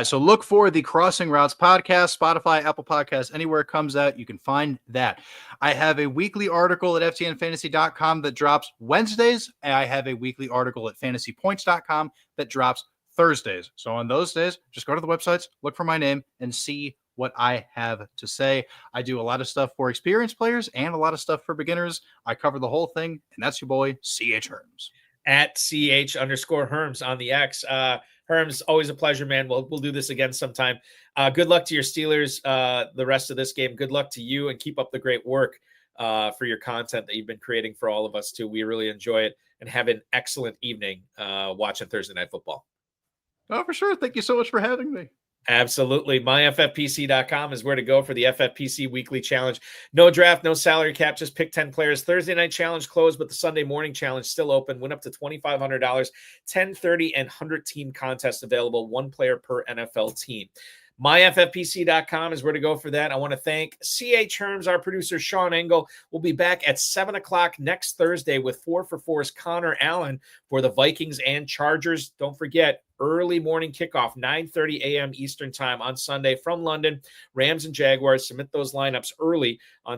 So look for the Crossing Routes podcast, Spotify, Apple Podcasts, anywhere it comes out, you can find that. I have a weekly article at ftnfantasy.com that drops Wednesdays, and I have a weekly article at fantasypoints.com that drops Thursdays. So on those days, just go to the websites, look for my name, and see what I have to say. I do a lot of stuff for experienced players and a lot of stuff for beginners. I cover the whole thing, and that's your boy, CH Herms. At CH_Herms on the X. Herms, always a pleasure, man. We'll do this again sometime. Good luck to your Steelers the rest of this game. Good luck to you, and keep up the great work for your content that you've been creating for all of us too. We really enjoy it, and have an excellent evening watching Thursday Night Football. Oh, for sure. Thank you so much for having me. Absolutely. MyFFPC.com is where to go for the FFPC weekly challenge. No draft, no salary cap, just pick 10 players. Thursday night challenge closed, but the Sunday morning challenge still open. Win up to $2,500, 10, 30, and 100 team contest available. 1 player per NFL team. MyFFPC.com is where to go for that. I want to thank CH Herms, our producer, Sean Engel. We'll be back at 7 o'clock next Thursday with 4 for 4's Connor Allen for the Vikings and Chargers. Don't forget, early morning kickoff, 9:30 a.m. Eastern time on Sunday from London. Rams and Jaguars. Submit those lineups early on,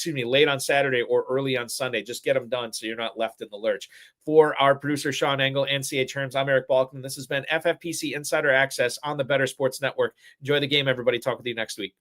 late on Saturday or early on Sunday. Just get them done so you're not left in the lurch. For our producer, Sean Engel and CH Herms, I'm Eric Balkman. This has been FFPC Insider Access on the Better Sports Network. Enjoy the game, everybody. Talk with you next week.